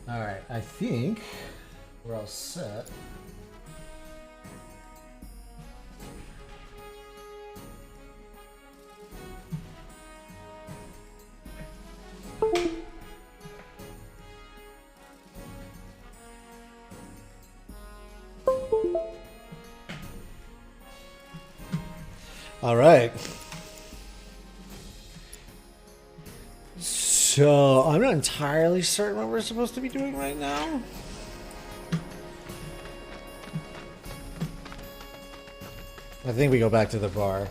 Alright, I think we're all set. All right. So I'm not entirely certain what we're supposed to be doing right now. I think we go back to the bar.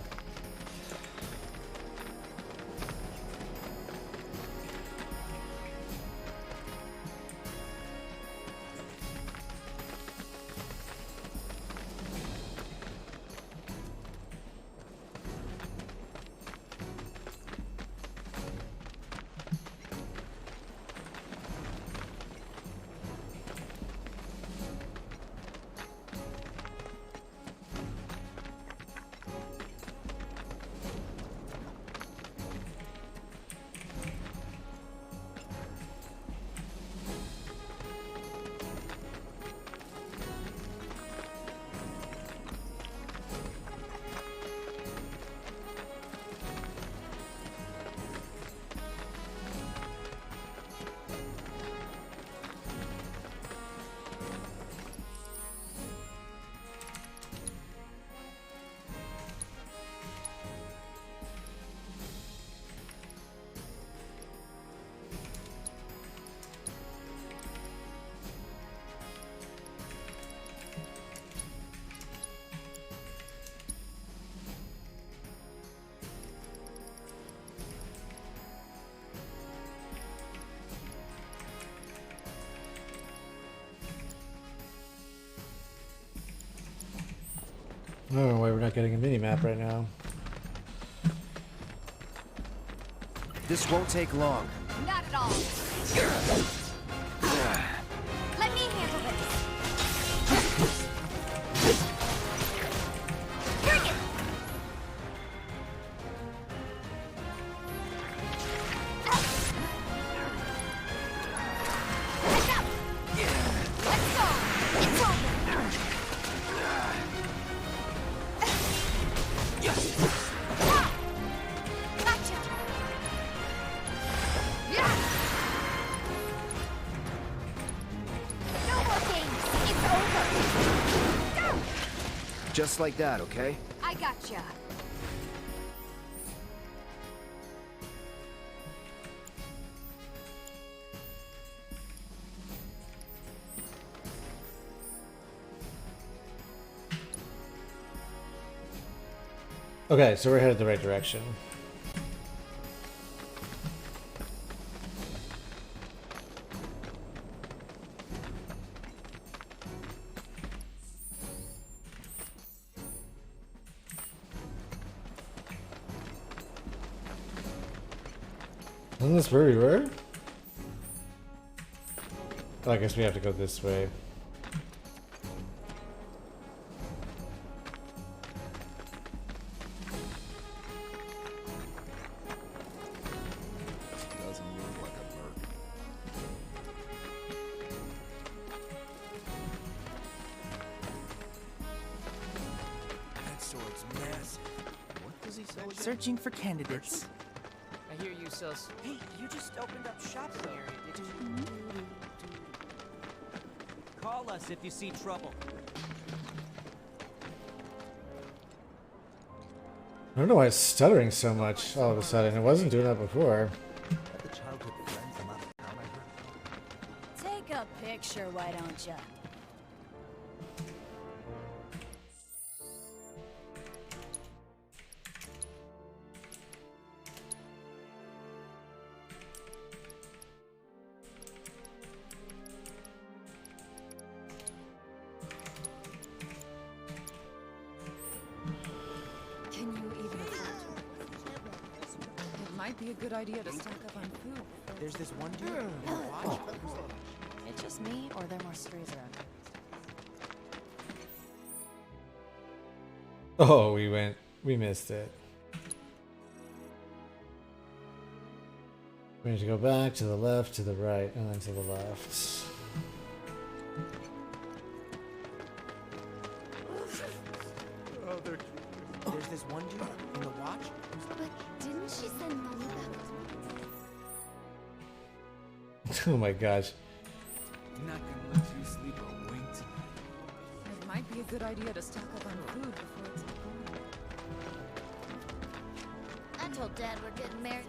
I don't know why we're not getting a mini map right now. This won't take long. Not at all. Let me handle this. Bring it. Heads up. Let's go. It's over. Gotcha. Yeah. No more games. It's over. Go. Just like that, okay? I gotcha. Okay, so we're headed the right direction. Isn't this where we were? Oh, I guess we have to go this way. Doesn't look like a bird. That sword's massive. What does he sell again? Searching for candidates. I hear you sell. Hey, you just opened up shop here, did you? Call us if you see trouble. I don't know why it's stuttering so much all of a sudden. It wasn't doing that before. Had the childhood friend from out of town, I heard. Take a picture, why don't you? Can you even afford to? It might be a good idea to stock up on food. There's this one dude. Watch. It's just me, or there are more strays around. Oh, we missed it. We need to go back to the left, to the right, and then to the left. There's this one dude in the watch. But didn't she send Mommy back? Oh my gosh. Not gonna let you sleep a wink tonight. It might be a good idea to stock up on food before it's all gone. I told Dad we're getting married.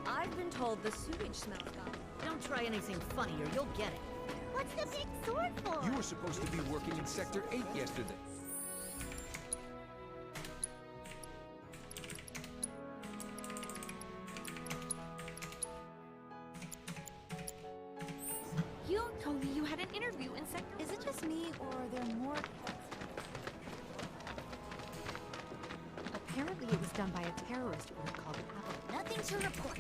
I've been told the sewage smells gone. Don't try anything funny or you'll get it. What's the big sword for? You were supposed to be working in Sector 8 yesterday. You told me you had an interview in Sector. Is it just me, or are there more? Apparently it was done by a terrorist group called Apple. Nothing to report.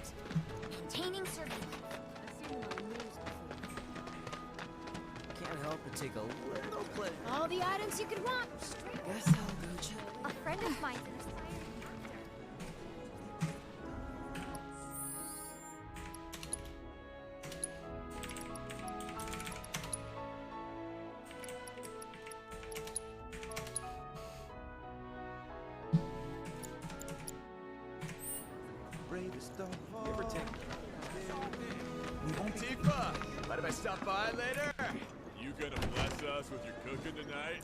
Maintaining surveillance. Can't help but take a little pleasure. All the items you could want. Guess I'll go check. A friend of mine's an aspiring doctor. Bravest of all. Give or take. We won't Tifa! Mind if I stop by later? You gonna bless us with your cooking tonight?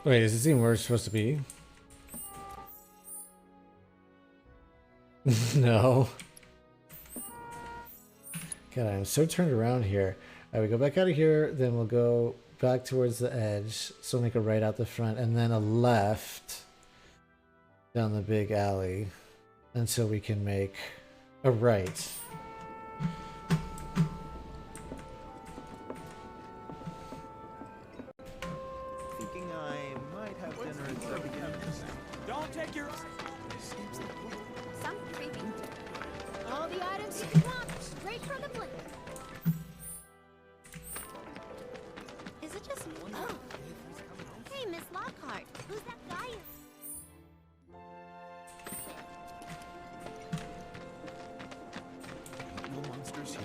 Wait, is this even where it's supposed to be? No. God, I'm so turned around here. Alright, we go back out of here, then we'll go back towards the edge. So make a right out the front, and then a left down the big alley until we can make a right. Thinking I might have dinner at 7 p.m. Don't take your... Some creeping. All the items you could want. Straight from the blink. Is it just me? Oh. Hey, Miss Lockhart. Who's that guy? No monsters here.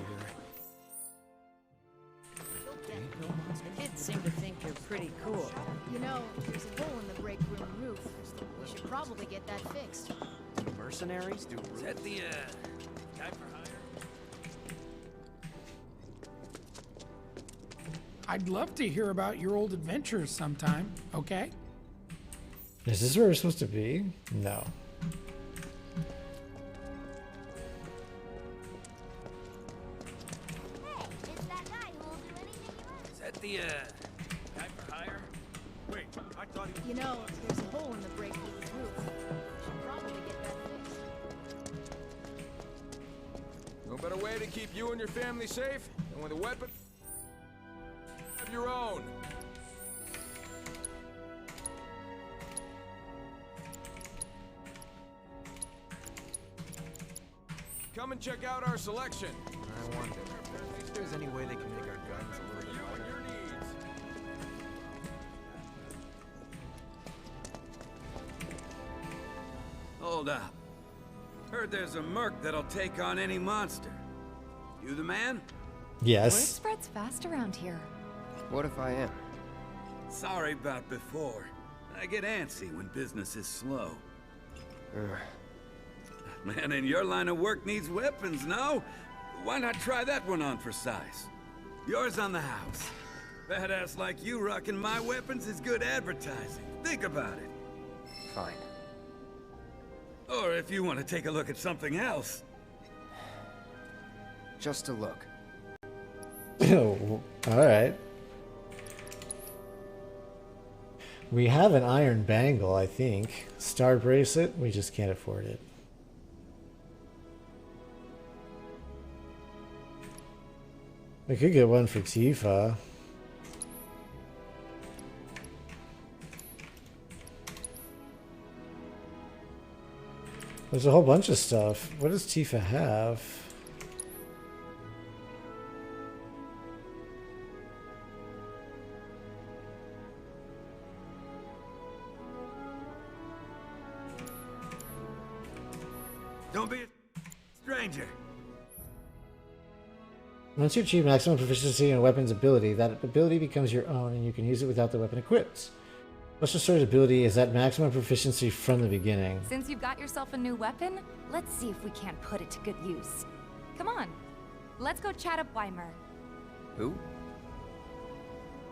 Kids seem to think you're pretty cool. You know, there's a hole in the break room roof. We should probably get that fixed. Mercenaries do Is that the, guy for hire? I'd love to hear about your old adventures sometime, okay? Is this where we're supposed to be? No. Hey, it's that guy who will do anything you ask. Is that the, guy for hire? Wait, I thought he... You know, there's a hole in the break room roof. We should probably get that fixed. No better way to keep you and your family safe than with a weapon of your own. Come and check out our selection. I wonder if there's any way they can make our guns a little bit lighter. Your needs. Hold up. Heard there's a merc that'll take on any monster. You the man? Yes. Spreads fast around here. What if I am? Sorry about before. I get antsy when business is slow. Man in your line of work needs weapons, no? Why not try that one on for size? Yours on the house. Badass like you rocking my weapons is good advertising. Think about it. Fine. Or if you want to take a look at something else. Just a look. Oh, alright. We have an iron bangle, I think. Star bracelet, we just can't afford it. We could get one for Tifa. There's a whole bunch of stuff. What does Tifa have? stranger. Once you achieve maximum proficiency in a weapon's ability, that ability becomes your own and you can use it without the weapon equipped. Special Sword's ability is at maximum proficiency from the beginning. Since you've got yourself a new weapon, let's see if we can't put it to good use. Come on, let's go chat up Weimer. Who?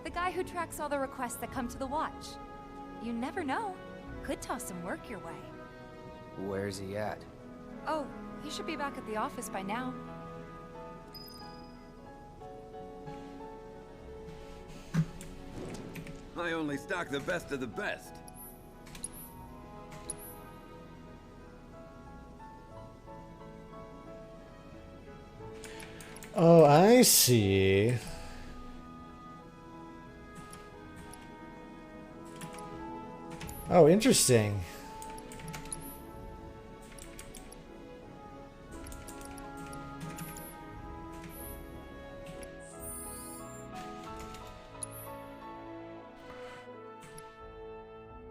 The guy who tracks all the requests that come to the watch. You never know. Could toss some work your way. Where's he at? Oh, he should be back at the office by now. I only stock the best of the best. Oh, I see. Oh, interesting.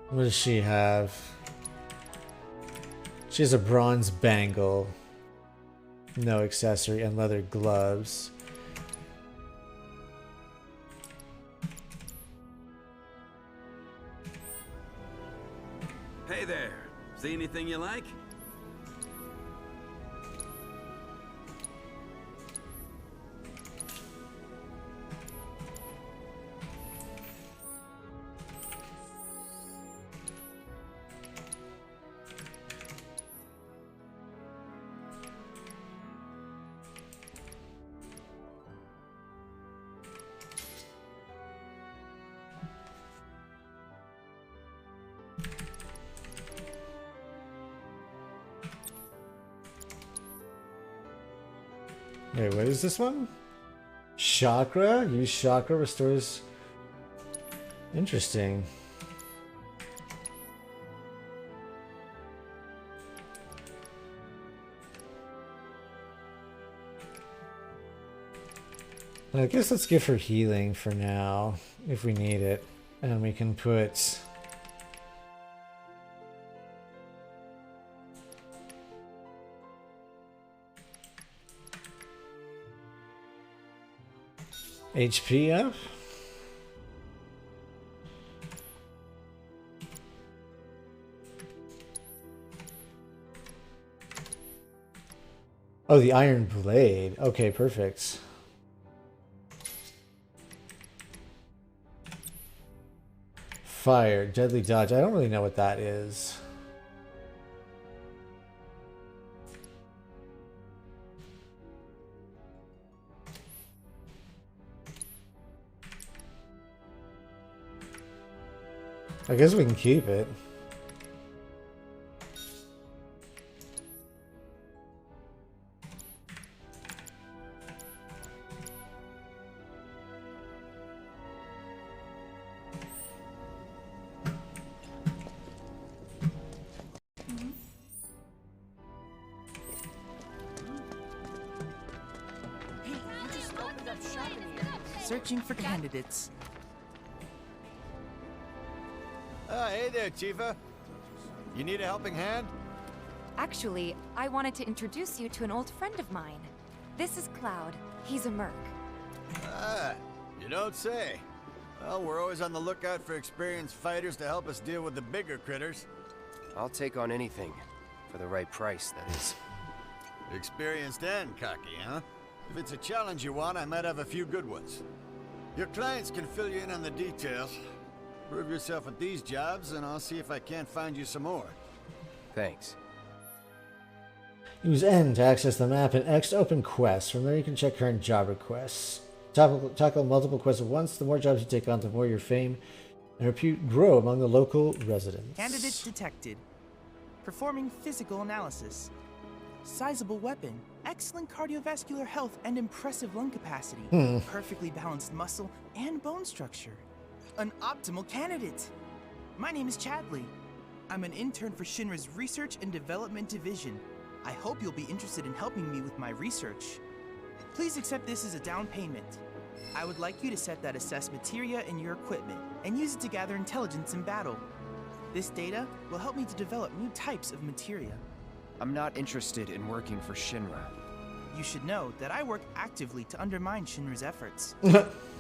What does she have? She has a bronze bangle, no accessory, and leather gloves. Hey there. See anything you like? Wait, what is this one? Chakra? Use chakra restores... Interesting. I guess let's give her healing for now, if we need it. And we can put... HP up? Oh, the iron blade. Okay, perfect. Fire, deadly dodge. I don't really know what that is. I guess we can keep it. Searching for candidates. Hey there, Tifa. You need a helping hand? Actually, I wanted to introduce you to an old friend of mine. This is Cloud. He's a merc. Ah, you don't say. Well, we're always on the lookout for experienced fighters to help us deal with the bigger critters. I'll take on anything. For the right price, that is. Experienced and cocky, huh? If it's a challenge you want, I might have a few good ones. Your clients can fill you in on the details. Prove yourself at these jobs, and I'll see if I can't find you some more. Thanks. Use N to access the map and X to open quests. From there you can check current job requests. Tackle multiple quests at once. The more jobs you take on, the more your fame and repute grow among the local residents. Candidates detected. Performing physical analysis. Sizable weapon. Excellent cardiovascular health and impressive lung capacity. Perfectly balanced muscle and bone structure. An optimal candidate. My name is Chadley. I'm an intern for Shinra's Research and Development Division. I hope you'll be interested in helping me with my research. Please accept this as a down payment. I would like you to set that assess materia in your equipment and use it to gather intelligence in battle. This data will help me to develop new types of materia. I'm not interested in working for Shinra. You should know that I work actively to undermine Shinra's efforts.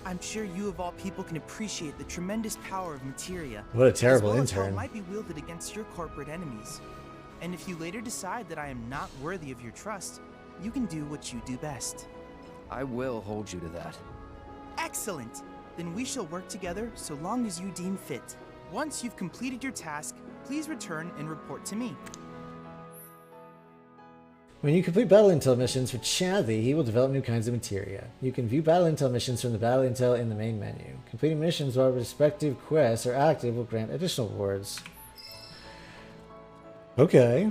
I'm sure you of all people can appreciate the tremendous power of materia. What a terrible as well as how it intern. might be wielded against your corporate enemies. And if you later decide that I am not worthy of your trust, you can do what you do best. I will hold you to that. Excellent! Then we shall work together so long as you deem fit. Once you've completed your task, please return and report to me. When you complete battle intel missions for Chadley, he will develop new kinds of materia. You can view battle intel missions from the battle intel in the main menu. Completing missions while respective quests are active will grant additional rewards. Okay.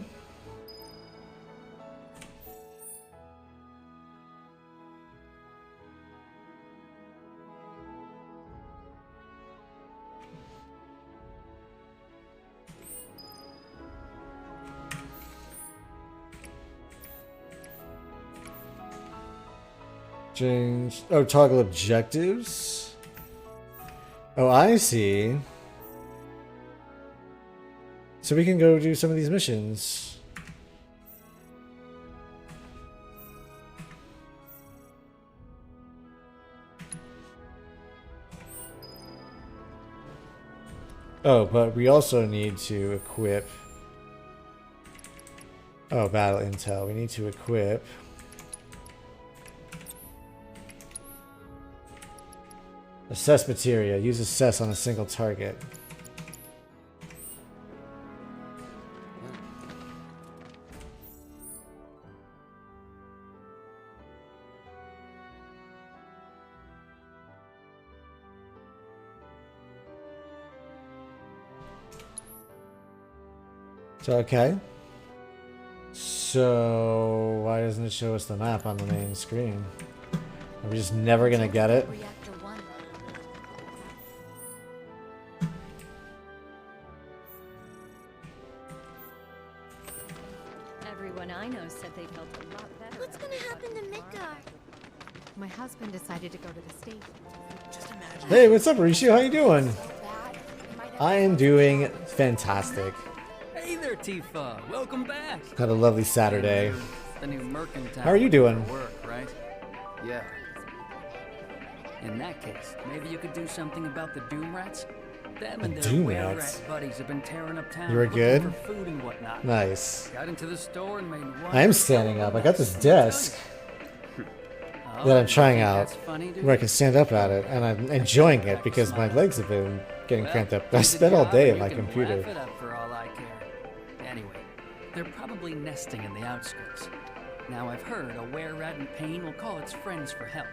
Change. Oh, toggle objectives. Oh, I see. So we can go do some of these missions. Oh, but we also need to equip. Oh, battle intel. We need to equip. Assess materia. Use assess on a single target. So, okay. So, why doesn't it show us the map on the main screen? Are we just never gonna get it? Everyone I know said they felt a lot better. What's gonna happen to Midgar? My husband decided to go to the States. Just imagine. Hey, what's up, Mauricio? How you doing? I am doing fantastic. Hey there, Tifa. Welcome back. Had a lovely Saturday. The new mercantile. How are you doing? Work, right? Yeah. In that case, maybe you could do something about the Doom Rats. Them and The their Doom were Rats? rat buddies have been tearing up town. You were looking good? For food and whatnot. Nice. Got into the store and made one. I am standing up. I got this desk Oh, that I'm you trying think out that's funny, dude? where I can stand up at it, and I'm enjoying it because my legs have been getting Well, cramped up. I do the spent all job day and at you my can computer. laugh it up for all I care. Anyway, they're probably nesting in the outskirts. Now I've heard a were-rat in pain will call its friends for help.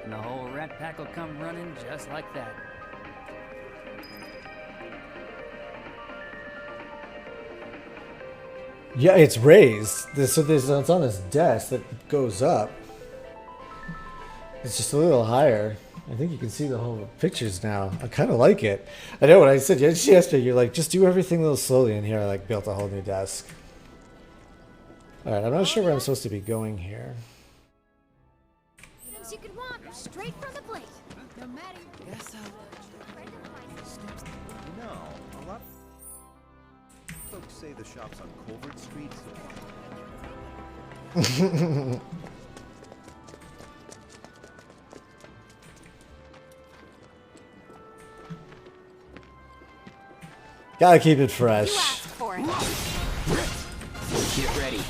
And the whole rat pack will come running just like that. Yeah, it's raised. So it's on this desk that goes up. It's just a little higher. I think you can see the whole pictures now. I kind of like it. I know what I said yesterday. You're like, just do everything a little slowly. And here I like built a whole new desk. All right, I'm not sure where I'm supposed to be going here. Things you could want straight from the plate. No matter. Guess so. You know, a lot of folks say the shop's on Colbert Street. Gotta keep it fresh. For it. Get ready.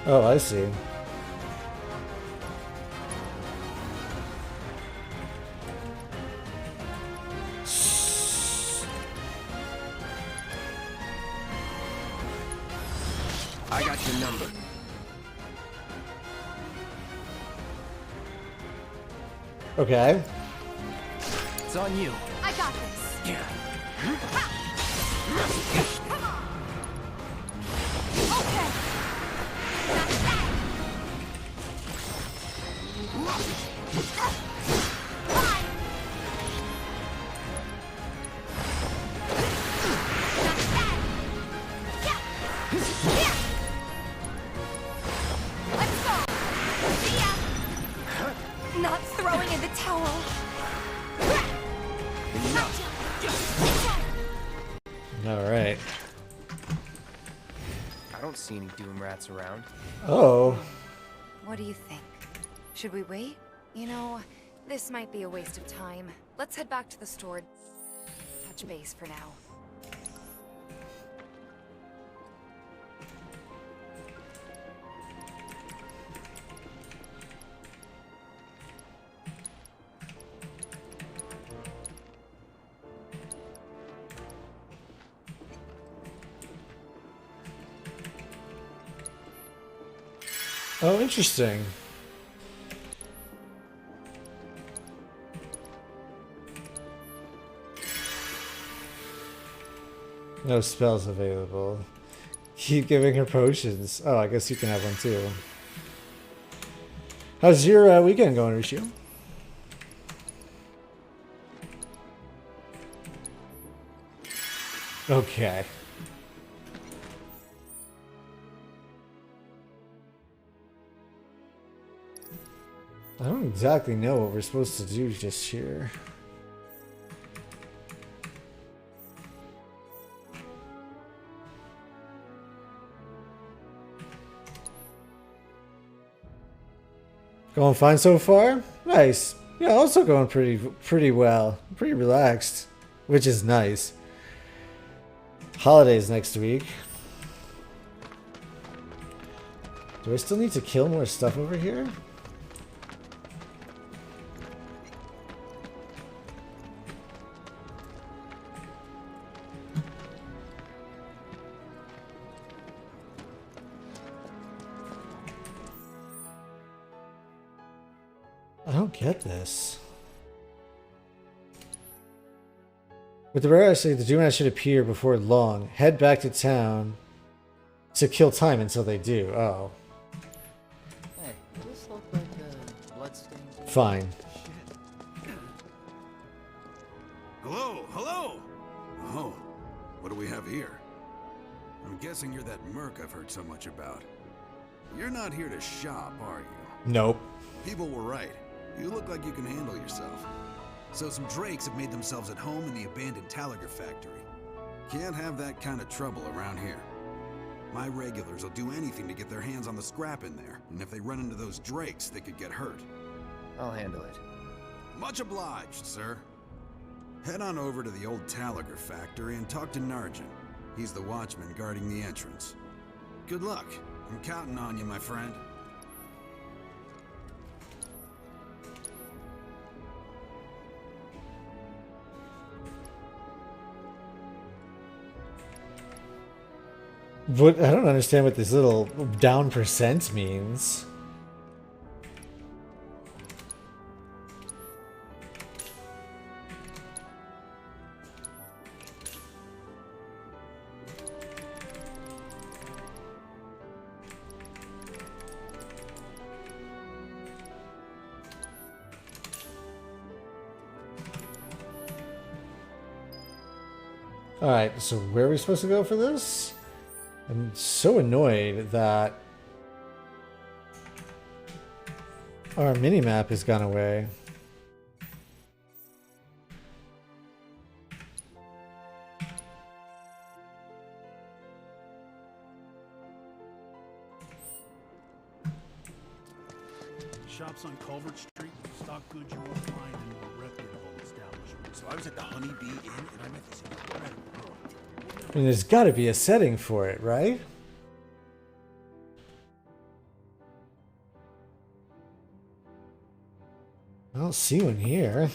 Oh, I see. I got your number. Okay. It's on you. I got this. Yeah. Okay. That's that. Let's go. See ya. Not throwing in the towel. don't see any doom rats around. Oh. What do you think? Should we wait? You know, this might be a waste of time. Let's head back to the store. Touch base for now. Oh, interesting. No spells available. Keep giving her potions. Oh, I guess you can have one too. How's your weekend going, Rishio? Okay. I don't exactly know what we're supposed to do just here. Going fine so far? Nice. Yeah, also going pretty well. Pretty relaxed, which is nice. Holidays next week. Do I still need to kill more stuff over here? I don't get this. With the rare essay, the Doomrat should appear before long. Head back to town to kill time until they do. Oh. Hey, does this look like bloodstains? Fine. Hello, hello! Oh, what do we have here? I'm guessing you're that merc I've heard so much about. You're not here to shop, are you? Nope. People were right. You look like you can handle yourself. So some drakes have made themselves at home in the abandoned Talager factory. Can't have that kind of trouble around here. My regulars will do anything to get their hands on the scrap in there, and if they run into those drakes, they could get hurt. I'll handle it. Much obliged, sir. Head on over to the old Talager factory and talk to Narjan. He's the watchman guarding the entrance. Good luck. I'm counting on you, my friend. What, I don't understand what this little down percent means. Alright, so where are we supposed to go for this? I'm so annoyed that our mini-map has gone away. Shops on Culvert Street stock goods you won't find in more reputable establishments. So I was at the Honeybee Inn and I met this incredible girl. I mean, there's got to be a setting for it, right? I don't see one here.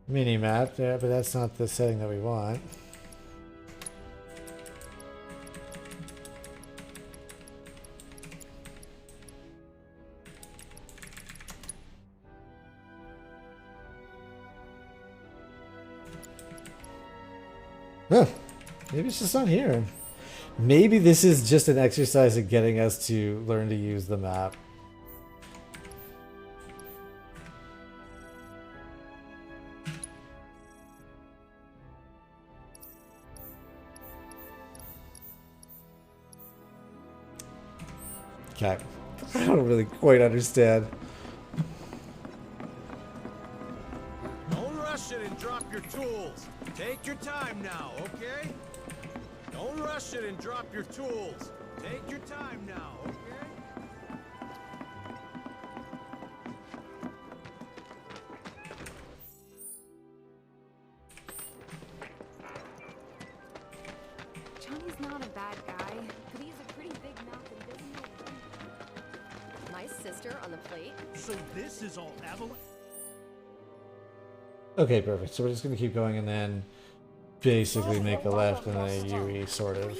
Mini-map, yeah, but that's not the setting that we want. Huh. Maybe it's just not here. Maybe this is just an exercise in getting us to learn to use the map. Okay. I don't really quite understand. Don't rush it and drop your tools. Take your time now, okay? Don't rush it and drop your tools. Take your time now, okay? Johnny's not a bad guy, but he's a pretty big mouth and doesn't know when. My sister on the plate? So this is all Avalanche? Okay, perfect. So we're just gonna keep going and then basically make a left and then a UE sort of.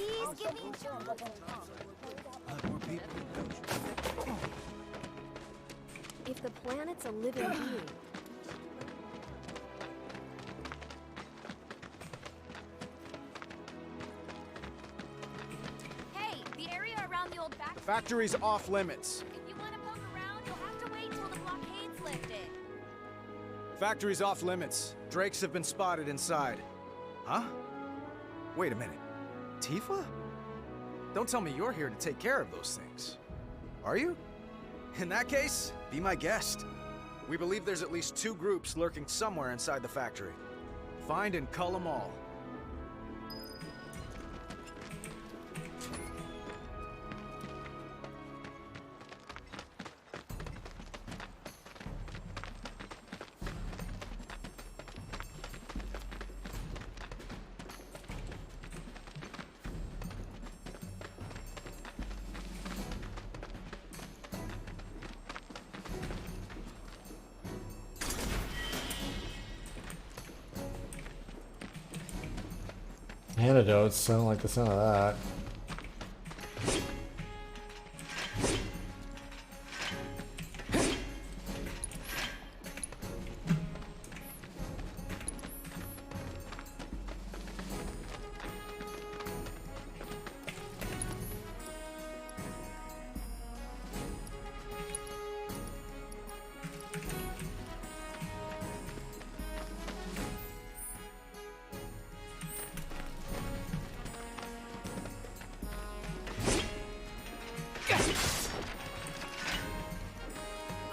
If the planet's a living being, hey, the area around the old factory. The factory's off limits. If you want to poke around, you'll have to wait till the blockade's lifted. Factory's off limits. Drakes have been spotted inside. Huh? Wait a minute. Tifa? Don't tell me you're here to take care of those things. Are you? In that case, be my guest. We believe there's at least 2 groups lurking somewhere inside the factory. Find and cull them all. Antidotes, I don't like the sound of that.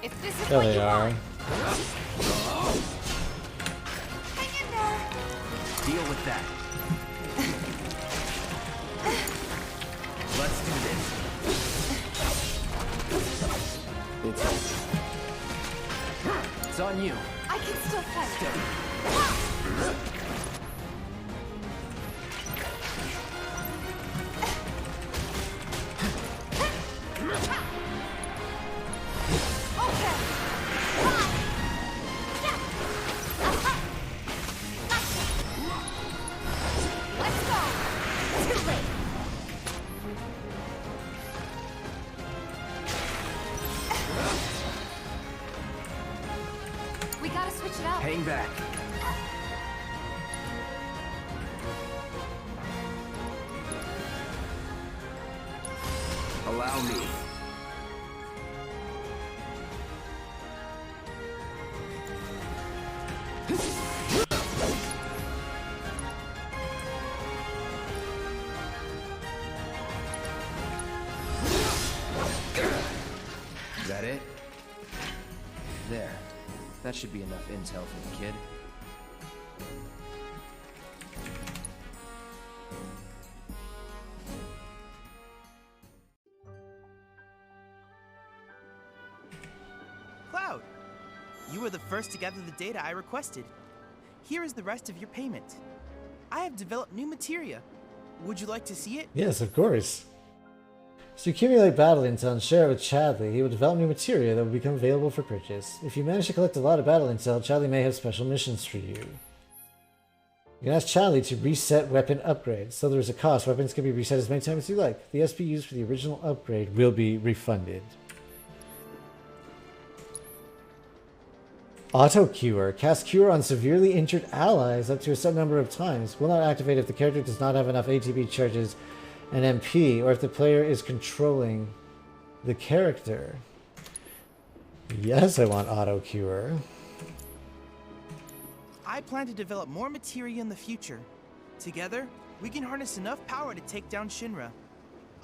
If this is There what they you are. want, hang in there. Deal with that. Let's do this. It's on you. I can still fight. Steady. We gotta switch it up. Hang back. Allow me. Is that it? There. That should be enough intel for the kid. Cloud, you were the first to gather the data I requested. Here is the rest of your payment. I have developed new materia. Would you like to see it? Yes, of course. So you accumulate battle intel and share it with Chadley. He will develop new materia that will become available for purchase. If you manage to collect a lot of battle intel, Chadley may have special missions for you. You can ask Chadley to reset weapon upgrades. So there is a cost. Weapons can be reset as many times as you like. The SP used for the original upgrade will be refunded. Auto Cure. Cast Cure on severely injured allies up to a set number of times. Will not activate if the character does not have enough ATB charges and MP, or if the player is controlling the character. Yes, I want Auto Cure. I plan to develop more materia in the future. Together, we can harness enough power to take down Shinra.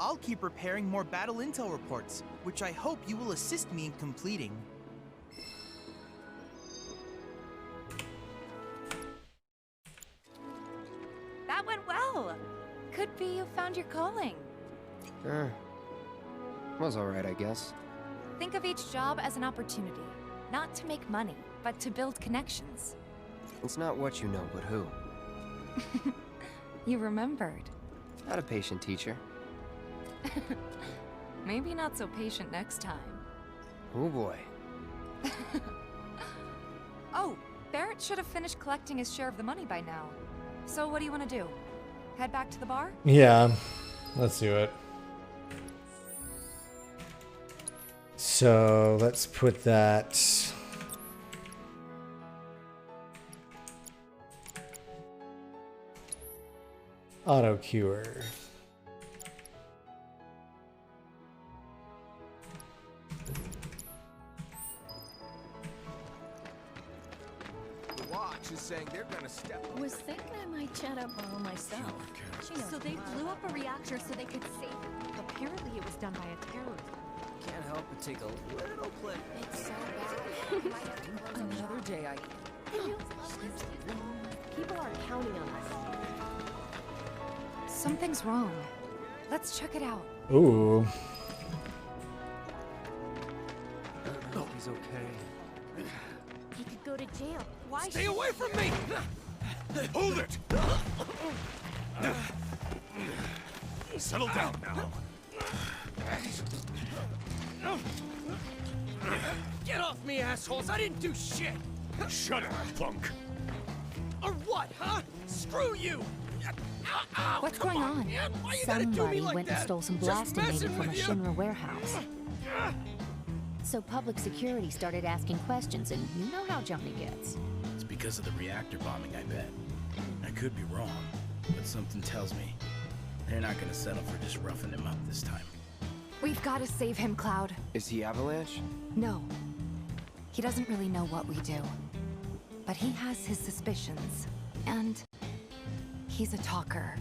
I'll keep repairing more battle intel reports, which I hope you will assist me in completing. That went well. Could be you found your calling. Was alright, I guess. Think of each job as an opportunity, not to make money, but to build connections. It's not what you know, but who. You remembered. Not a patient teacher. Maybe not so patient next time. Oh boy. Oh, Barrett should have finished collecting his share of the money by now. So what do you want to do? Head back to the bar? Yeah, let's do it. So let's put that. Auto cure. The watch is saying they're gonna step up. Was thinking I might chat up all myself. So they blew up a reactor so they could save it. Apparently it was done by a terrorist. Can't help but take a little clip. It's so bad. Another day I... People are counting on us. Something's wrong. Let's check it out. Ooh. Oh, he's okay. He could go to jail. Why? Stay away from me! Hold it! Settle down now. Get off me, assholes! I didn't do shit! Shut up, punk. Or what, huh? Screw you! Ow, What's come going on? man. Why you gotta do me Somebody like went that? and stole some Just blasting data messing from a with you. Shinra warehouse. So public security started asking questions, and you know how Johnny gets. It's because of the reactor bombing, I bet. I could be wrong, but something tells me they're not gonna settle for just roughing him up this time. We've got to save him, Cloud. Is he Avalanche? No. He doesn't really know what we do. But he has his suspicions. And he's a talker.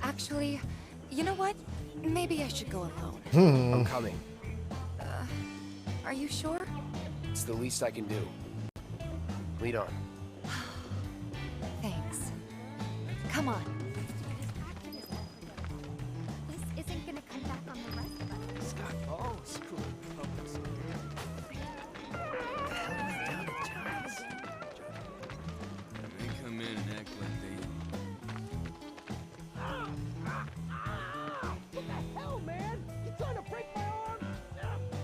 Actually, you know what? Maybe I should go alone. I'm coming. Are you sure? It's the least I can do. Lead on. Thanks. Come on. This isn't gonna come back on the rest of us. Scott, oh, screw public They come in and act like they... What the hell, man? You trying to break my arm?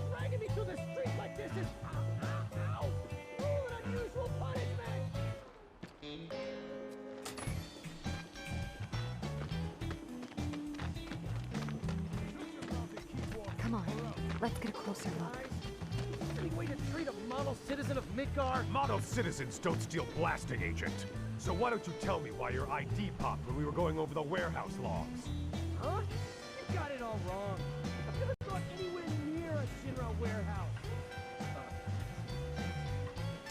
Dragging me through the street like this is... Ow! Cruel and unusual punishment! Come on. Let's get a closer look. Any way to treat a model citizen of Midgar? Model citizens don't steal blasting, Agent. So why don't you tell me why your ID popped when we were going over the warehouse logs? Huh? You got it all wrong. I've never gone anywhere near a Shinra warehouse.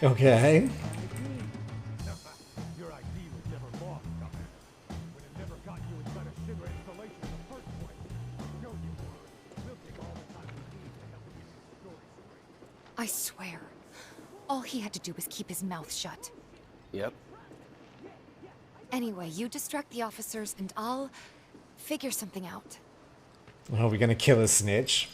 Okay. Your ID was never lost, Governor. When it never got you inside a Shinra installation in the first place. No, you were. We'll take all the time we need to help you get your story straight. I swear. All he had to do was keep his mouth shut. Yep. Anyway, you distract the officers and I'll figure something out. Oh, we're gonna kill a snitch.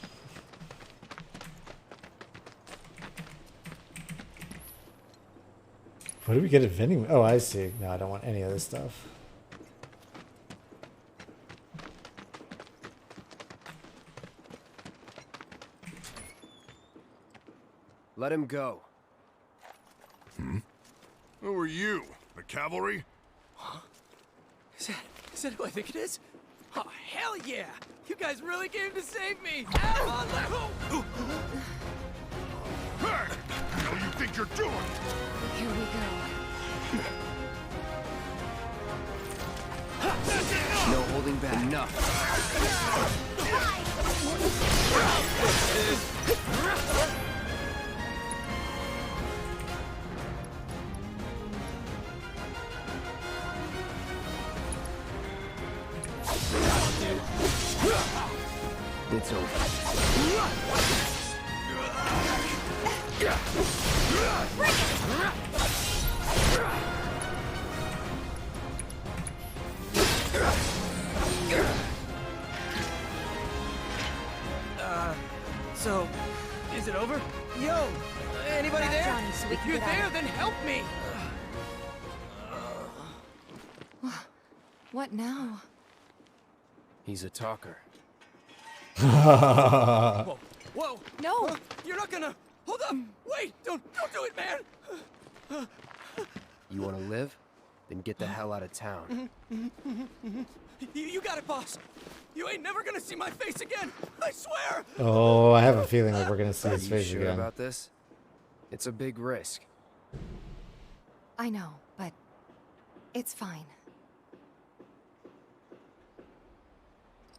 What do we get at vending? Oh, I see. No, I don't want any of this stuff. Let him go. Who are you? The cavalry? Is that who I think it is? Oh, hell yeah! You guys really came to save me! Out on level! Hey! What do you think you're doing? Here we go. No holding back. Enough. It's over. So, is it over? Yo, anybody Grab there? Johnny so we If can you're get out. there, then help me. What now? He's a talker. Whoa, whoa! No! You're not gonna. Hold up! Wait! Don't do it, man! You want to live? Then get the hell out of town. You got it, boss. You ain't never gonna see my face again. I swear. Oh, I have a feeling like we're gonna see Are his you face sure again. about this? It's a big risk. I know, but it's fine.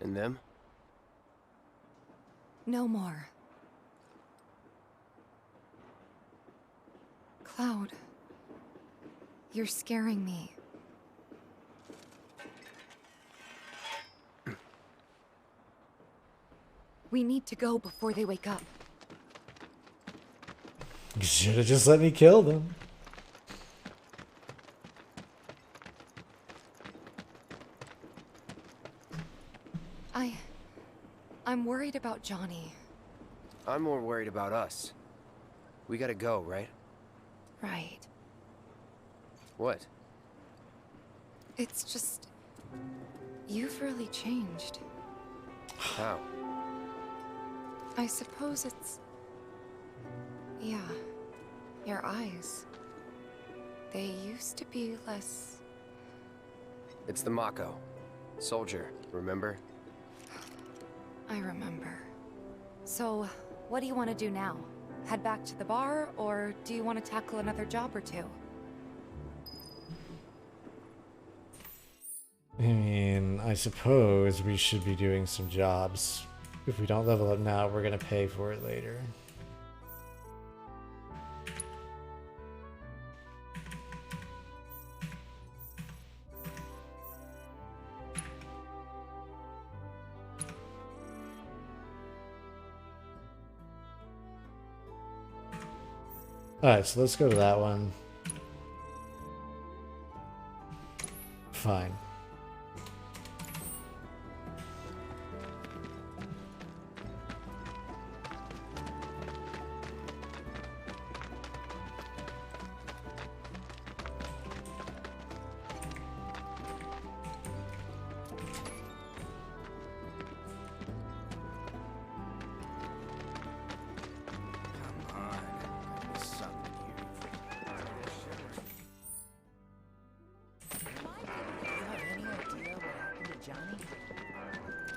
And them? No more. Cloud, you're scaring me. We need to go before they wake up. You should have just let me kill them. I'm worried about Johnny. I'm more worried about us. We gotta go, right? Right. What? It's just... You've really changed. How? I suppose it's... Yeah. Your eyes. They used to be less... It's the Mako. Soldier, remember? I remember. So, what do you want to do now? Head back to the bar, or do you want to tackle another job or two? I mean, I suppose we should be doing some jobs. If we don't level up now, we're gonna pay for it later. Alright, so let's go to that one. Fine.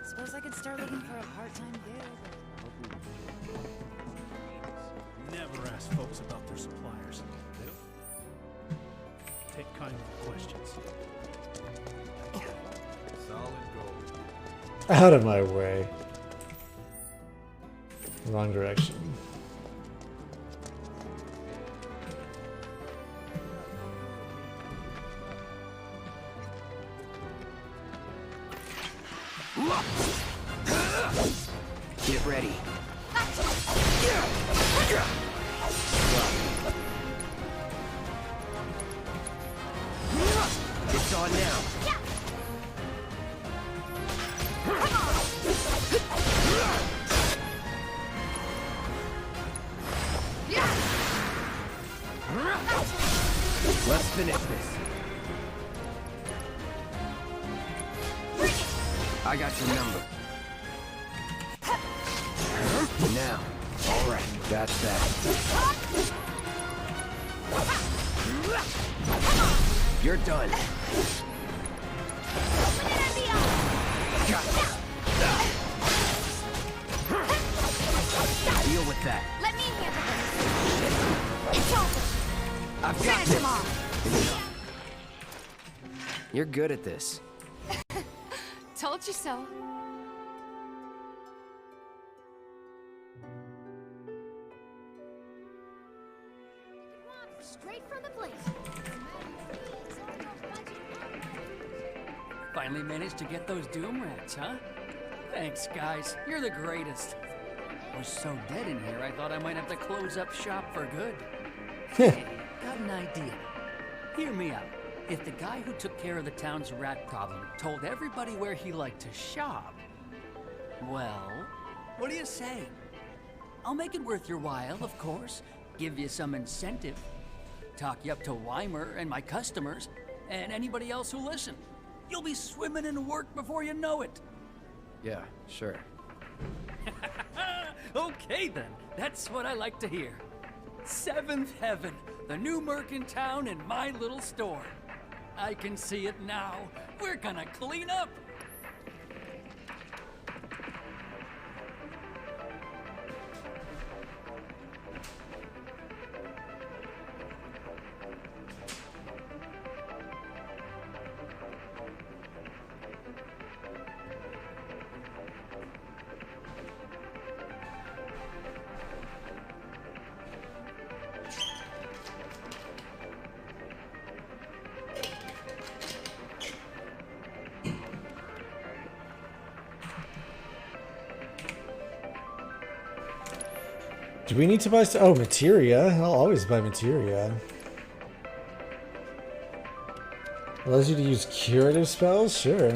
Suppose I could start looking for a part-time gig. Never ask folks about their suppliers. They don't take kindly to questions. Solid gold. Out of my way. Wrong direction. Get ready. It's on now. Let's finish this. I got your number. Now. All right. That's that. You're done. Gotcha. Deal with that. Let me handle this. It's over. I've got Finish him this. off. You're good at this. Told you so. Straight from the plate. Finally managed to get those doom rats, huh? Thanks, guys. You're the greatest. I was so dead in here, I thought I might have to close up shop for good. Hey, got an idea. Hear me out. If the guy who took care of the town's rat problem told everybody where he liked to shop, well, what do you say? I'll make it worth your while, of course. Give you some incentive. Talk you up to Weimer and my customers, and anybody else who listen. You'll be swimming in work before you know it. Yeah, sure. Okay then, that's what I like to hear. Seventh Heaven, the new merc in town and my little store. I can see it now. We're gonna clean up. Do we need to buy oh, materia? I'll always buy materia. Allows you to use curative spells? Sure.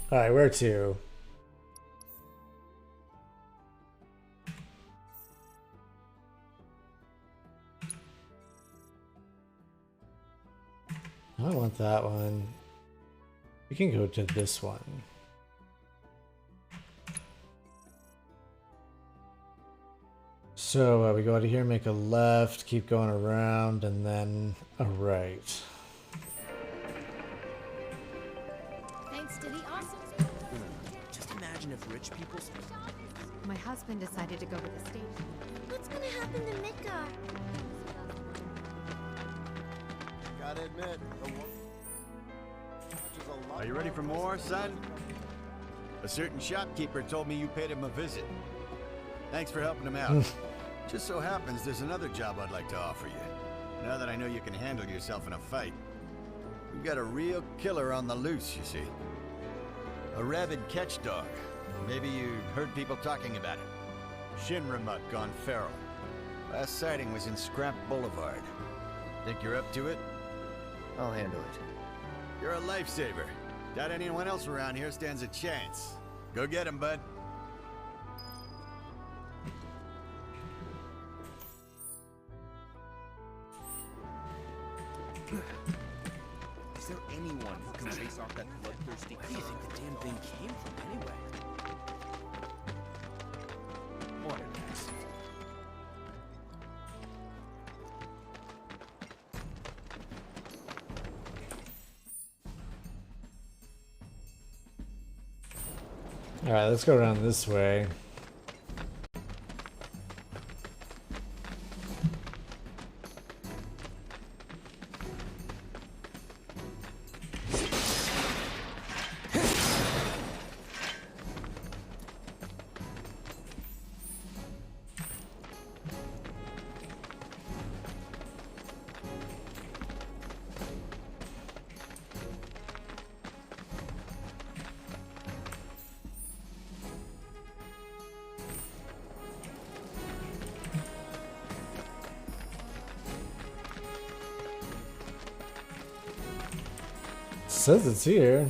Alright, where to? I don't want that one. We can go to this one. So we go out of here, make a left, keep going around, and then a right. Thanks to the awesome. Just imagine if rich people. My husband decided to go to the station. What's gonna happen to Mika? Gotta admit, are you ready for more, son? A certain shopkeeper told me you paid him a visit. Thanks for helping him out. Just so happens there's another job I'd like to offer you. Now that I know you can handle yourself in a fight. We've got a real killer on the loose, you see. A rabid catch dog. Maybe you heard people talking about it. Shinramuk gone feral. Last sighting was in Scrap Boulevard. Think you're up to it? I'll handle it. You're a lifesaver. Doubt anyone else around here stands a chance. Go get him, bud. Is there anyone who can chase off that bloodthirsty? Where do you think the damn thing came from anyway? What an ass. Alright, let's go around this way. Says it's here.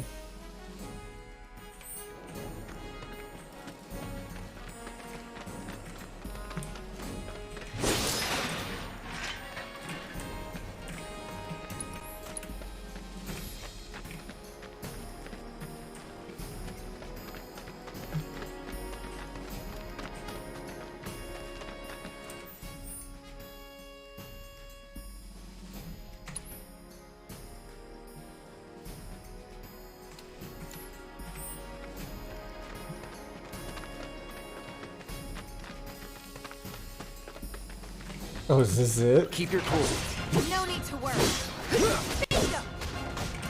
Oh, is this it? Keep your cool. No need to worry. Bingo!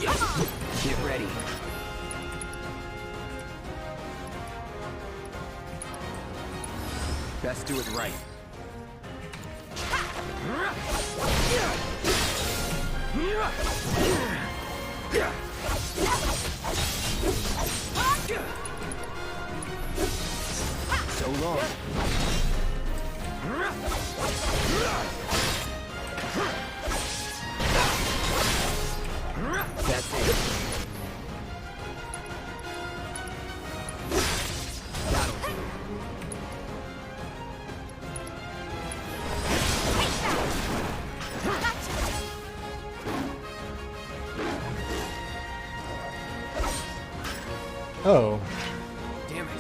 Come on! Get ready. Best do it right. So long. That's it. That'll do. Oh. Damn it.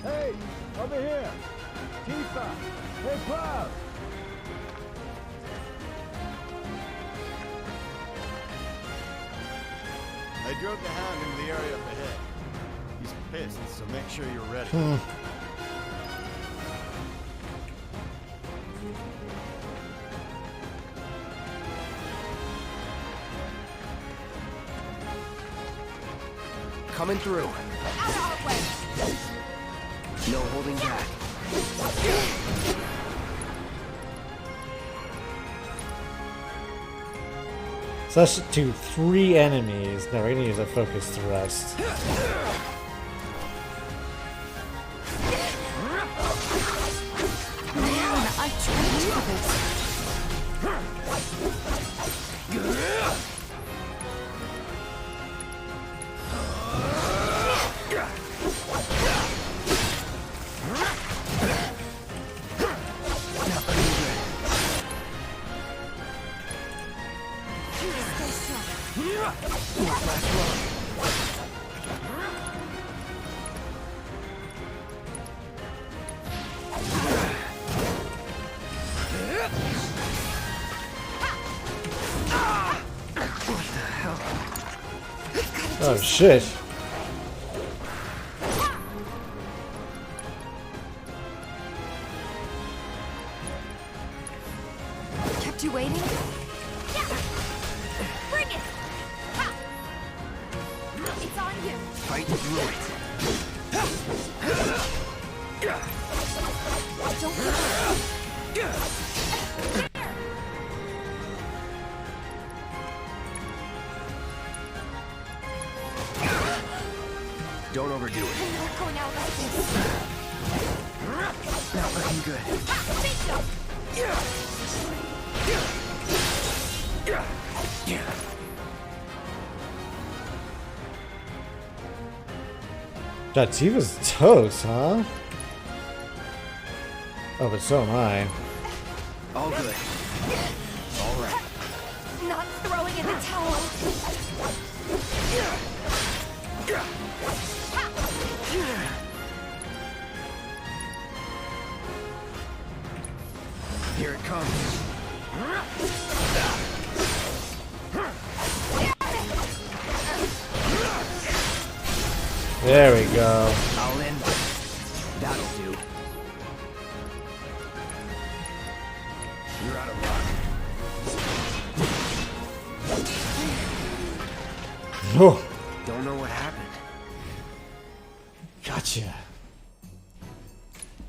Hey, over here! Tifa! Hey, Bob! I drove the Hound into the area up ahead. He's pissed, so make sure you're ready. Coming through. No holding back. So that's to 3 enemies. No, we're gonna use a focus thrust. Man, I trained for this. Oh shit. Kept you waiting? Bring it! Ha! It's on you. Fight through Don't Don't overdo it. I'm not going out like this. Not looking good. God, Tifa's toast, huh? Oh, but so am I. All good. All right. Not throwing in the towel. Here it comes. There we go. I'll end. That'll do. You're out of luck. Oh. Don't know what happened. Gotcha.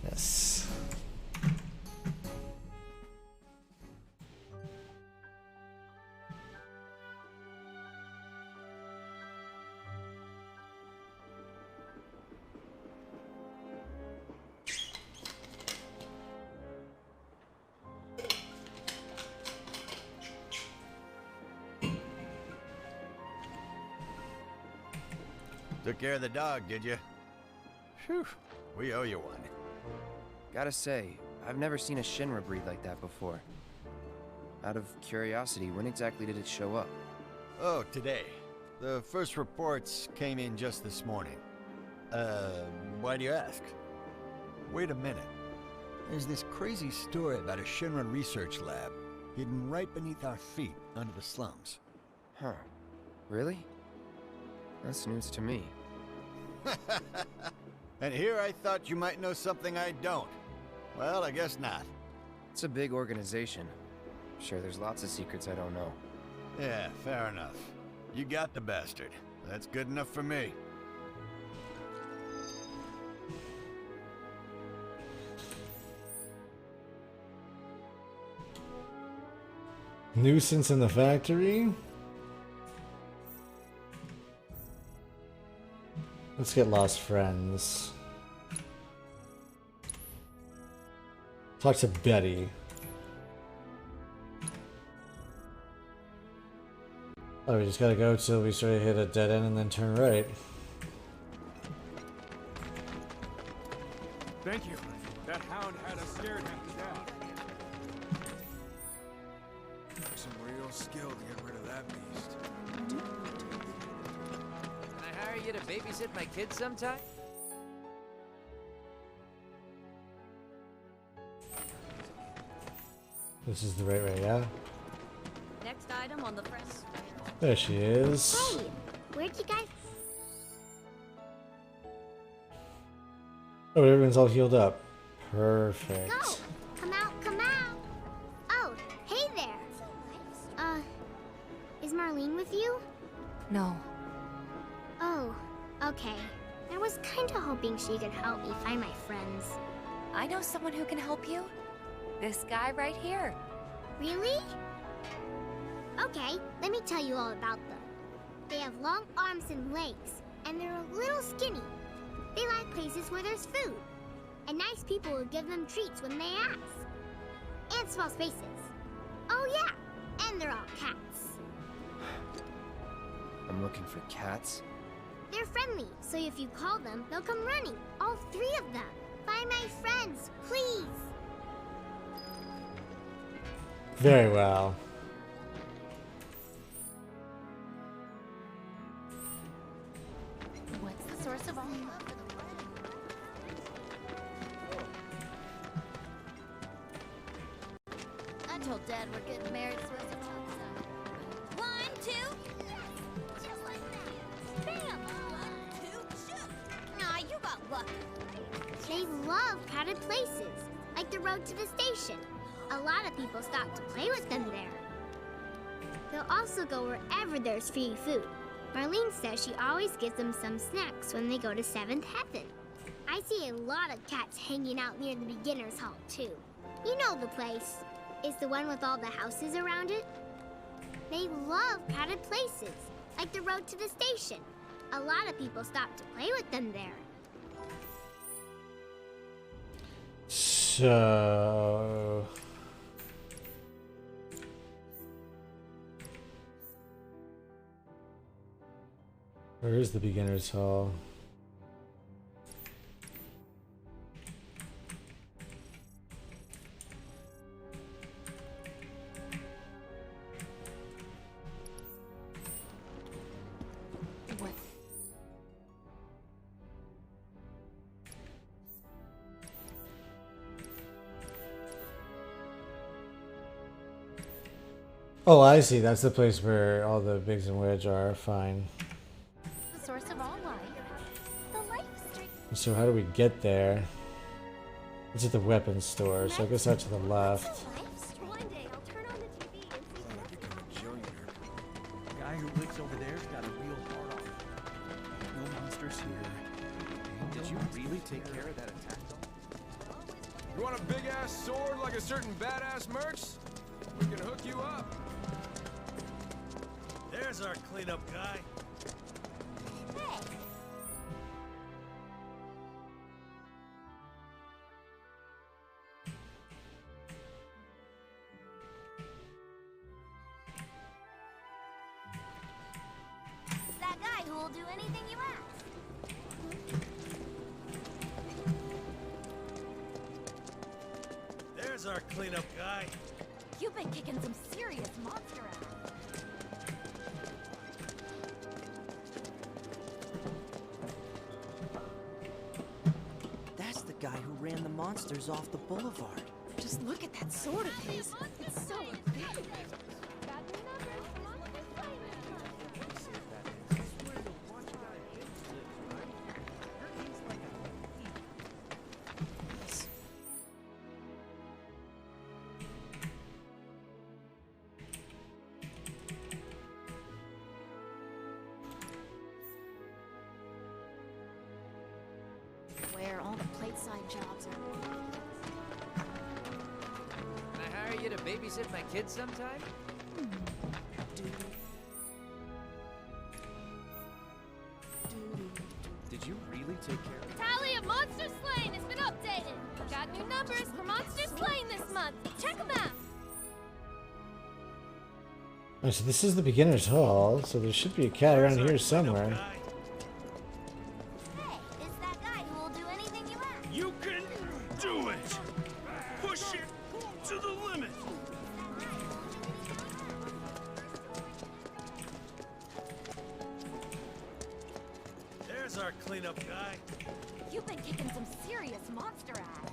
Yes. Took care of the dog, did you? Phew, we owe you one. Gotta say, I've never seen a Shinra breed like that before. Out of curiosity, when exactly did it show up? Oh, today. The first reports came in just this morning. Why do you ask? Wait a minute. There's this crazy story about a Shinra research lab hidden right beneath our feet under the slums. Huh. Really? That's news to me. And here I thought you might know something I don't. Well, I guess not. It's a big organization. Sure, there's lots of secrets I don't know. Yeah, fair enough. You got the bastard. That's good enough for me. Nuisance in the factory? Let's get lost friends. Talk to Betty. Oh, we just gotta go till we sort of hit a dead end and then turn right. Thank you. That hound had us scared half to death. Some real skill to get rid of that beast. Can I hire you to babysit my kids sometime? This is the right way, yeah? Next item on the press. There she is. Hey, where'd you guys... Oh, everyone's all healed up. Perfect. Go! Come out, come out! Oh, hey there! Is Marlene with you? No. Oh, okay. I was kinda hoping she could help me find my friends. I know someone who can help you. This guy right here. Really? Okay, let me tell you all about them. They have long arms and legs, and they're a little skinny. They like places where there's food, and nice people will give them treats when they ask. And small spaces. Oh yeah, and they're all cats. I'm looking for cats? They're friendly, so if you call them, they'll come running. All 3 of them. Find my friends, please. Very well. What's the source of all love? I told Dad we're getting married so as to talk some. 1, 2. Just like that. Bam! 1, 2, shoot! Nah, you got lucky. They love crowded places, like the road to the station. A lot of people stop to play with them there. They'll also go wherever there's free food. Marlene says she always gives them some snacks when they go to 7th Heaven. I see a lot of cats hanging out near the beginner's hall, too. You know the place. It's the one with all the houses around it. They love crowded places, like the road to the station. A lot of people stop to play with them there. So... where is the beginner's hall? What? Oh, I see. That's the place where all the Bigs and Wedge are. Fine. The source of all life. The life stream. So how do we get there? It's at the weapons store, so I guess out to the left. One day I'll turn on the TV and see The guy who lives over there's got a real hard on. No monsters here. Did you really take care of that attack dog? You want a big-ass sword like a certain badass merch? We can hook you up. There's our cleanup guy. that guy who will do anything you ask. There's our cleanup guy. You've been kicking some serious monster ass. That's the guy who ran the monsters off the boulevard. Just look at that sword of his. It's so big. Where all the plateside jobs are. Can I hire you to babysit my kids sometime? Did you really take care of Tally of monsters slain has been updated. Got new numbers for monsters slain this month. Check them out. Oh, so this is the beginner's hall, so there should be a cat around here somewhere. Hey, it's that guy who will do anything you ask. You can do it! Push it to the limit! There's our cleanup guy. You've been kicking some serious monster ass.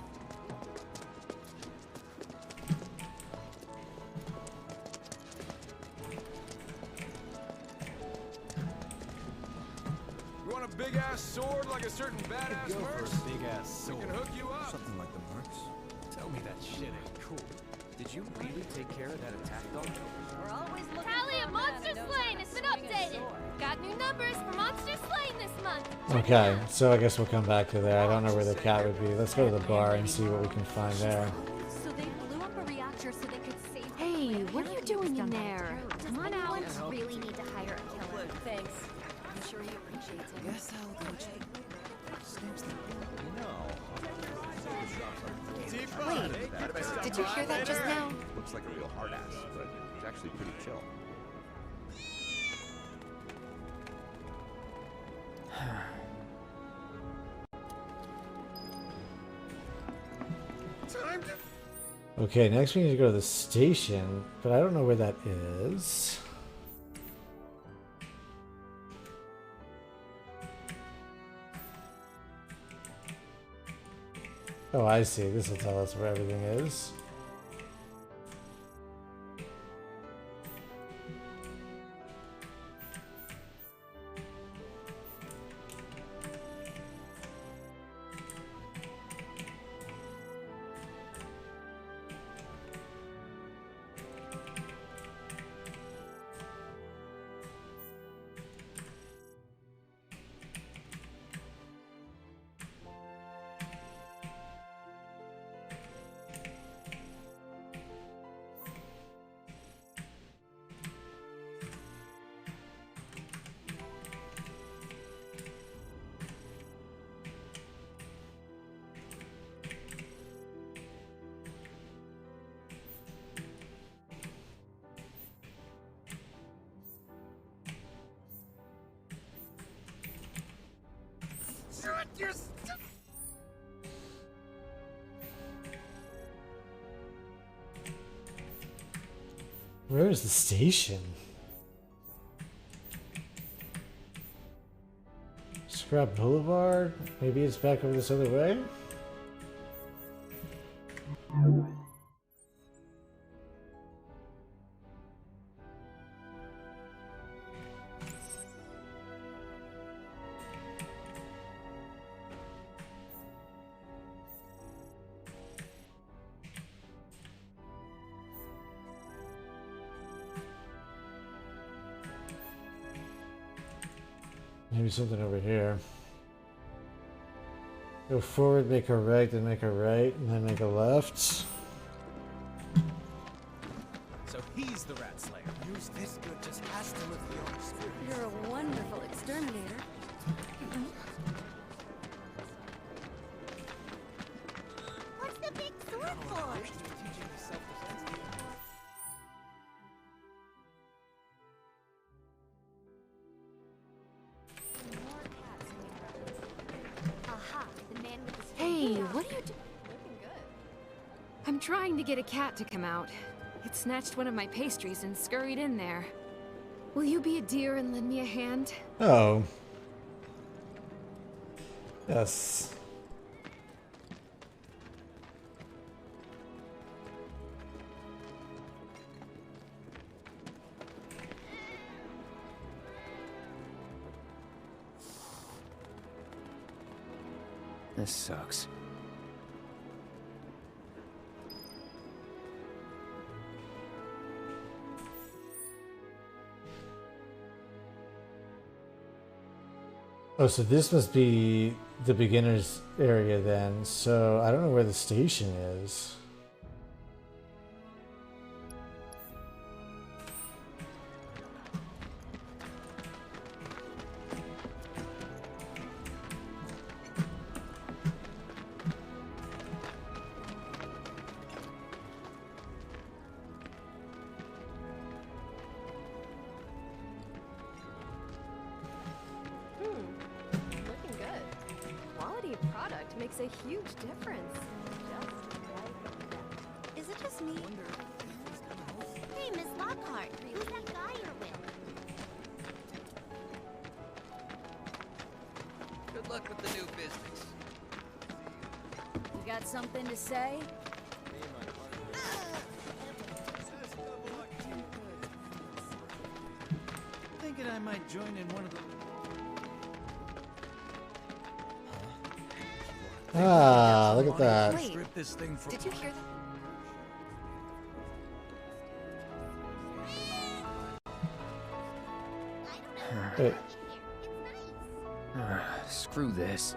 You want a big ass sword like a certain badass merc? Big ass We sword. can hook you up. Something like the mercs. Tell me that shit ain't cool. Did you really take care of that attack dog? We're always looking Tally for of a man monsters that knows slain how has to been swing a updated. sword. Got new numbers for monsters slain this month. Okay, so I guess we'll come back to there. I don't know where the cat would be. Let's go to the bar and see what we can find there. So they blew up a reactor so they could save. Hey, what are you doing in there? Come on out. Really need to hire a killer. Thanks. I'm sure he appreciates it. Guess I'll go check. Wait, did you hear that just now? Looks like a real hard ass, but he's actually pretty chill. Okay, next we need to go to the station, but I don't know where that is. Oh, I see. This will tell us where everything is. Where is the station? Scrap Boulevard? Maybe it's back over this other way? Maybe something over here. Go forward, make a right, then make a right, and then make a left. So he's the rat slayer. Use this good just has to live the experience. You're a wonderful exterminator. What's the big sword for? Aha, the man with the Hey, what are you doing? Looking good. I'm I'm trying to get a cat to come out. It snatched one of my pastries and scurried in there. Will you be a dear and lend me a hand? Oh. Yes. This sucks. Oh, so this must be the beginner's area then. So I don't know where the station is. Looking good. Quality of product makes a huge difference. Is it just me? Hey, Miss Lockhart, who's that guy you're with? Good luck with the new business. You got something to say? Thinking I might join in one of the... Ah, look at that. Wait, Strip this thing for... did you hear that? Wait. Screw this.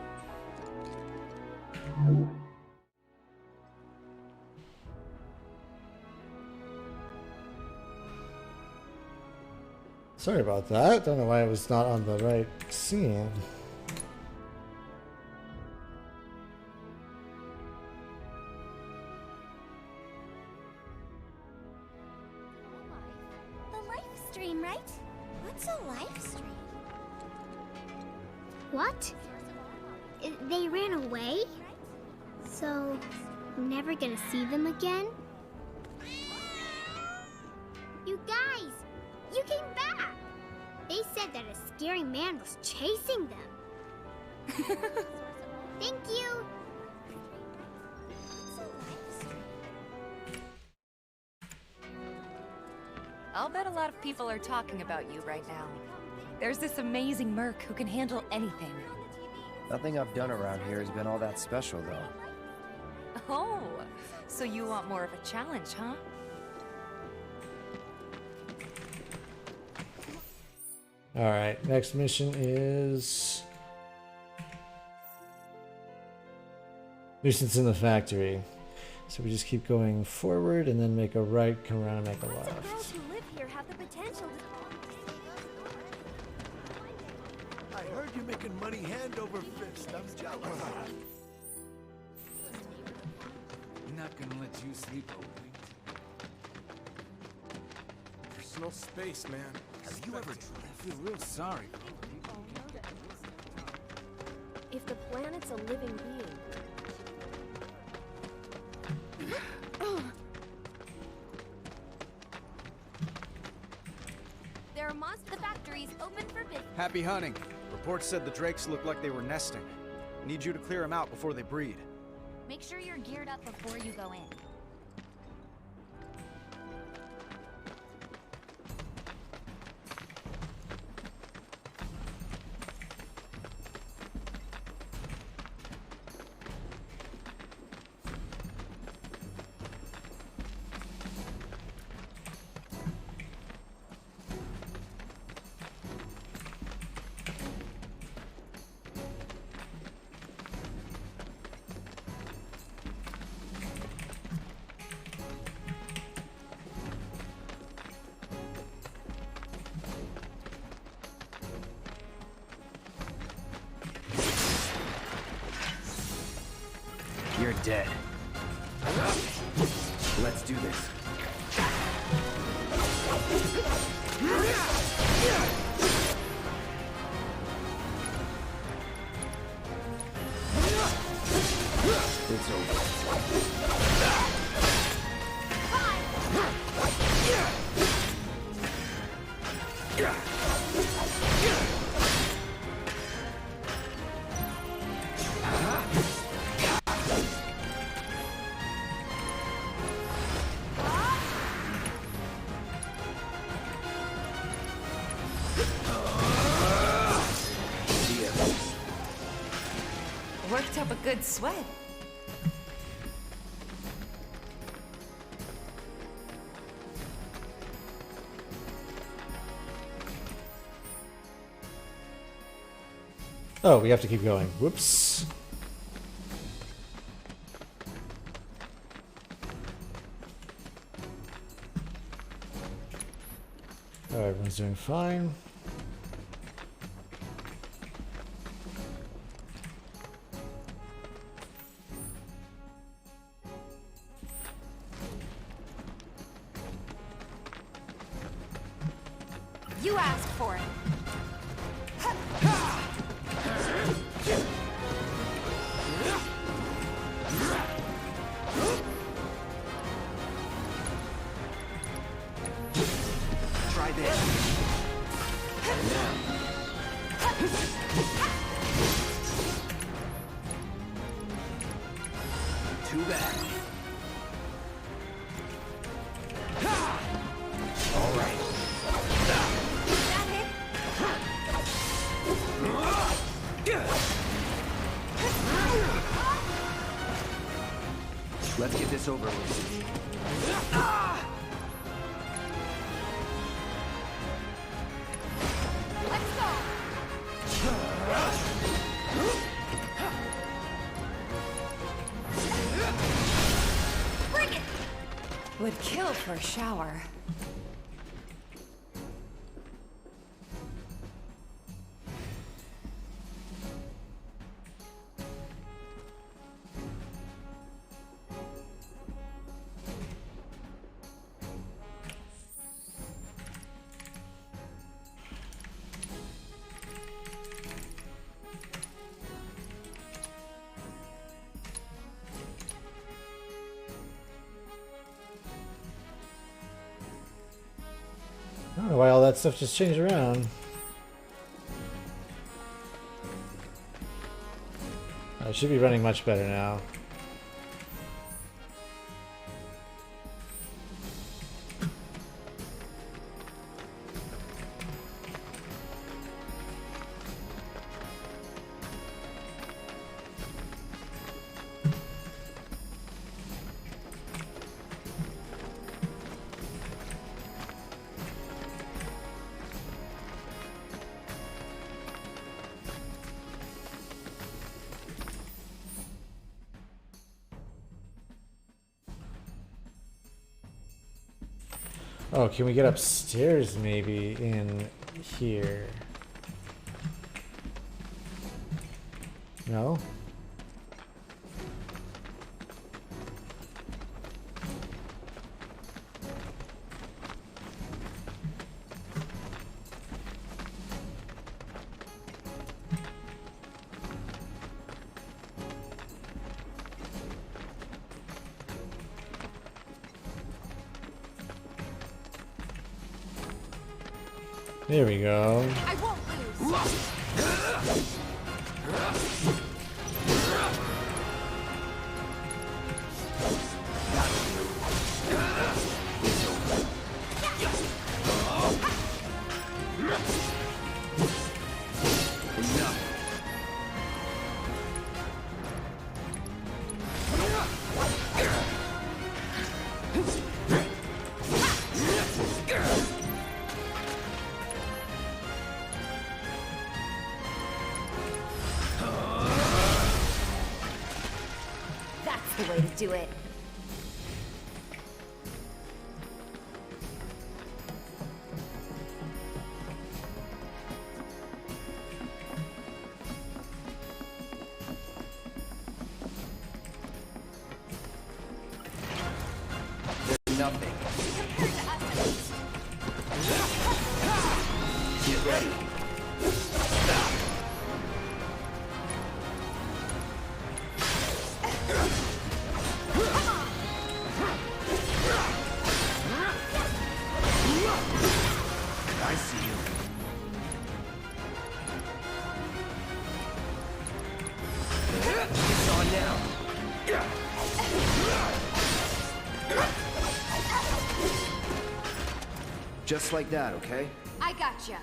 Sorry about that. Don't know why it was not on the right scene. The live stream, right? What's a live stream? What? They ran away? So, I'm never gonna see them again? You guys! You came back! They said that a scary man was chasing them. Thank you! I'll bet a lot of people are talking about you right now. There's this amazing merc who can handle anything. Nothing I've done around here has been all that special, though. Oh, so you want more of a challenge, huh? Alright, next mission is nuisance in the factory. So we just keep going forward and then make a right, come around and make a Lots of left. girls who live here have the potential to... I heard you're making money hand over fist. I'm jealous. I'm not gonna let you sleep all night. Personal space, man. Have you ever tried? I feel real sorry. If the planet's a living being, There are monster factories open for business. Happy hunting. Reports said the drakes looked like they were nesting. Need you to clear them out before they breed. Make sure you're geared up before you go in. You're dead. Let's do this. It's over. Worked up a good sweat. Oh, we have to keep going. Whoops. Oh, everyone's doing fine. You asked for it. Try this. Too bad. All right. Let's get this over with. Would kill for a shower. I don't know why all that stuff just changed around. I should be running much better now. Oh, can we get upstairs maybe in here? No? There we go. I won't lose. That's the way to do it. Nothing. Compared to us, at least. Get ready. I see you. It's on now. Just like that, okay? I gotcha.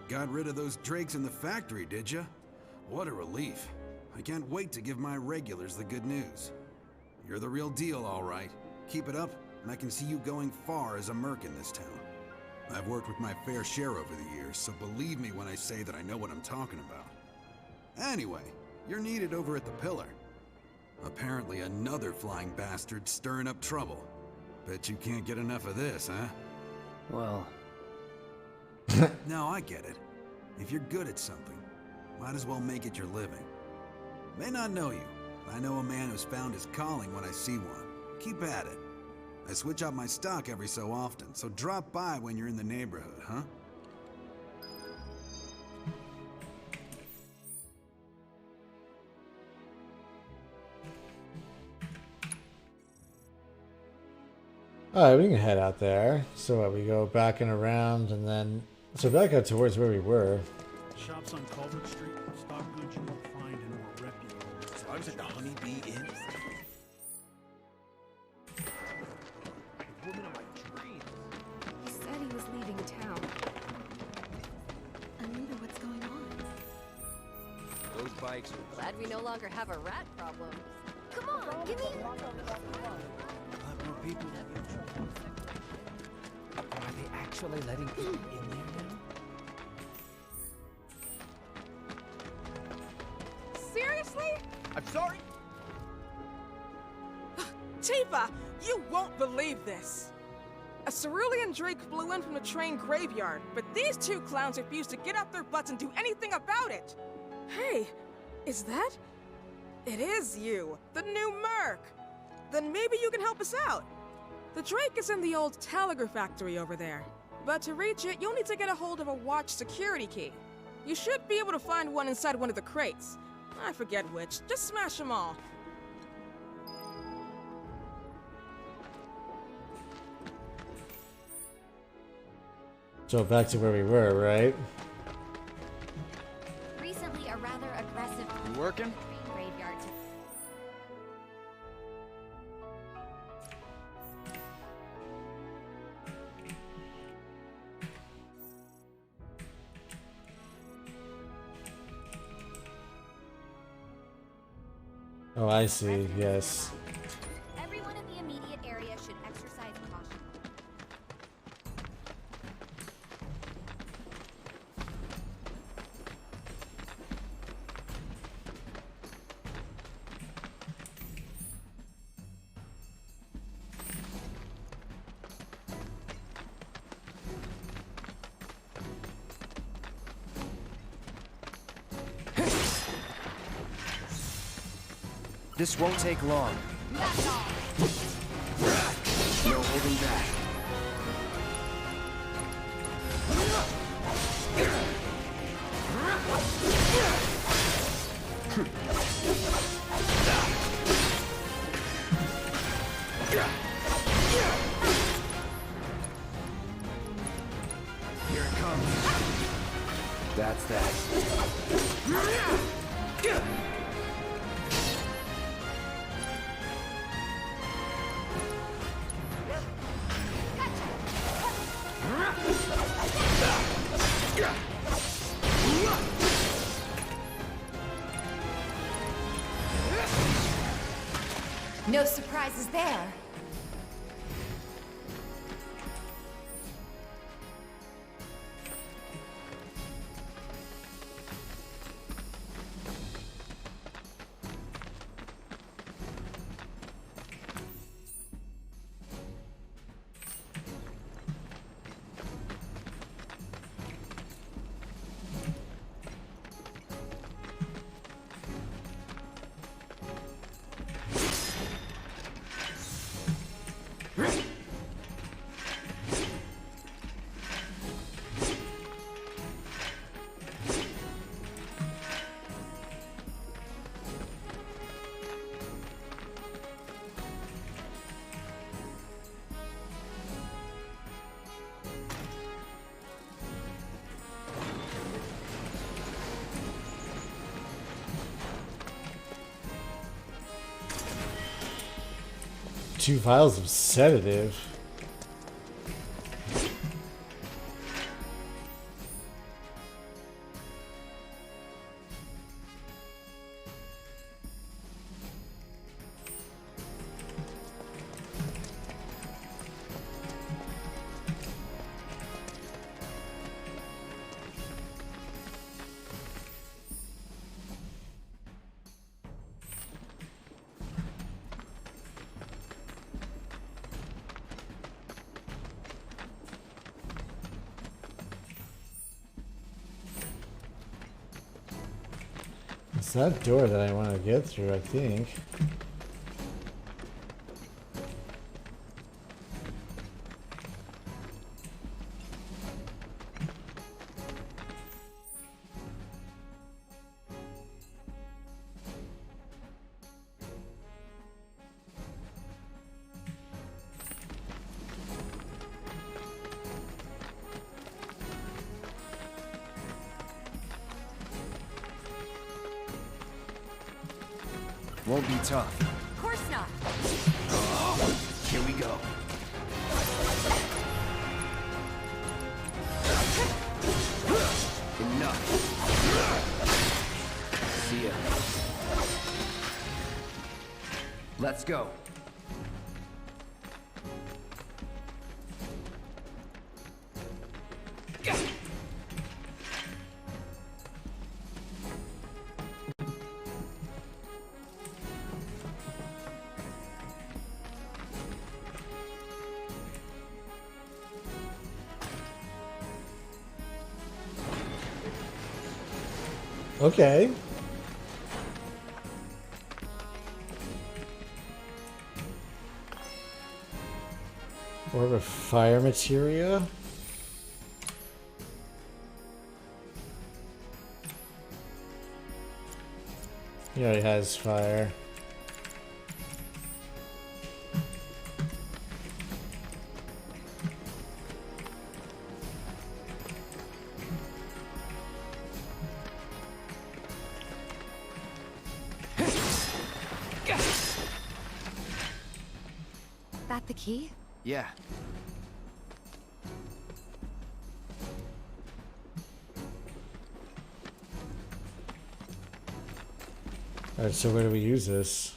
Got rid of those drakes in the factory, did ya? What a relief. I can't wait to give my regulars the good news. You're the real deal, all right. Keep it up, and I can see you going far as a merc in this town. I've worked with my fair share over the years, so believe me when I say that I know what I'm talking about. Anyway, you're needed over at the Pillar. Apparently another flying bastard stirring up trouble. Bet you can't get enough of this, huh? Well... No, I get it. If you're good at something, might as well make it your living. May not know you, but I know a man who's found his calling when I see one. Keep at it. I switch out my stock every so often, so drop by when you're in the neighborhood, huh? Alright, we can head out there. So what, we go back and around and then... So back out towards where we were. Shops on Culvert Street stock goods you won't find in more reputable. So I was at the Honey Bee Inn. Woman of my dreams. He said he was leaving town. I wonder what's going on. Those bikes. Glad we no longer have a rat problem. Come on, give me... A lot more people. Are they actually letting people in there now? Seriously? I'm sorry. Tifa, you won't believe this. A cerulean drake flew in from the train graveyard, but these two clowns refused to get off their butts and do anything about it. Hey, is that? It is you, the new merc. Then maybe you can help us out. The drake is in the old telegraph factory over there. But to reach it, you'll need to get a hold of a watch security key. You should be able to find one inside one of the crates. I forget which. Just smash them all. So back to where we were, right? Recently, a rather aggressive You working? graveyard. Oh, I see, yes. Everyone in the immediate area should exercise caution. This won't take long. No holding back. Here it comes. That's that. No surprises there. 2 vials of sedative. It's that door that I want to get through, I think. Won't be tough. Of course not. Here we go. Enough. See ya. Let's go. Okay. Orb of fire materia. He already has fire. That the key? Yeah. Alright, so where do we use this?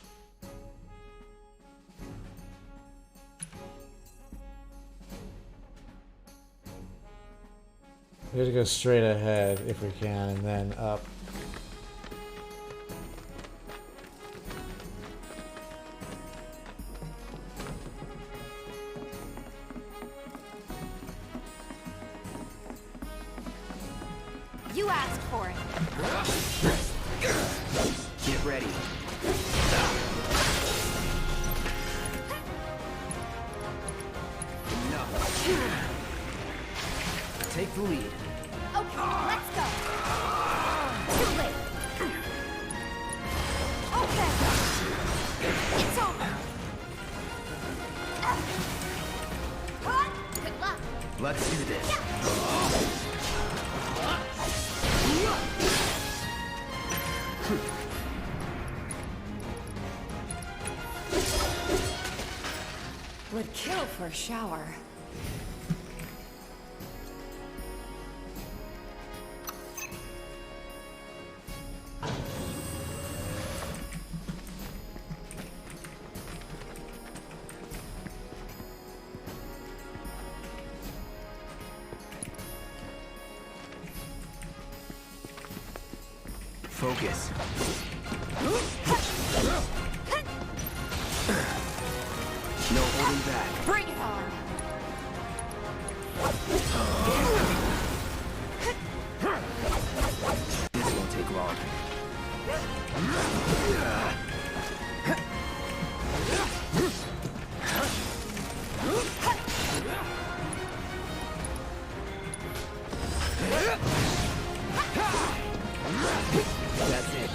We have to go straight ahead if we can, and then up. You asked for it. Get ready. Enough. Take the lead. Okay, let's go. Too late. Okay. It's over. Good luck. Let's do this. Would kill for a shower. Focus. No holding back. Bring it on. This won't take long. That's it.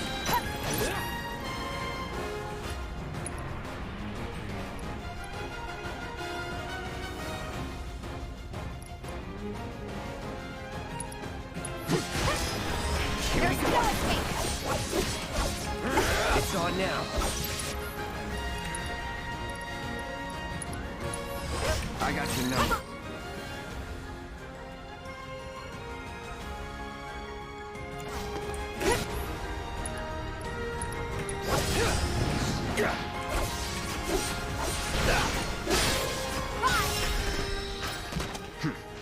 Here we go. It's on now. I got your number.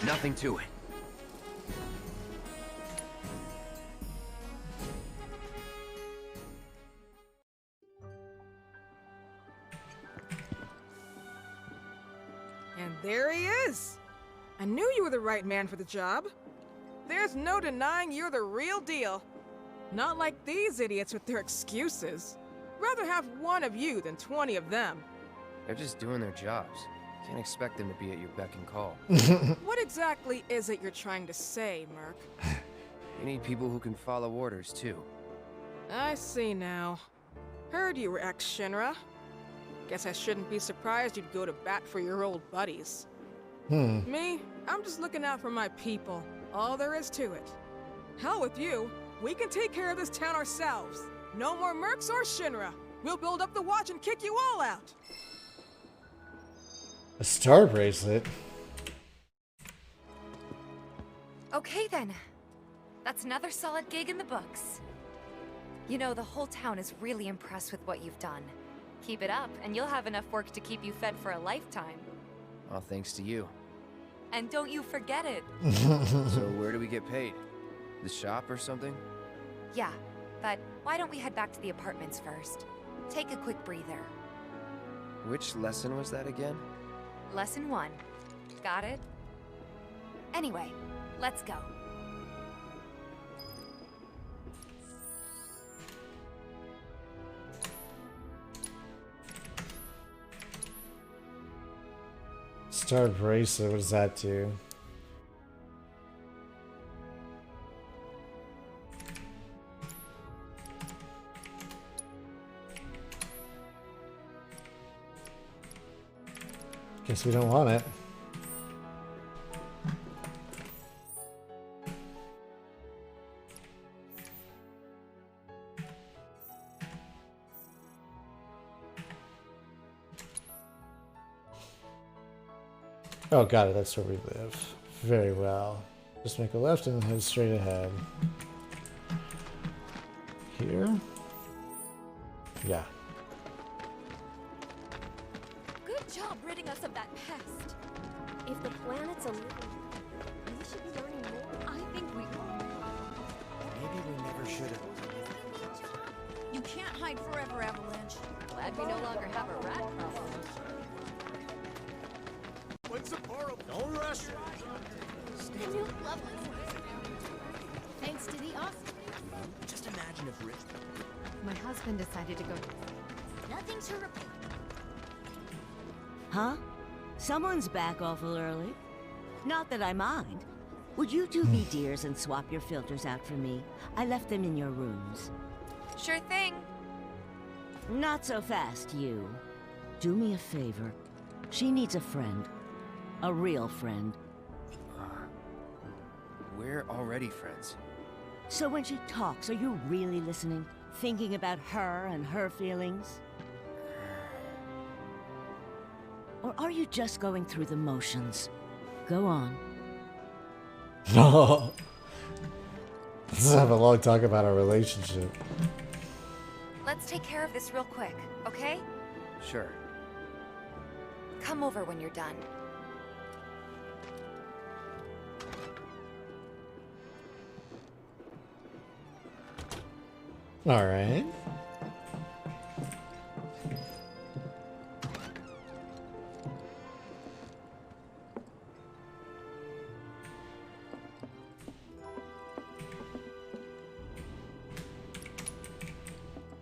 Nothing to it. And there he is! I knew you were the right man for the job. There's no denying you're the real deal. Not like these idiots with their excuses. Rather have one of you than 20 of them. They're just doing their jobs. Can't expect them to be at your beck and call. What exactly is it you're trying to say, Merc? You need people who can follow orders, too. I see now. Heard you were ex-Shinra. Guess I shouldn't be surprised you'd go to bat for your old buddies. Me, I'm just looking out for my people. All there is to it. Hell with you. We can take care of this town ourselves. No more Mercs or Shinra. We'll build up the watch and kick you all out. A star bracelet? Okay then. That's another solid gig in the books. You know, the whole town is really impressed with what you've done. Keep it up, and you'll have enough work to keep you fed for a lifetime. All thanks to you. And don't you forget it. So where do we get paid? The shop or something? Yeah, but why don't we head back to the apartments first? Take a quick breather. Which lesson was that again? Lesson 1. Got it? Anyway, let's go. Star bracelet, what does that do? Guess we don't want it. Oh, got it. That's where we live. Very well. Just make a left and head straight ahead. Here? Yeah. Good job ridding us of that pest. If the planet's a living, we should be learning more. I think we are. Maybe we never should have. You can't hide forever, Avalanche. Glad we no longer have a rat problem. When's the bar open? Don't rush. And you look lovely. Thanks to the office. Just imagine if Rich... My husband decided to go. Nothing to report. Huh? Someone's back awful early. Not that I mind. Would you two be dears and swap your filters out for me? I left them in your rooms. Sure thing. Not so fast, you. Do me a favor. She needs a friend. A real friend. We're already friends. So when she talks, are you really listening? Thinking about her and her feelings? Or are you just going through the motions? Go on. No. Let's have a long talk about our relationship. Let's take care of this real quick, okay? Sure. Come over when you're done. All right.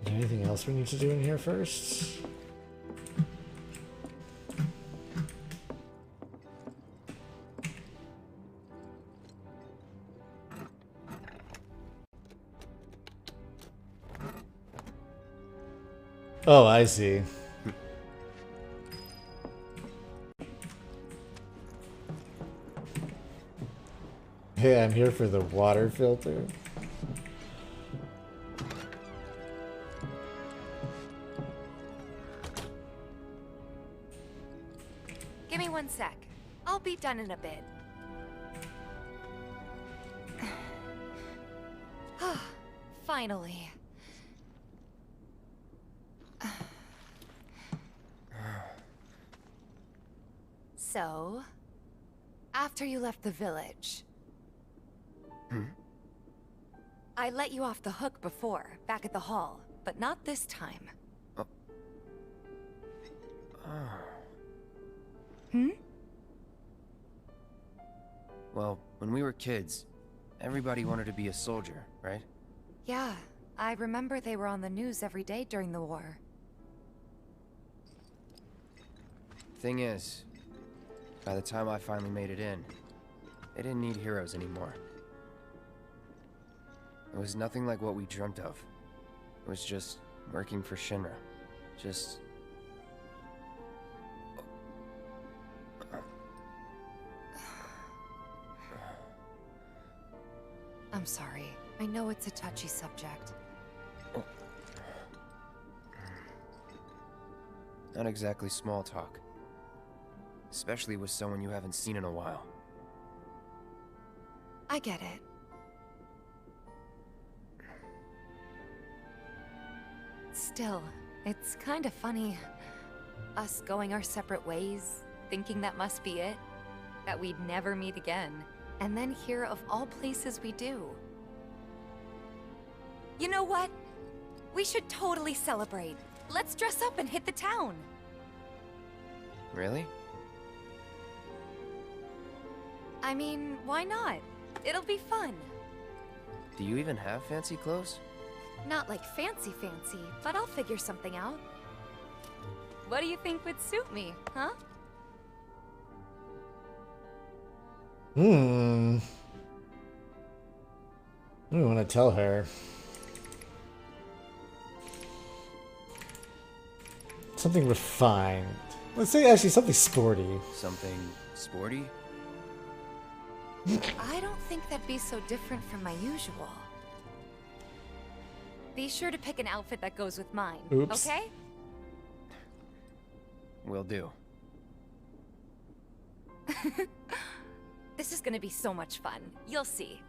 Anything else we need to do in here first? Oh, I see. Hey, I'm here for the water filter. Give me 1 sec. I'll be done in a bit. Finally. So, after you left the village, I let you off the hook before, back at the hall, but not this time. Well, when we were kids, everybody wanted to be a soldier, right? Yeah, I remember they were on the news every day during the war. Thing is, by the time I finally made it in, they didn't need heroes anymore. It was nothing like what we dreamt of. It was just working for Shinra. Just... I'm sorry. I know it's a touchy subject. Not exactly small talk. Especially with someone you haven't seen in a while. I get it. Still, it's kind of funny. Us going our separate ways, thinking that must be it. That we'd never meet again. And then here, of all places, we do. You know what? We should totally celebrate. Let's dress up and hit the town. Really? I mean, why not? It'll be fun. Do you even have fancy clothes? Not like fancy, but I'll figure something out. What do you think would suit me, huh? I don't want to tell her. Something refined. Let's say actually something sporty. Something sporty? I don't think that'd be so different from my usual. Be sure to pick an outfit that goes with mine, okay? Will do. This is gonna be so much fun. You'll see.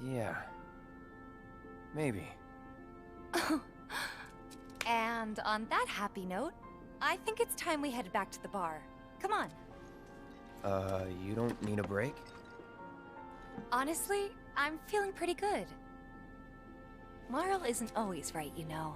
Yeah. Maybe. And on that happy note, I think it's time we head back to the bar. Come on. You don't need a break? Honestly, I'm feeling pretty good. Marl isn't always right, you know.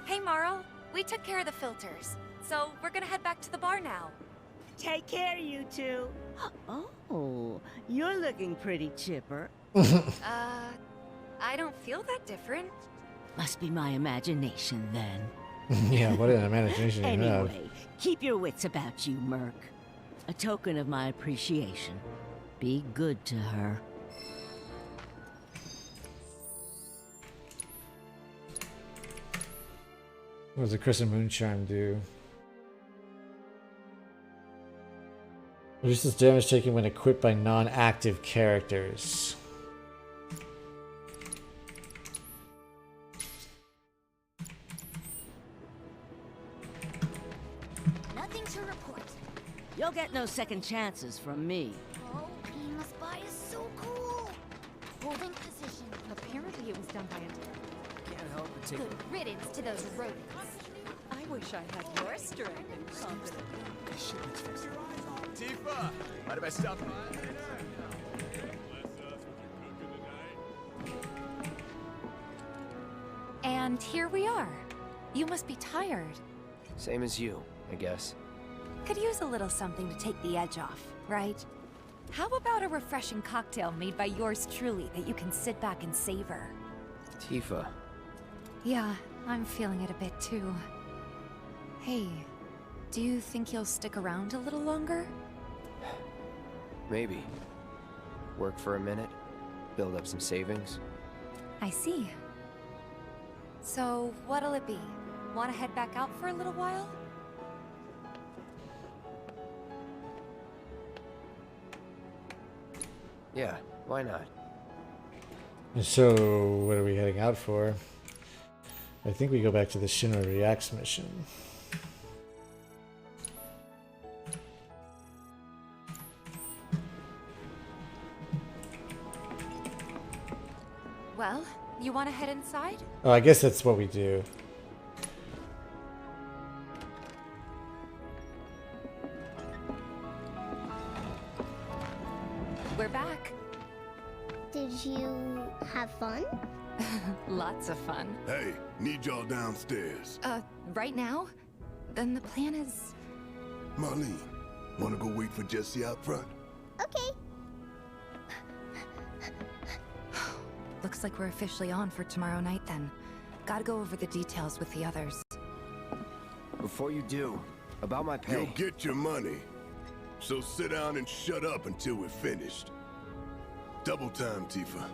Hey, Marl. We took care of the filters, so we're gonna head back to the bar now. Take care, you two. Oh, you're looking pretty chipper. I don't feel that different. Must be my imagination, then. Yeah, what an imagination you have. Anyway, keep your wits about you, Merc. A token of my appreciation. Be good to her. What does the Crescent Moon Charm do? Reduces damage taken when equipped by non-active characters. Nothing to report. You'll get no second chances from me. Oh, being a spy is so cool. Holding position. Apparently it was done by a... Can't help but take Good riddance to those rodents. I wish I had your strength and confidence. Tifa! Mind if I stop by? And here we are. You must be tired. Same as you, I guess. Could use a little something to take the edge off, right? How about a refreshing cocktail made by yours truly that you can sit back and savor? Tifa. Yeah, I'm feeling it a bit too. Hey, do you think you'll stick around a little longer? Maybe. Work for a minute, build up some savings. I see. So, what'll it be? Want to head back out for a little while? Yeah, why not? So, what are we heading out for? I think we go back to the Shinra Reacts mission. Well, you want to head inside? Oh, I guess that's what we do. We're back. Did you have fun? Lots of fun. Hey, need y'all downstairs. Right now? Then the plan is... Marlene, wanna go wait for Jesse out front? Okay. Looks like we're officially on for tomorrow night then. Gotta go over the details with the others. Before you do, about my pay. You'll get your money. So sit down and shut up until we're finished. Double time, Tifa.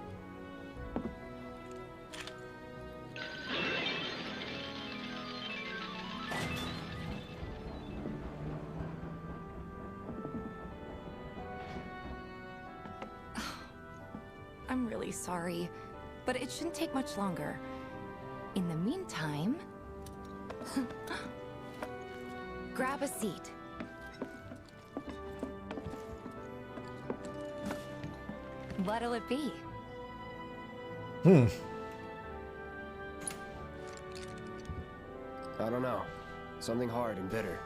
I'm really sorry, but it shouldn't take much longer. In the meantime... grab a seat. What'll it be? I don't know. Something hard and bitter.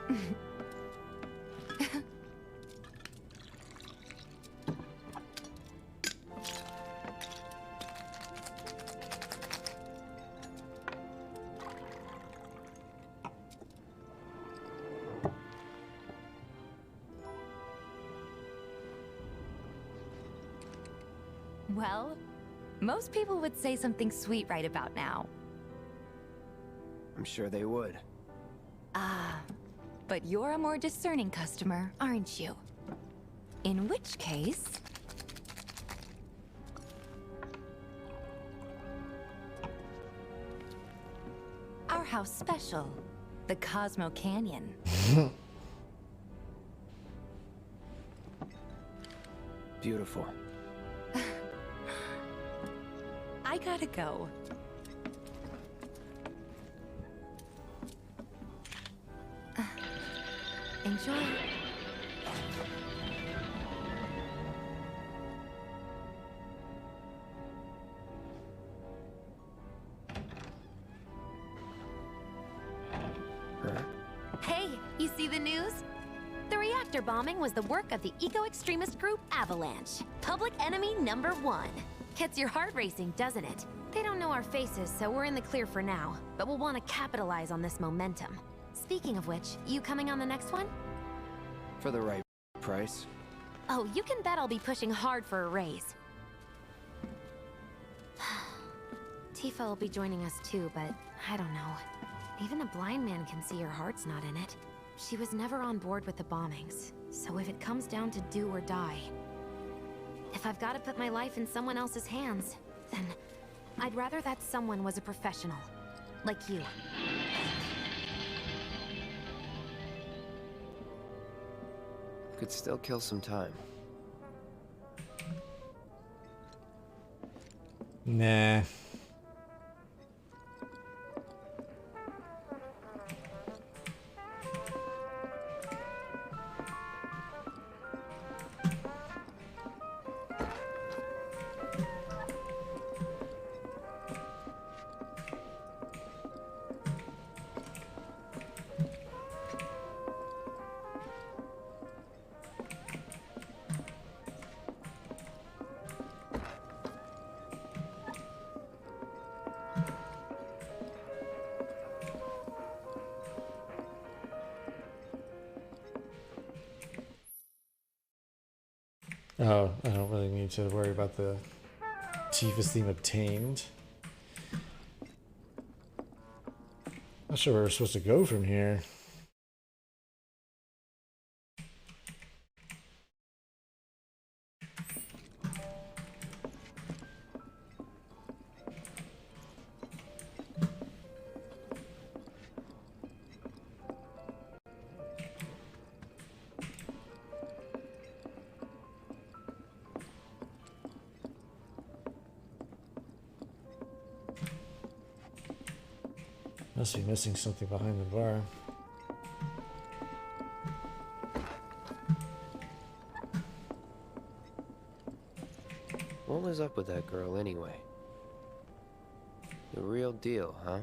Well, most people would say something sweet right about now. I'm sure they would. Ah, but you're a more discerning customer, aren't you? In which case... our house special, the Cosmo Canyon. Beautiful. I gotta go. Enjoy. Hey, you see the news? The reactor bombing was the work of the eco-extremist group Avalanche. Public enemy #1. Gets your heart racing, doesn't it? They don't know our faces, so we're in the clear for now. But we'll want to capitalize on this momentum. Speaking of which, you coming on the next one? For the right price. Oh, you can bet I'll be pushing hard for a raise. Tifa will be joining us too, but I don't know. Even a blind man can see her heart's not in it. She was never on board with the bombings, so if it comes down to do or die... if I've got to put my life in someone else's hands, then I'd rather that someone was a professional. Like you. Could still kill some time. Nah. Oh, I don't really need to worry about the Tifa's theme obtained. Not sure where we're supposed to go from here. Must be missing something behind the bar. What was up with that girl anyway? The real deal, huh?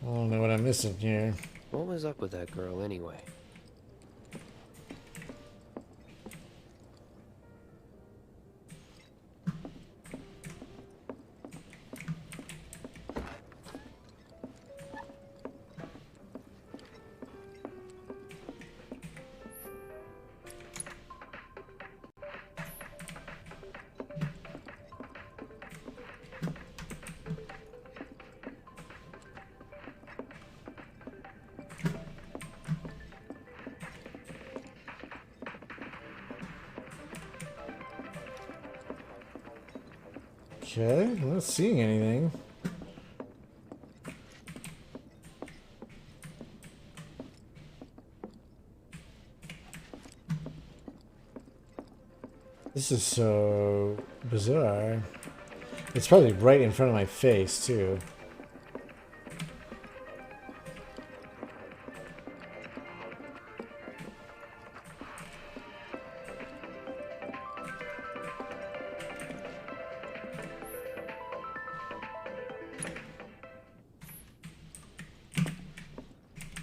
I don't know what I'm missing here. What was up with that girl anyway? Okay, I'm not seeing anything. This is so bizarre. It's probably right in front of my face, too.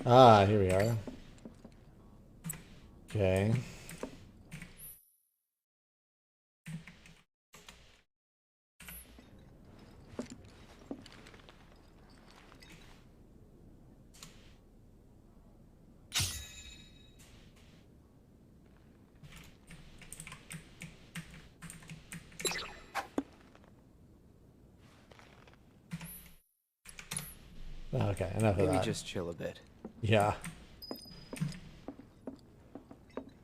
Ah, here we are. Okay. Okay, enough of Maybe that. just chill a bit. Yeah.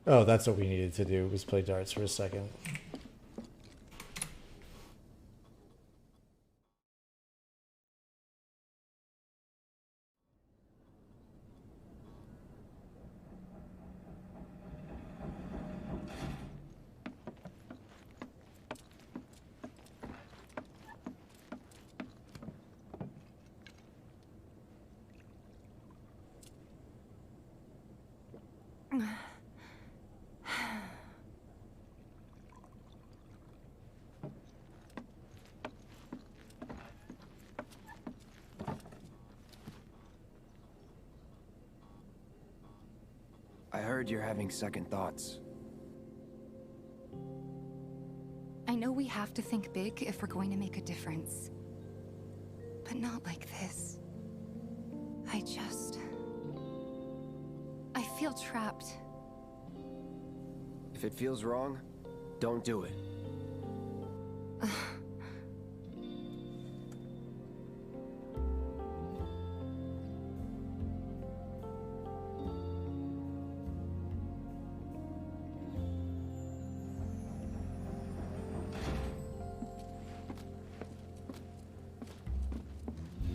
Oh, that's what we needed to do, was play darts for a second. I heard you're having second thoughts. I know we have to think big if we're going to make a difference. But not like this. I feel trapped. If it feels wrong, don't do it.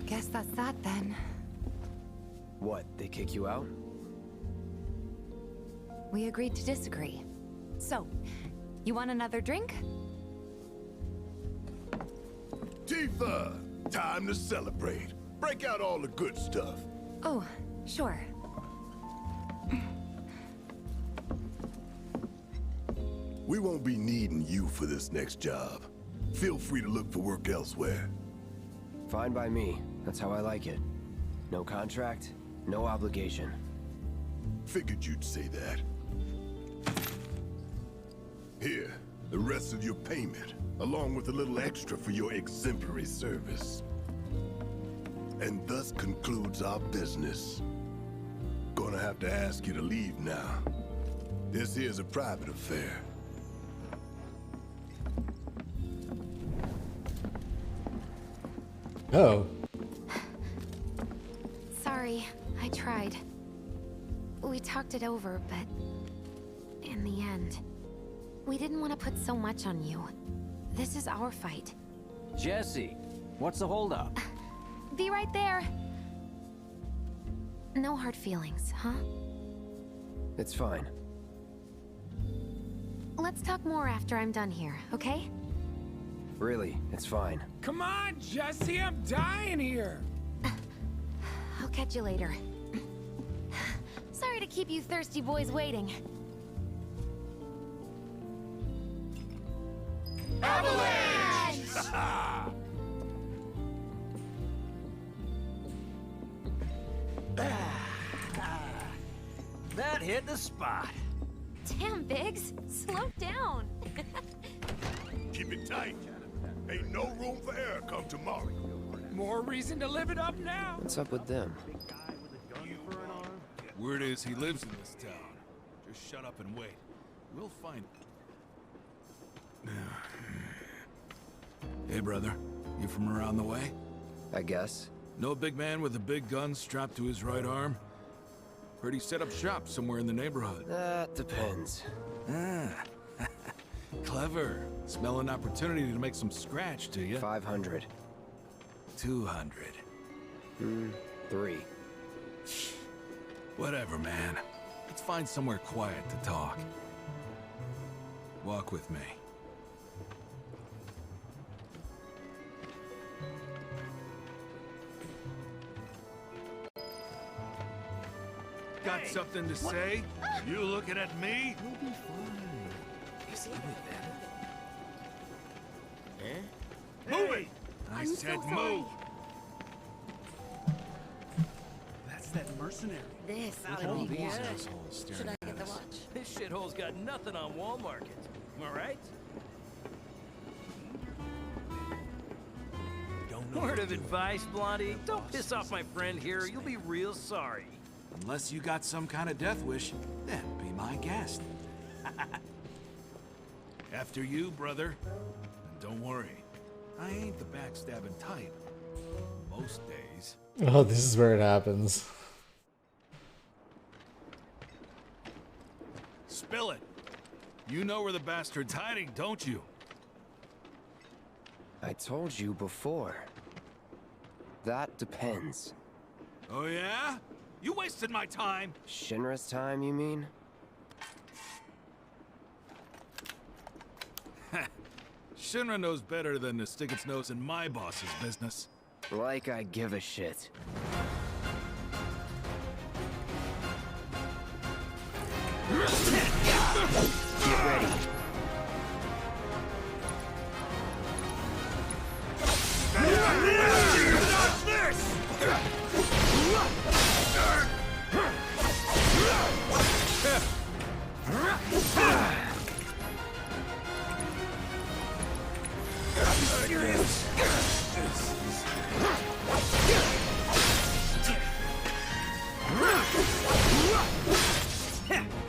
Guess that's that then. What, they kick you out? We agreed to disagree. So, you want another drink? Tifa! Time to celebrate. Break out all the good stuff. Oh, sure. We won't be needing you for this next job. Feel free to look for work elsewhere. Fine by me. That's how I like it. No contract, no obligation. Figured you'd say that. Here, the rest of your payment, along with a little extra for your exemplary service. And thus concludes our business. Gonna have to ask you to leave now. This here's a private affair. Oh. Sorry, I tried. We talked it over, but in the end, we didn't want to put so much on you. This is our fight. Jesse, what's the holdup? Be right there. No hard feelings, huh? It's fine. Let's talk more after I'm done here, okay? Really, it's fine. Come on, Jesse, I'm dying here. I'll catch you later. Sorry to keep you thirsty boys waiting. Avalanche! That hit the spot. Damn, Biggs. Slow down. Keep it tight. Ain't no room for error come tomorrow. More reason to live it up now. What's up with them? Word is he lives in this town. Just shut up and wait. We'll find him. Hey, brother. You from around the way? I guess. Know a big man with a big gun strapped to his right arm? Heard he set up shop somewhere in the neighborhood. That depends. Ah. Clever. Smell an opportunity to make some scratch, do you? 500. 200. 3. Whatever, man. Let's find somewhere quiet to talk. Walk with me. Got something to say? You looking at me? We'll be fine. Just live with them. Eh? Move it! I said move! That's that mercenary. This Look at all these assholes Should staring I get at the us. watch? This shithole's got nothing on Wall Market. Am I right? Word of advice, Blondie. Don't piss off my friend here. You'll be real sorry. Unless you got some kind of death wish, then be my guest. After you, brother. And don't worry, I ain't the backstabbing type. Most days. Oh, this is where it happens. Spill it. You know where the bastard's hiding, don't you? I told you before. That depends. Oh yeah? You wasted my time. Shinra's time, you mean? Shinra knows better than to stick its nose in my boss's business. Like I give a shit. Get ready.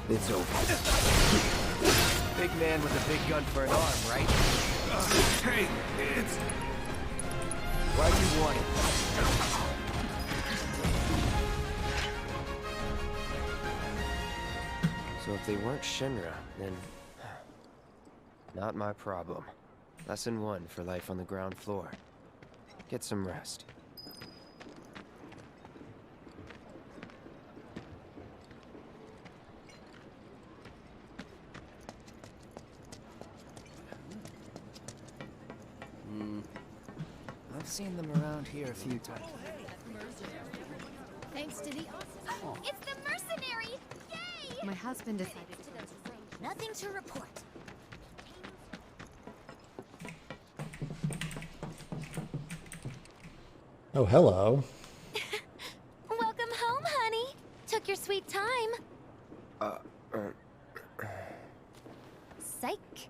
It's over. Big man with a big gun for an arm, right? Hey, it's... Why do you want it? So if they weren't Shinra, then... not my problem. Lesson 1 for life on the ground floor. Get some rest. I've seen them around here a few times. Thanks to the... Oh, it's the mercenary! Yay! My husband decided to... Nothing to report. Oh, hello. Welcome home, honey. Took your sweet time. Psych.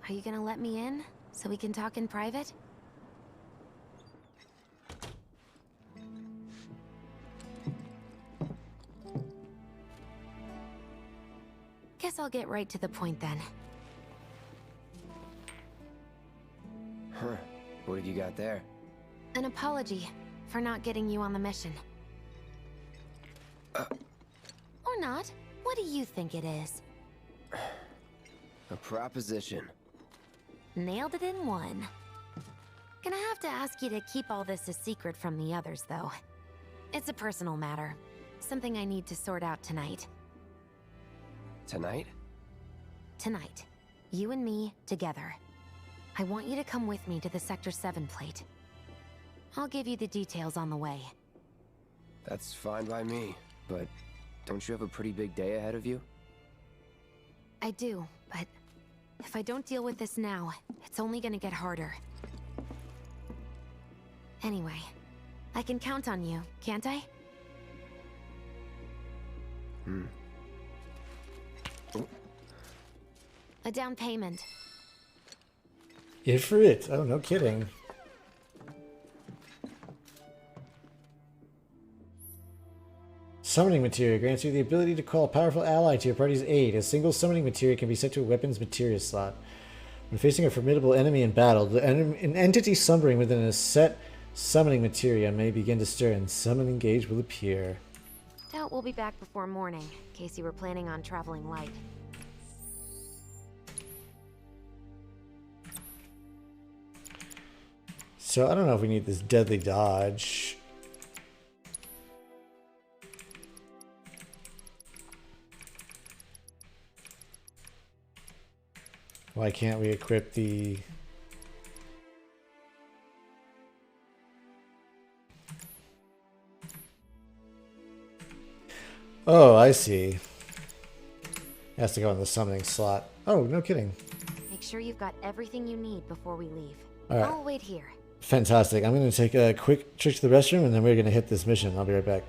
Are you gonna let me in so we can talk in private? Guess I'll get right to the point then. Huh. What have you got there? An apology for not getting you on the mission. Or not. What do you think it is? A proposition. Nailed it in one. Gonna have to ask you to keep all this a secret from the others, though. It's a personal matter. Something I need to sort out tonight. Tonight? Tonight. You and me, together. I want you to come with me to the Sector 7 plate. I'll give you the details on the way. That's fine by me, but don't you have a pretty big day ahead of you? I do, but if I don't deal with this now, it's only gonna get harder. Anyway, I can count on you, can't I? A down payment. Ifrit. Oh, no kidding. Summoning materia grants you the ability to call a powerful ally to your party's aid. A single summoning materia can be set to a weapon's materia slot. When facing a formidable enemy in battle, an entity slumbering within a set summoning materia may begin to stir, and summoning gauge will appear. Doubt we'll be back before morning, in case you were planning on traveling light. So I don't know if we need this deadly dodge. Why can't we equip the... Oh, I see. It has to go in the summoning slot. Oh, no kidding. Make sure you've got everything you need before we leave. All right. I'll wait here. Fantastic. I'm going to take a quick trip to the restroom, and then we're going to hit this mission. I'll be right back.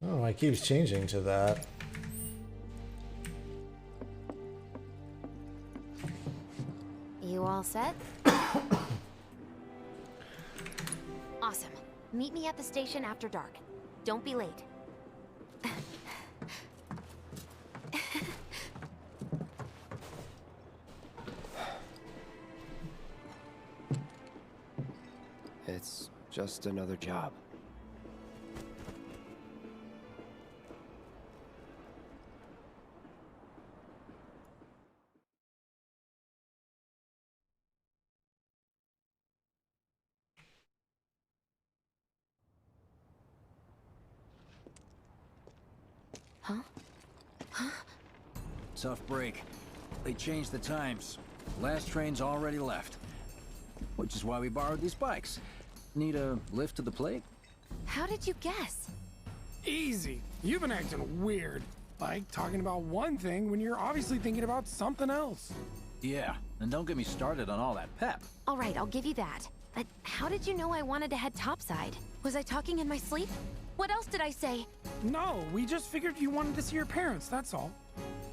Oh, it keeps changing to that. You all set? Awesome. Meet me at the station after dark. Don't be late. It's just another job. Huh? Huh? Tough break. They changed the times. Last train's already left. Which is why we borrowed these bikes. Need a lift to the plate? How did you guess? Easy. You've been acting weird. Like talking about one thing when you're obviously thinking about something else. Yeah, and don't get me started on all that pep. All right, I'll give you that. But how did you know I wanted to head topside? Was I talking in my sleep? What else did I say? No, we just figured you wanted to see your parents, that's all.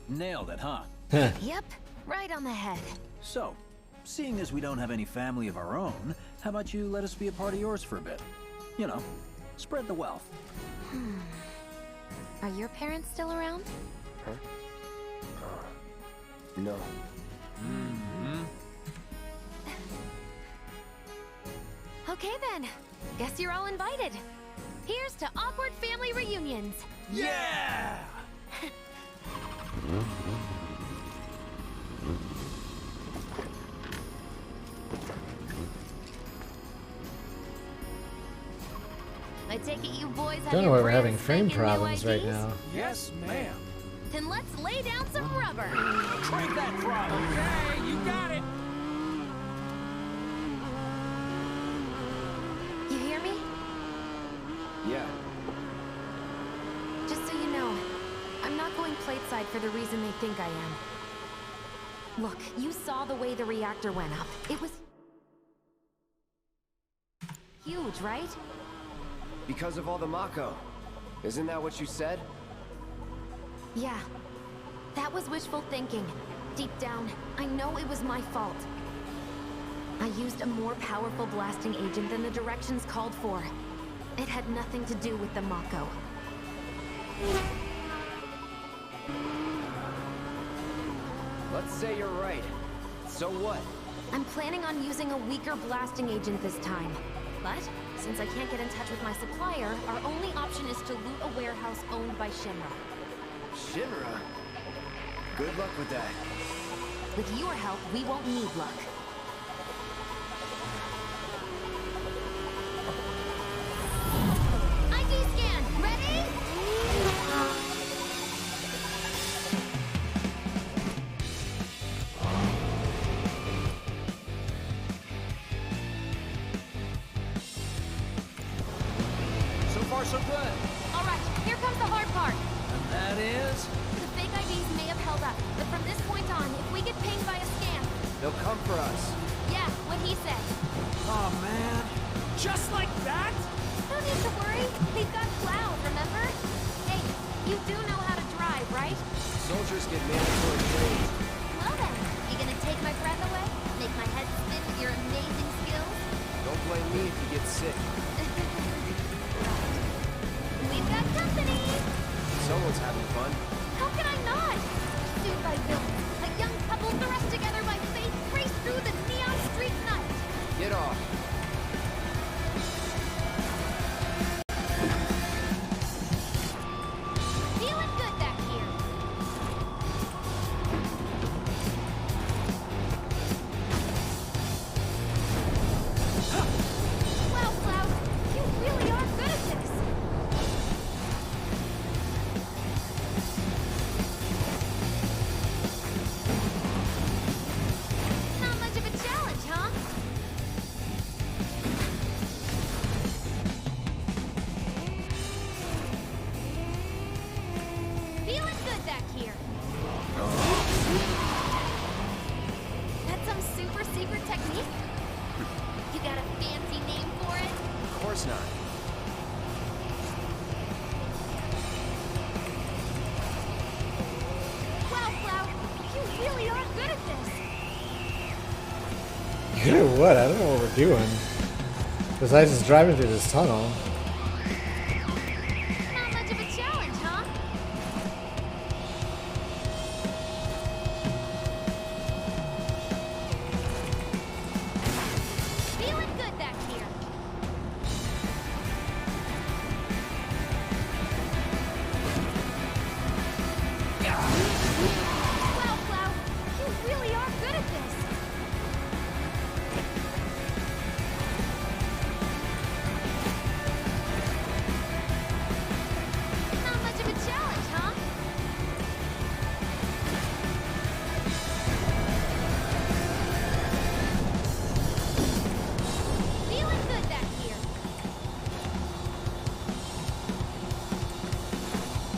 Nailed it, huh? Yep, right on the head. So, seeing as we don't have any family of our own, how about you let us be a part of yours for a bit? You know, spread the wealth. Are your parents still around? Huh? No. Okay then. Guess you're all invited. Here's to awkward family reunions. Yeah! I take it you boys have Don't know your why we're having brand frame spanking new problems right IDs? now. Yes, ma'am. Then let's lay down some rubber. Crank that throttle. Okay, you got it. You hear me? Yeah. Just so you know, I'm not going plateside for the reason they think I am. Look, you saw the way the reactor went up. It was huge, right? Because of all the Mako. Isn't that what you said? Yeah. That was wishful thinking. Deep down, I know it was my fault. I used a more powerful blasting agent than the directions called for. It had nothing to do with the Mako. Let's say you're right. So what? I'm planning on using a weaker blasting agent this time. But, since I can't get in touch with my supplier, our only option is to loot a warehouse owned by Shinra. Shinra? Good luck with that. With your help, we won't need luck. ID scan, ready? So far, so good. All right, here comes the hard part. And that is? The fake IDs may have held up, but from this point on, if we get pinged by a scan... They'll come for us. Yeah, what he said. Oh, man. Just like that? No need to worry. We've got Cloud, remember? Hey, you do know how to drive, right? Soldiers get mandatory training. Well then, you gonna take my breath away? Make my head spin with your amazing skills? Don't blame me if you get sick. We've got company! Someone's having fun. How can I not? Pursued by villains, a young couple thrust together by fate race through the neon street night. Get off. Feeling good back here. Wow, Cloud, you really are good at this. Not much of a challenge, huh? Feeling good back here. That's some super secret technique? You got a fancy name for it? Of course not. Wow, Cloud, you really are good at this. Good at what? I don't know what we're doing. Besides just driving through this tunnel. Not much of a challenge, huh? Feeling good back here. Wow, Cloud, you really are good at this.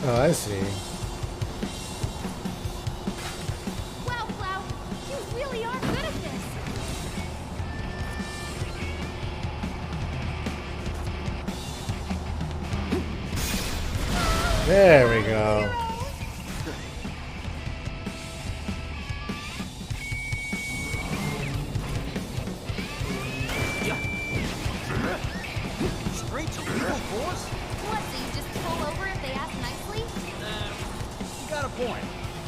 Oh, I see. Wow, Cloud, you really are good at this. There we go. Straight to lethal force? What, so you just pull over if they ask nicely? You got a point.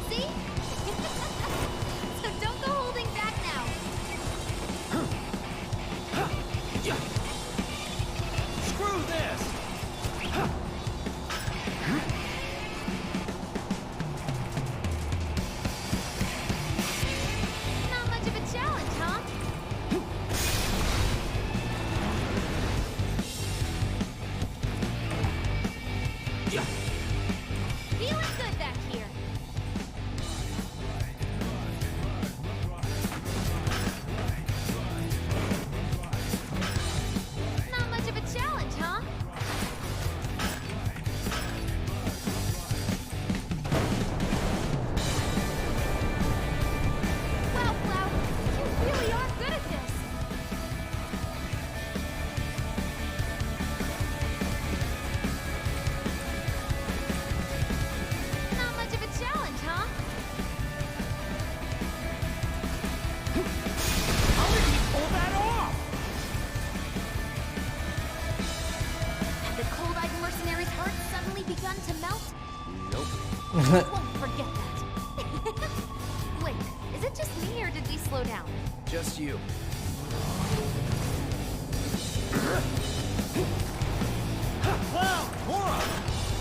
See? So don't go holding back now. Screw this! Not much of a challenge, huh? Feeling good back here. Not much of a challenge, huh? Wow, Cloud, you really are good at this. Not much of a challenge, huh? How did he pull that off? Have the cold-eyed mercenary's heart suddenly begun to melt? Nope. I won't forget that. Wait, is it just me or did we slow down? Just you. Wow, Laura!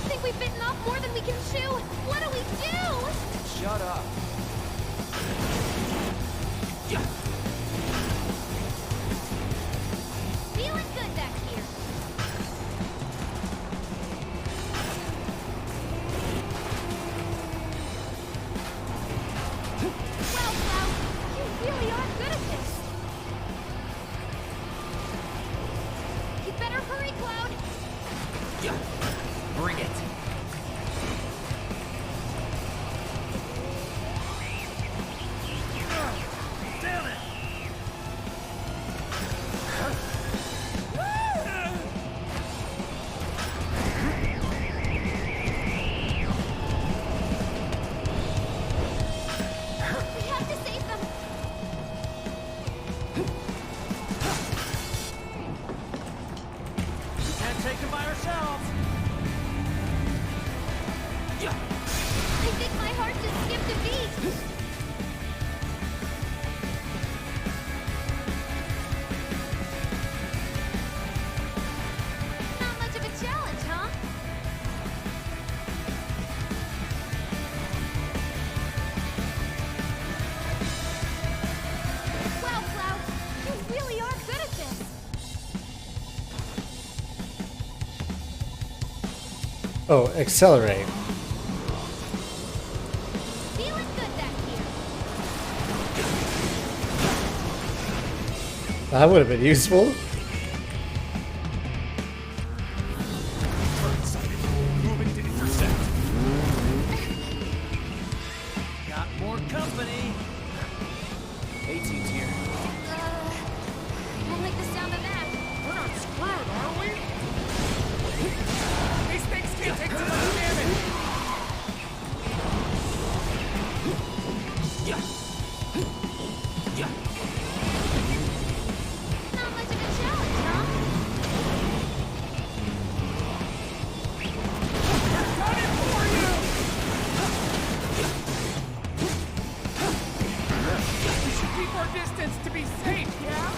Think we've bitten off more than we can chew? What do we do? Shut up. Feeling good back here. Wow, Cloud, you really are good at this. You better hurry, Cloud. Bring it. Damn it! We have to save them. We can't take them by ourselves. I think my heart just skipped a beat. Not much of a challenge, huh? Wow, Cloud, you really are good at this. Oh, accelerate. Feeling good back here. That would have been useful. Moving to intercept. Got more company. 18's here. Won't like the sound of that. We're not screwed, are we? These things can't take too much damage. Not much of a challenge, huh? Coming for you! We should keep our distance to be safe, yeah?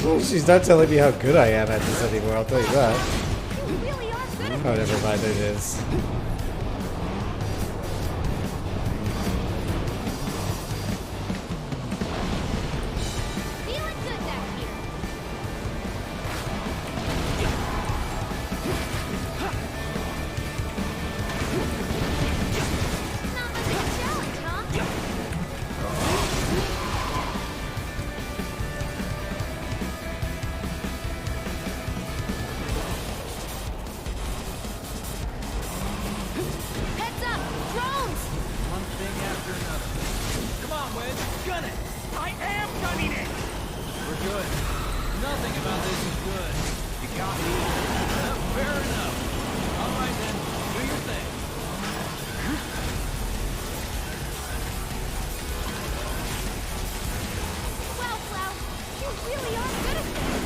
Well, she's not telling me how good I am at this anymore, I'll tell you that. You really are good at Oh, never mind, it is. feeling good back here. Not much of a challenge, huh? drones! One thing after another. Come on, Wedge, gun it! I am gunning it! We're good. Nothing about this is good. You got me. Fair enough. All right then, do your thing. Wow, Flow, you really are good at this!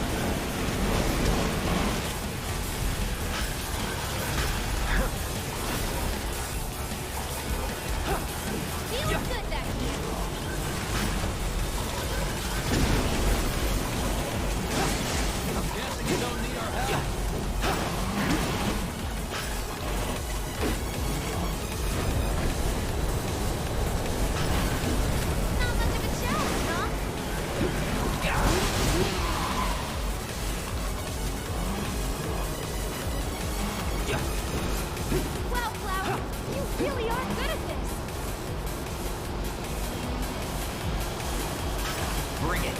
Feeling good back here. I'm guessing you don't need our help. Not much of a challenge, huh? Wow, Flower, you really are good at this. Bring it.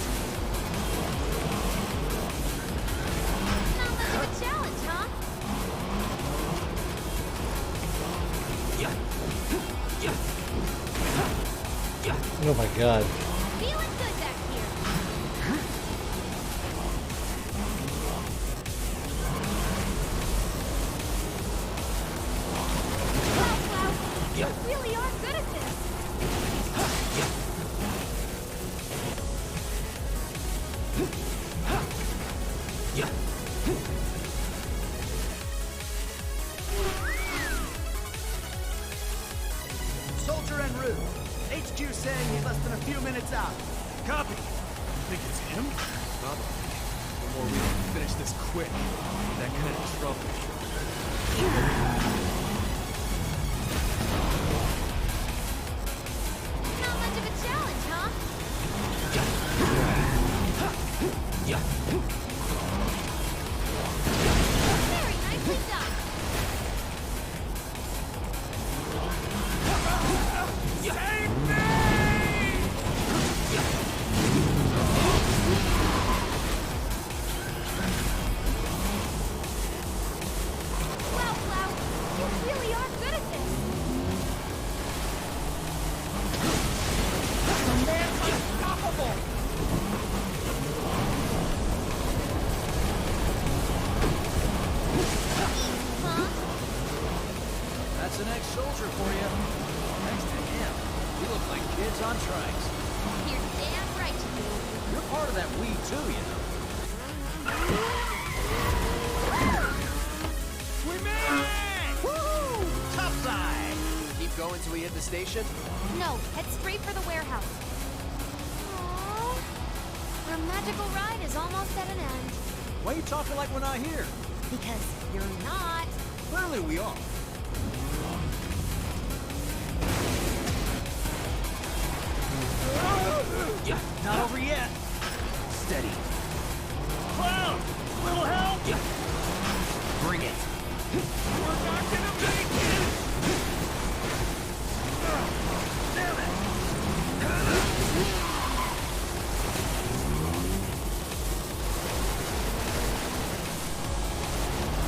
Not much of a challenge, huh? Oh my god. Feeling good back here. Wow, Flower, you really are good at this. Soldier en route. HQ saying he's less than a few minutes out. Copy. Think it's him? Probably. The more we can finish this quick, that kind of trouble. Not much of a challenge, huh? Very nicely done. Wow, Flower, you really are good at this. The man's unstoppable! Huh? That's an ex-soldier for you. Thanks to him, we look like kids on trikes. You're damn right you do. You're part of that we too, you know. We made it! Woo! Topside! Keep going till we hit the station? No, head straight for the warehouse. Aww. Our magical ride is almost at an end. Why are you talking like we're not here? Because you're not. Clearly we are. Not over yet. Steady. Cloud! Little help! Bring it. We're not gonna make it! Damn it!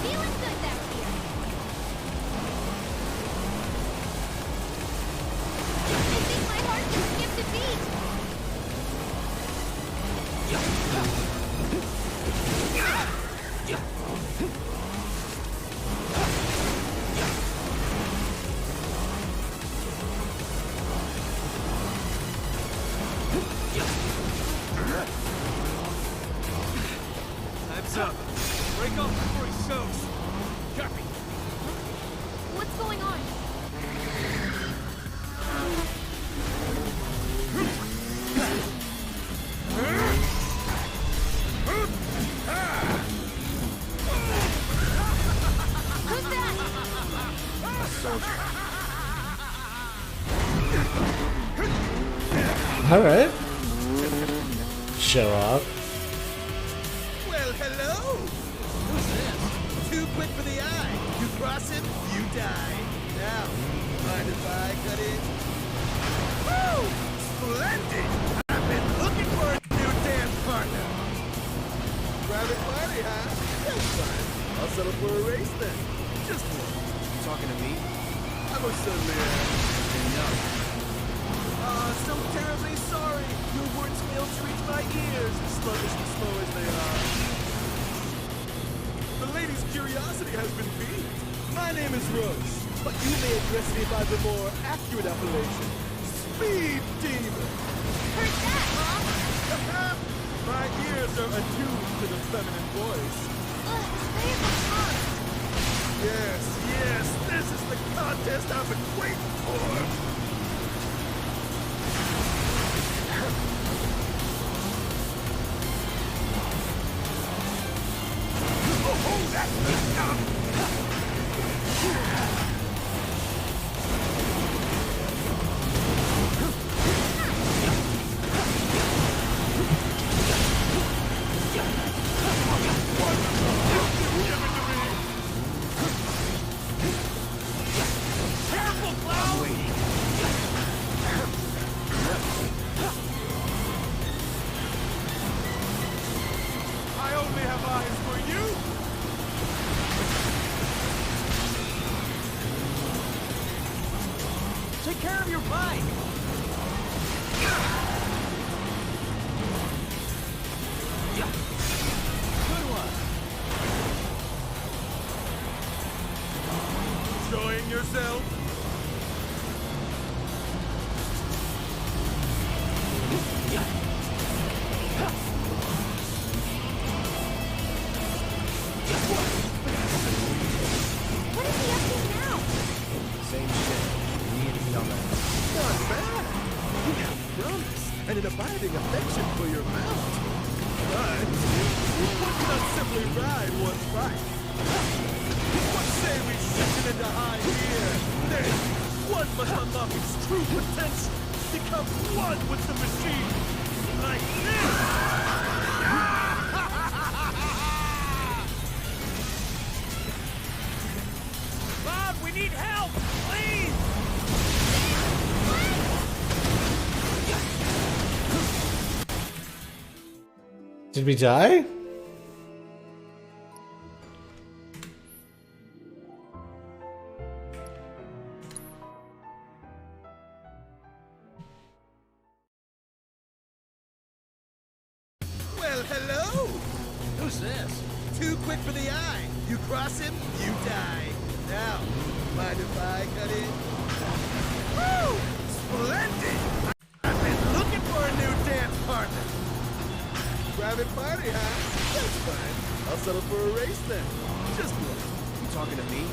Feeling good back here. I think my heart just skipped a beat. Time's up. Break off before he soaks. Copy. What's going on? Who's that? A soldier. Alright. Show off. Well, hello! Who's this? Too quick for the eye. You cross it, you die. Now, mind if I cut in? Woo! Splendid! I've been looking for a new dance partner. Private party, huh? That's fine. I'll settle for a race then. Just one. You talking to me? I most certainly am. So terribly sorry. Your words failed to reach my ears, sluggish and slow as they are. The lady's curiosity has been piqued. My name is Rose, but you may address me by the more accurate appellation, Speed Demon. Heard that, Mom? My ears are attuned to the feminine voice. Stay in the front. Yes, yes, this is the contest I've been waiting for. Oh, that's the stuff! I only have eyes for you! Take care of your bike! Good one! Enjoying yourself? What is he up to now? Same shit. Me and dumbass. Not bad. You have promise and an abiding affection for your mount. But one cannot simply ride one bike. What say we shift it into high gear? Then one must unlock its true potential. Become one with the machine. Like this. Bob, we need help! Please! Did we die? Well, hello! Who's this? Too quick for the eye. You cross him, you die. Now, mind if I cut in? Woo! Splendid! I've been looking for a new dance partner. Private party, huh? That's fine. I'll settle for a race then. Just one. You talking to me?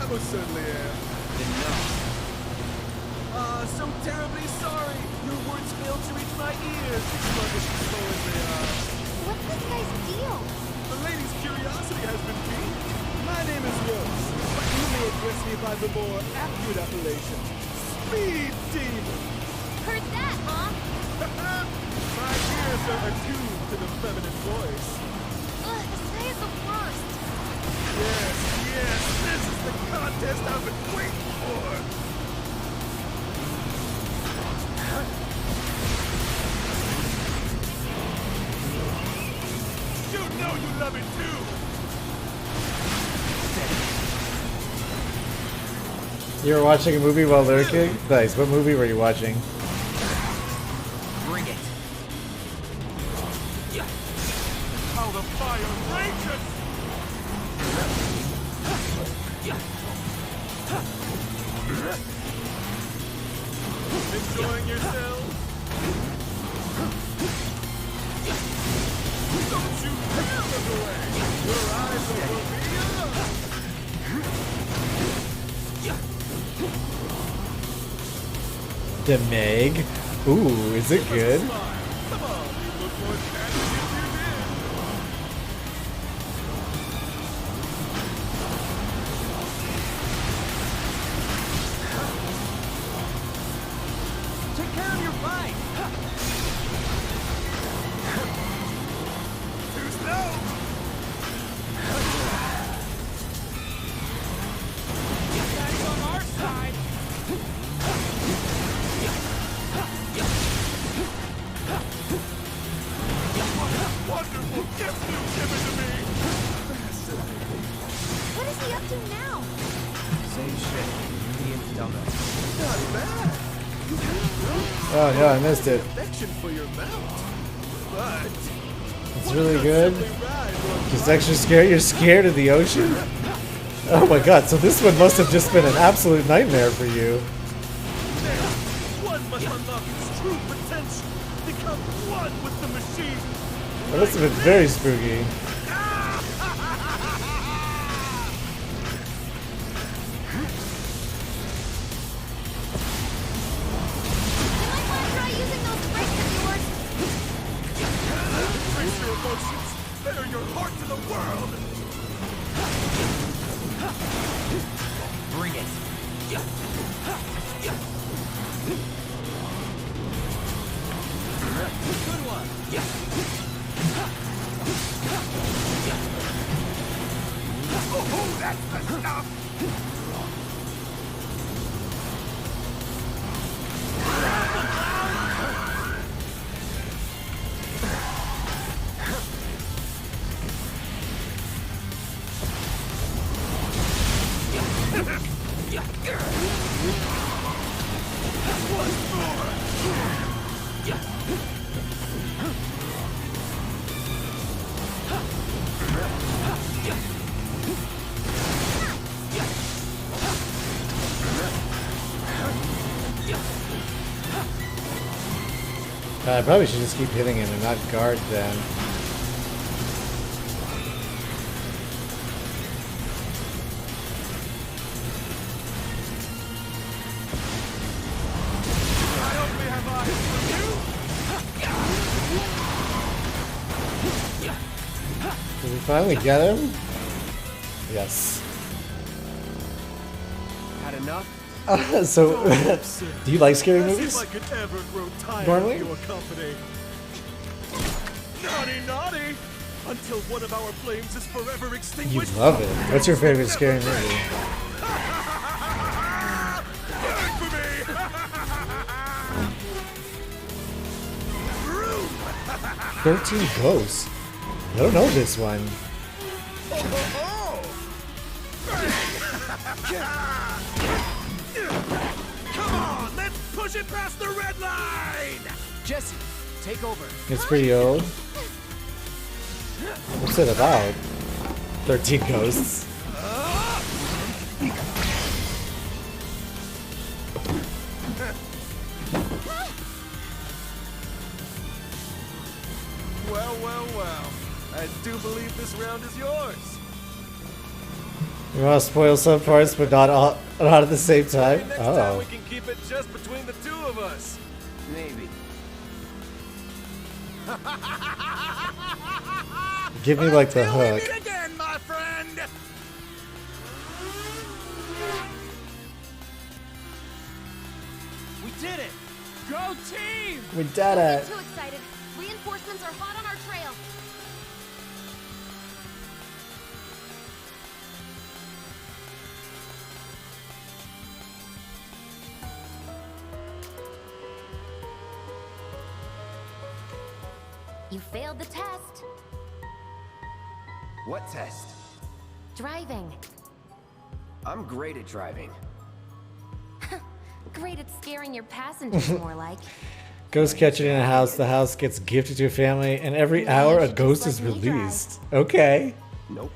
I most certainly am. Then no. So terribly sorry. Your words failed to reach my ears, sluggish and slow as they are. What's this guy's deal? The lady's curiosity has been piqued. My name is Rose, but you may address me by the more accurate appellation, Speed Demon. Heard that, Mom? My ears are attuned to the feminine voice. Say is the worst. Yes, yes, this is the contest I've been waiting for. You know you love it too. You were watching a movie while lurking? Nice. What movie were you watching? Bring it. How the fire rages! Enjoying yourself? Don't you dare look away! Your eyes will be The Meg. Ooh, is it good? Come on, you look more tatted than you did. Take care of your bike! Too slow! Daddy's on our side! Wonderful gift you've given to me! What is he up to now? Same shit. Me and dumbass. Not bad. Oh no, I missed it. Affection for your mount. But It's really good. Just extra scared. You're scared of the ocean? Oh my god, so this one must have just been an absolute nightmare for you. one must unlock its true potential. Become one with the machine. That must have been very spooky. Try using those brakes of yours. Embrace your emotions. Better your heart to the world. Bring it. Good one. Oh, that's the stuff. I probably should just keep hitting him and not guard then. Did we finally get him? Yes. Had enough? So, do you like scary movies? If I could ever grow tired Normally? of your company. Naughty, naughty! Until one of our flames is forever You extinguished. love it. What's your favorite scary movie? Burn for me! 13 Ghosts. I don't know this one. Come on, let's push it past the red line! Jesse, take over. It's pretty old. What's it about? 13 Ghosts. Well, well, well. I do believe this round is yours. You want to spoil some parts, but not at the same time? Maybe next time Oh. we can keep it just between the two of us. Maybe. Give me like the Till we hook. meet again, my friend. We did it! Go team! We did it. Too excited. Reinforcements are hot on our trail. You failed the test. What test? Driving. I'm great at driving. Great at scaring your passengers, more like. Ghost catching in a house. The house gets gifted to a family, and every hour a ghost is released. Okay. Nope.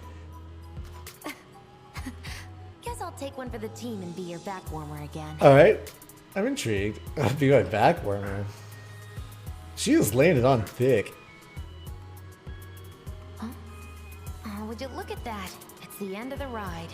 Guess I'll take one for the team and be your back warmer again. All right. I'm intrigued. I'll be my back warmer. She has landed on thick. Oh, would you look at that? It's the end of the ride.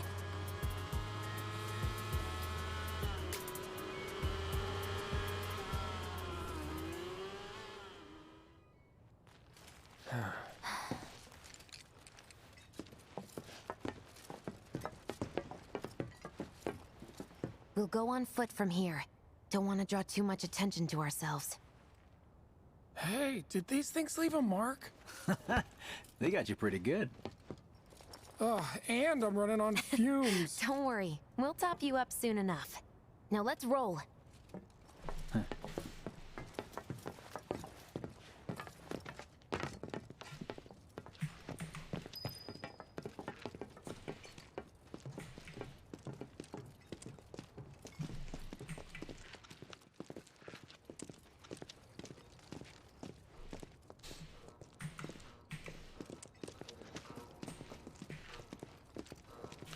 We'll go on foot from here. Don't want to draw too much attention to ourselves. Hey, did these things leave a mark? They got you pretty good. Ugh, and I'm running on fumes. Don't worry, we'll top you up soon enough. Now let's roll.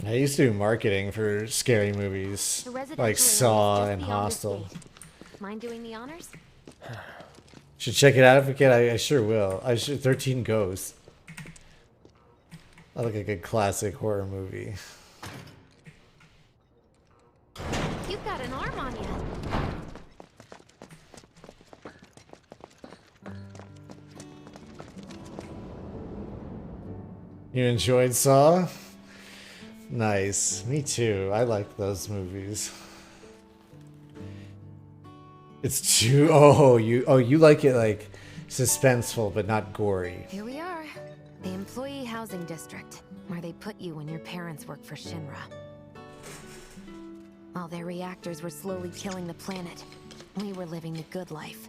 I used to do marketing for scary movies, like Saw and Hostel. Mind doing the honors? Should check it out if we can. I sure will. 13 Ghosts. I like a good classic horror movie. You've got an arm on you. You enjoyed Saw? Nice. Me too. I like those movies. It's too. Oh, you like it like suspenseful but not gory. Here we are. The employee housing district, where they put you when your parents worked for Shinra. While their reactors were slowly killing the planet, we were living the good life.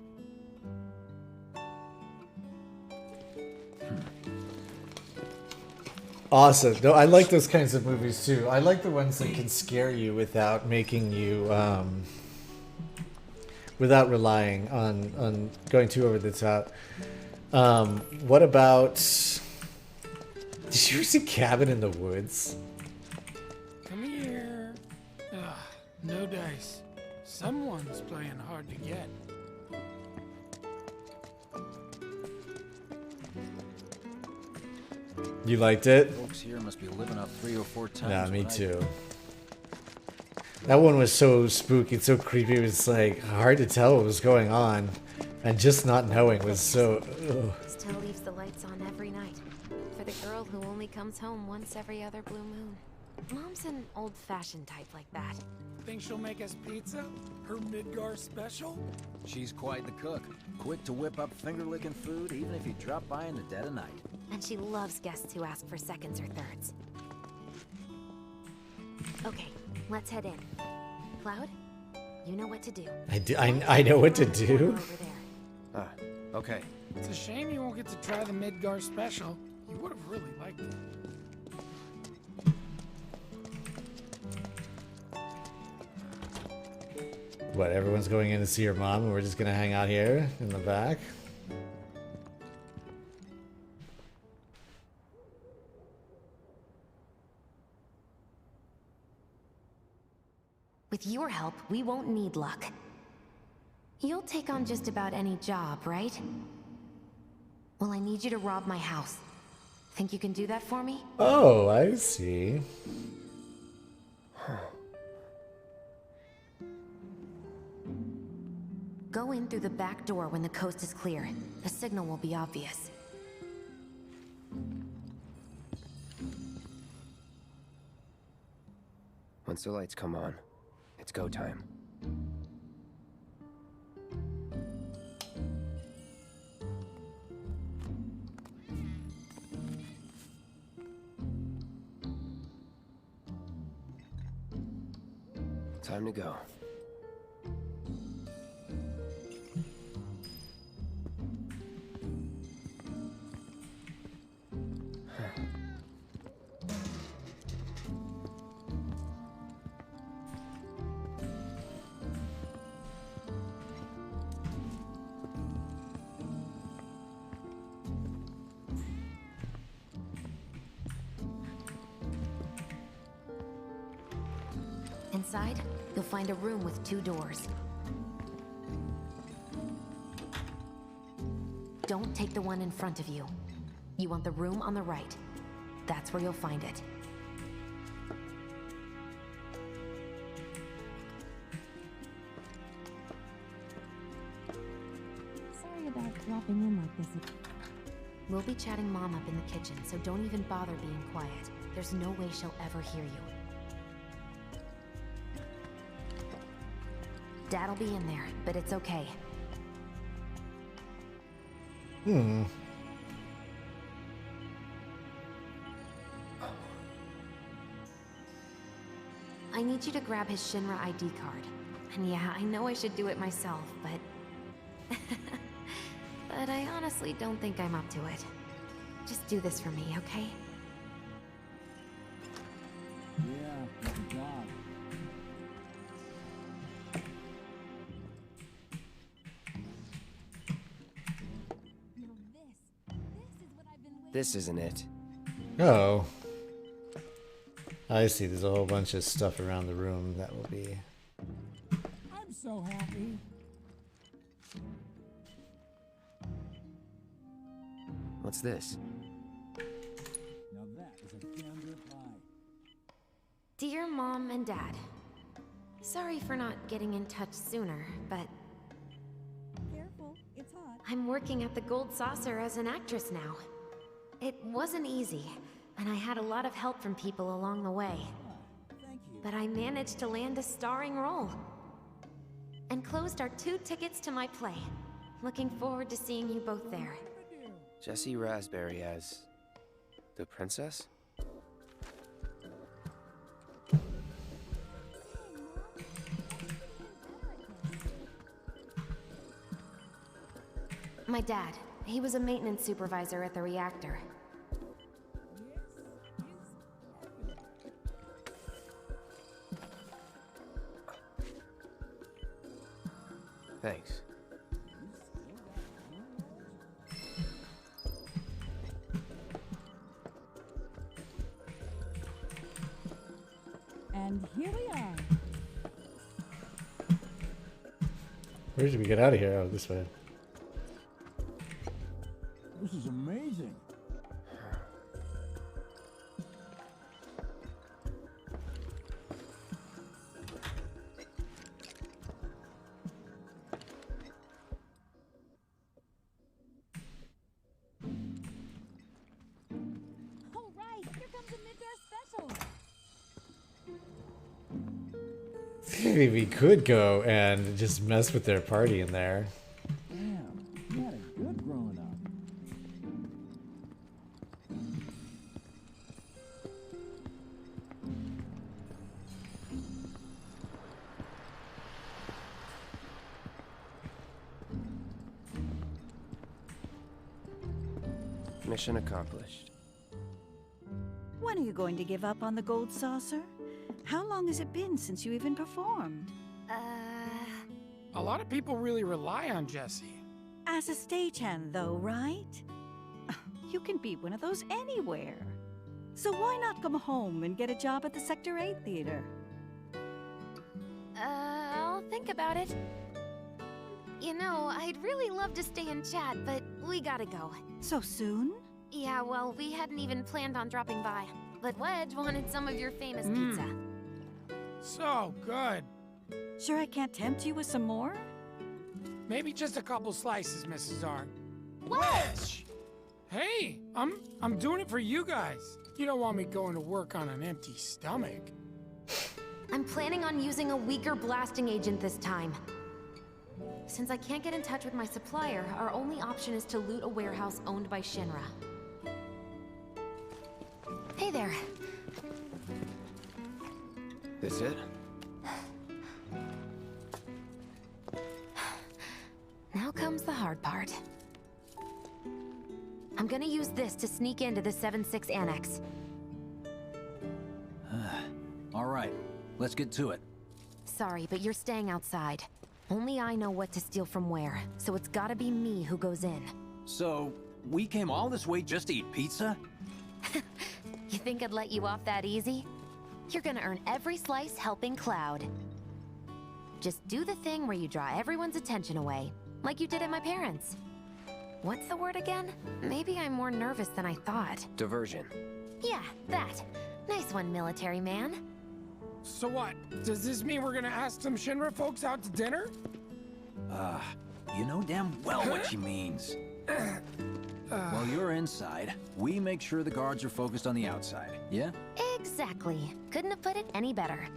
Awesome. No, I like those kinds of movies too. I like the ones that can scare you without making you, without relying on going too over the top. What about? Did you ever see Cabin in the Woods? Come here. Ugh, no dice. Someone's playing hard to get. You liked it? Folks here must be living up 3 or 4 times. Yeah, me too. That one was so spooky, so creepy. It was like hard to tell what was going on, and just not knowing was so. Ugh. Still leaves the lights on every night. For the girl who only comes home once every other blue moon. Mom's an old-fashioned type like that. Think she'll make us pizza? Her Midgar special? She's quite the cook. Quick to whip up finger-licking food, even if you drop by in the dead of night. And she loves guests who ask for seconds or thirds. Okay, let's head in. Cloud, you know what to do. I know what to do. Okay. It's a shame you won't get to try the Midgar special. You would have really liked it. What, everyone's going in to see your mom and we're just gonna hang out here in the back? With your help, we won't need luck. You'll take on just about any job, right? Well, I need you to rob my house. Think you can do that for me? Oh, I see. Go in through the back door when the coast is clear. The signal will be obvious. Once the lights come on, it's go time. Time to go. Inside, you'll find a room with 2 doors. Don't take the one in front of you. You want the room on the right. That's where you'll find it. Sorry about dropping in like this. We'll be chatting Mom up in the kitchen, so don't even bother being quiet. There's no way she'll ever hear you. Dad'll be in there, but it's okay. I need you to grab his Shinra ID card. And yeah, I know I should do it myself, but... but I honestly don't think I'm up to it. Just do this for me, okay? Yeah, good job. This isn't it. Oh. I see. There's a whole bunch of stuff around the room that will be. I'm so happy. What's this? Now that is a damn good pie. Dear Mom and Dad, sorry for not getting in touch sooner, but Careful, it's hot. I'm working at the Gold Saucer as an actress now. It wasn't easy, and I had a lot of help from people along the way. Thank you. But I managed to land a starring role. Enclosed are 2 tickets to my play. Looking forward to seeing you both there. Jessie Raspberry as the princess? My dad, he was a maintenance supervisor at the reactor. Thanks. And here we are. Where did we get out of here? Oh, this way. This is amazing. All right, here comes a mid-door special. Maybe we could go and just mess with their party in there. Damn, you had it good growing up. Mission accomplished. When are you going to give up on the Gold Saucer? How long has it been since you even performed? A lot of people really rely on Jessie. As a stagehand, though, right? You can be one of those anywhere. So why not come home and get a job at the Sector 8 theater? I'll think about it. You know, I'd really love to stay and chat, but we gotta go. So soon? Yeah, well, we hadn't even planned on dropping by. But Wedge wanted some of your famous pizza. So good. Sure I can't tempt you with some more? Maybe just a couple slices, Mrs. R. Wedge! Hey, I'm doing it for you guys. You don't want me going to work on an empty stomach. I'm planning on using a weaker blasting agent this time. Since I can't get in touch with my supplier, our only option is to loot a warehouse owned by Shinra. Hey there. This it? Now comes the hard part. I'm gonna use this to sneak into the 7-6 annex. All right, let's get to it. Sorry, but you're staying outside. Only I know what to steal from where, so it's gotta be me who goes in. So, we came all this way just to eat pizza? You think I'd let you off that easy? You're gonna earn every slice helping Cloud. Just do the thing where you draw everyone's attention away, like you did at my parents'. What's the word again? Maybe I'm more nervous than I thought. Diversion. Yeah, that. Nice one, military man. So what? Does this mean we're gonna ask some Shinra folks out to dinner? You know damn well what she means. While you're inside, we make sure the guards are focused on the outside, yeah? Exactly. Couldn't have put it any better.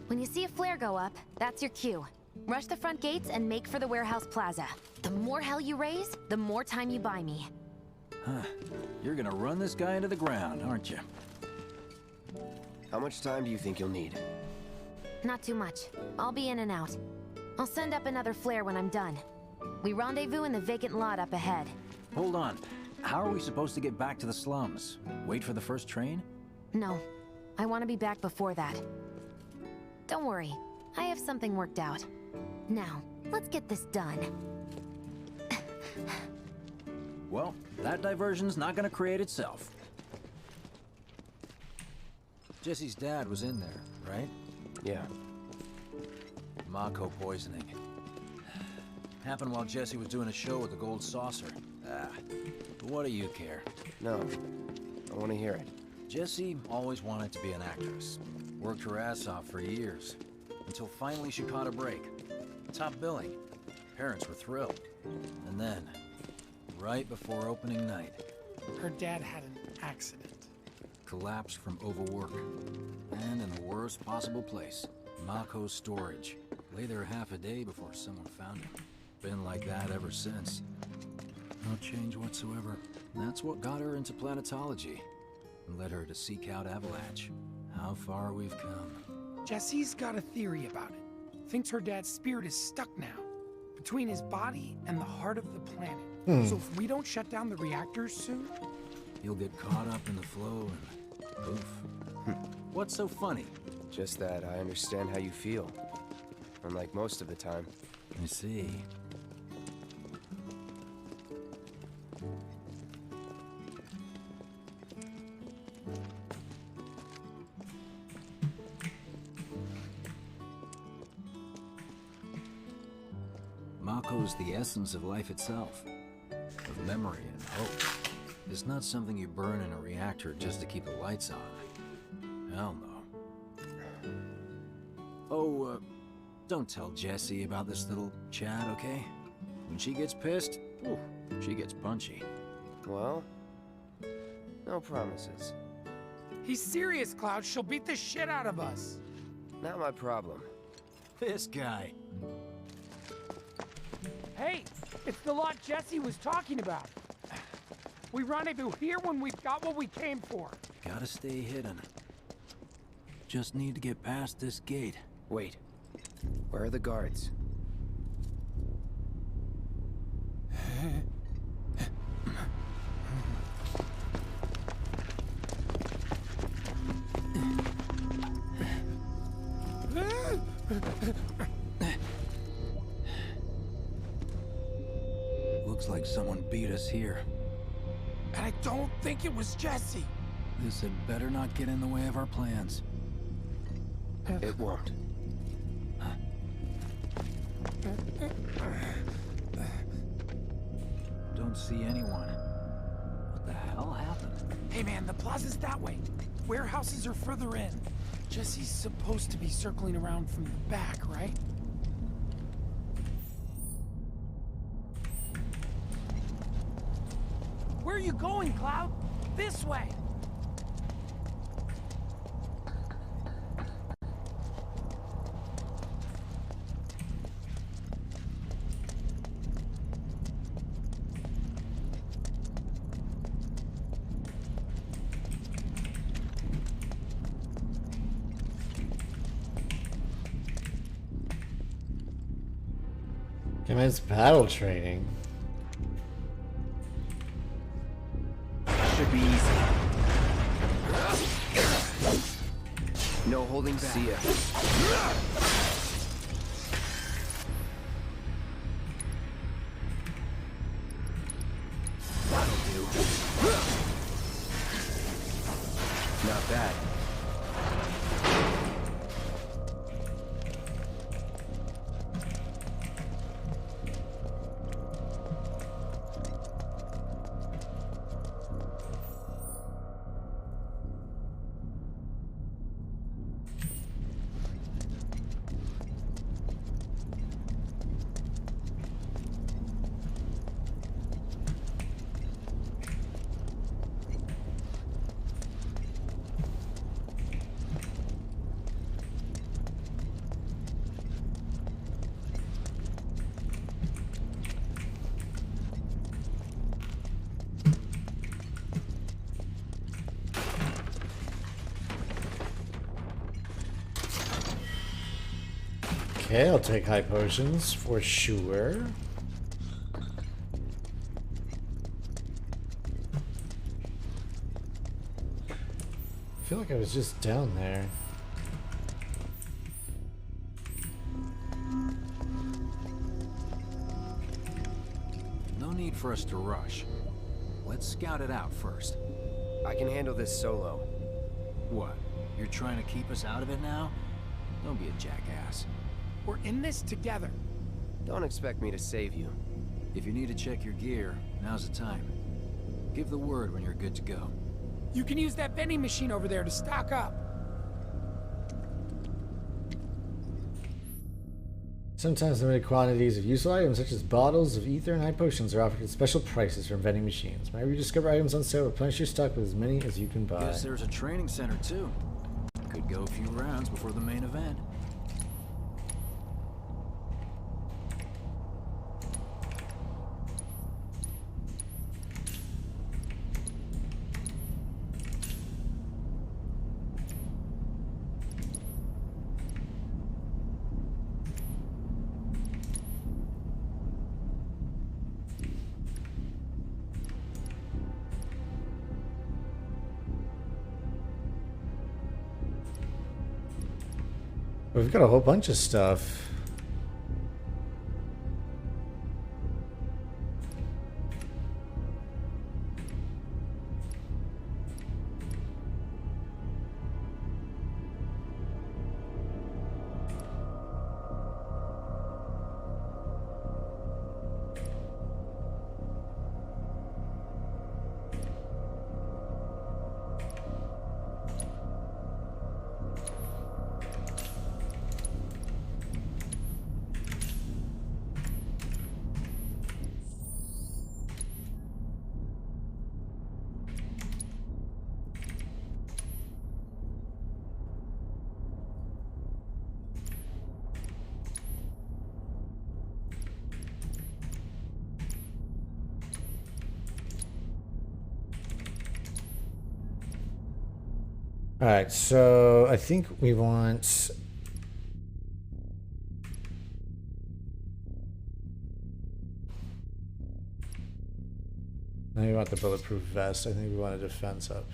When you see a flare go up, that's your cue. Rush the front gates and make for the warehouse plaza. The more hell you raise, the more time you buy me. Huh. You're gonna run this guy into the ground, aren't you? How much time do you think you'll need? Not too much. I'll be in and out. I'll send up another flare when I'm done. We rendezvous in the vacant lot up ahead. Hold on. How are we supposed to get back to the slums? Wait for the first train? No. I want to be back before that. Don't worry. I have something worked out. Now, let's get this done. Well, that diversion's not gonna create itself. Jesse's dad was in there, right? Yeah. Mako poisoning. Happened while Jesse was doing a show with the Gold Saucer. But what do you care? No. I want to hear it. Jessie always wanted to be an actress. Worked her ass off for years. Until finally she caught a break. Top billing. Parents were thrilled. And then, right before opening night... Her dad had an accident. Collapsed from overwork. And in the worst possible place. Mako's storage. Lay there half a day before someone found him. Been like that ever since. No change whatsoever. That's what got her into planetology. And led her to seek out Avalanche. How far we've come. Jesse's got a theory about it. Thinks her dad's spirit is stuck now. Between his body and the heart of the planet. So if we don't shut down the reactors soon... You'll get caught up in the flow and poof. What's so funny? Just that I understand how you feel. Unlike most of the time. I see. Mako's the essence of life itself. Of memory and hope. It's not something you burn in a reactor just to keep the lights on. Hell no. Oh, don't tell Jessie about this little chat, okay? When she gets pissed, ooh, she gets punchy. Well, no promises. He's serious, Cloud. She'll beat the shit out of us. Not my problem. This guy. Hey, it's the lot Jesse was talking about. We rendezvous here when we've got what we came for. Gotta stay hidden. Just need to get past this gate. Wait. Where are the guards? Looks like someone beat us here. And I don't think it was Jesse. This had better not get in the way of our plans. It won't. Don't see anyone. What the hell happened? Hey man, the plaza's that way. Warehouses are further in. Jesse's supposed to be circling around from the back, right? Where are you going, Cloud? This way! Commence battle training. Should be easy. No holding back. See ya. That'll do. Not bad. Okay, I'll take high potions for sure. I feel like I was just down there. No need for us to rush. Let's scout it out first. I can handle this solo. What? You're trying to keep us out of it now? Don't be a jackass. We're in this together. Don't expect me to save you. If you need to check your gear, now's the time. Give the word when you're good to go. You can use that vending machine over there to stock up. Sometimes limited quantities of useful items such as bottles of ether and high potions are offered at special prices from vending machines. Whenever you discover items on sale, replenish your stock with as many as you can buy. Guess there's a training center too. Could go a few rounds before the main event. We've got a whole bunch of stuff. All right, so I think we want... Now we want the bulletproof vest. I think we want a defense up.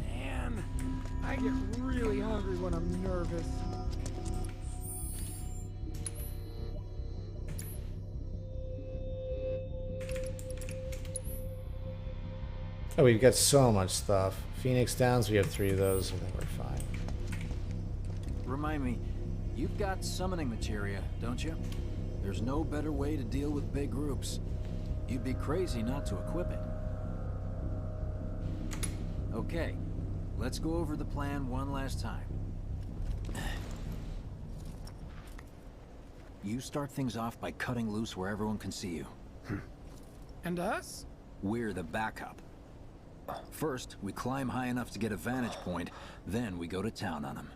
Man, I get really hungry when I'm nervous. Oh, we've got so much stuff. Phoenix Downs, we have 3 of those. I think we're fine. Remind me, you've got summoning materia, don't you? There's no better way to deal with big groups. You'd be crazy not to equip it. Okay, let's go over the plan one last time. You start things off by cutting loose where everyone can see you. And us? We're the backup. First, we climb high enough to get a vantage point, then we go to town on them.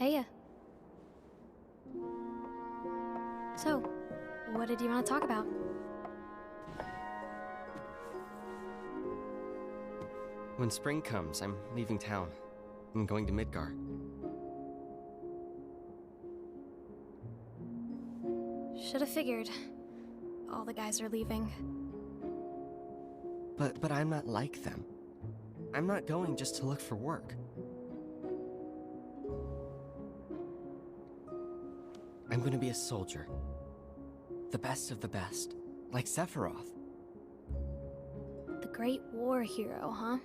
Heya. So, what did you want to talk about? When spring comes, I'm leaving town. I'm going to Midgar. Should have figured. All the guys are leaving. But I'm not like them. I'm not going just to look for work. I'm gonna be a soldier. The best of the best. Like Sephiroth. The Great War hero, huh?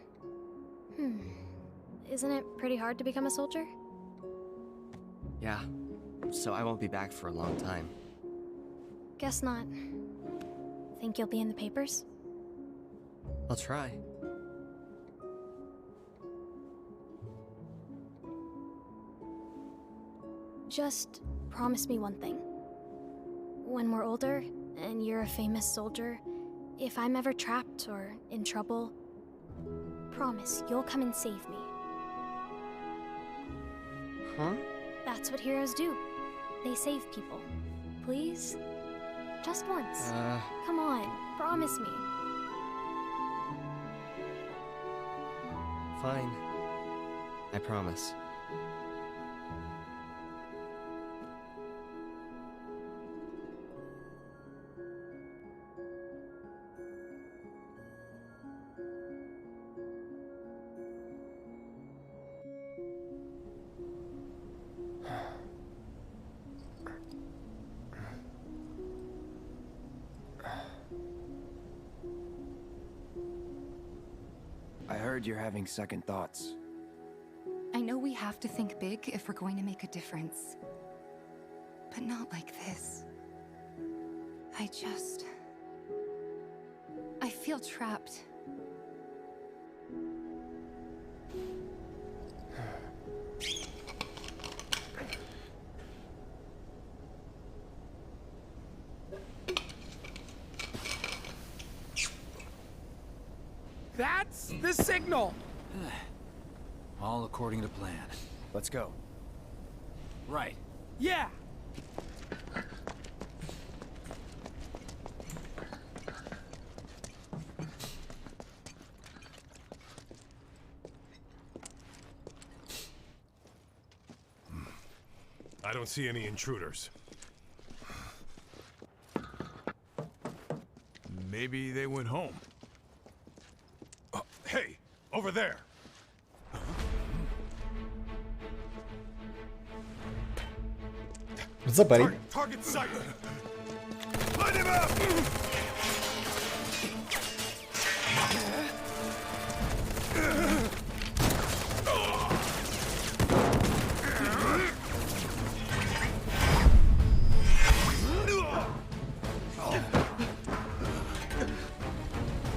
Isn't it pretty hard to become a soldier? Yeah. So I won't be back for a long time. Guess not. Think you'll be in the papers? I'll try. Just promise me one thing. When we're older, and you're a famous soldier, if I'm ever trapped or in trouble, promise you'll come and save me. Huh? That's what heroes do. They save people. Please? Just once. Come on, promise me. Fine. I promise. heard you're having second thoughts. I know we have to think big if we're going to make a difference. But not like this. I feel trapped. That's the signal! All according to plan. Let's go. Right. Yeah! I don't see any intruders. Maybe they went home. Hey, over there! What's up, buddy? Target sighted! Light him up!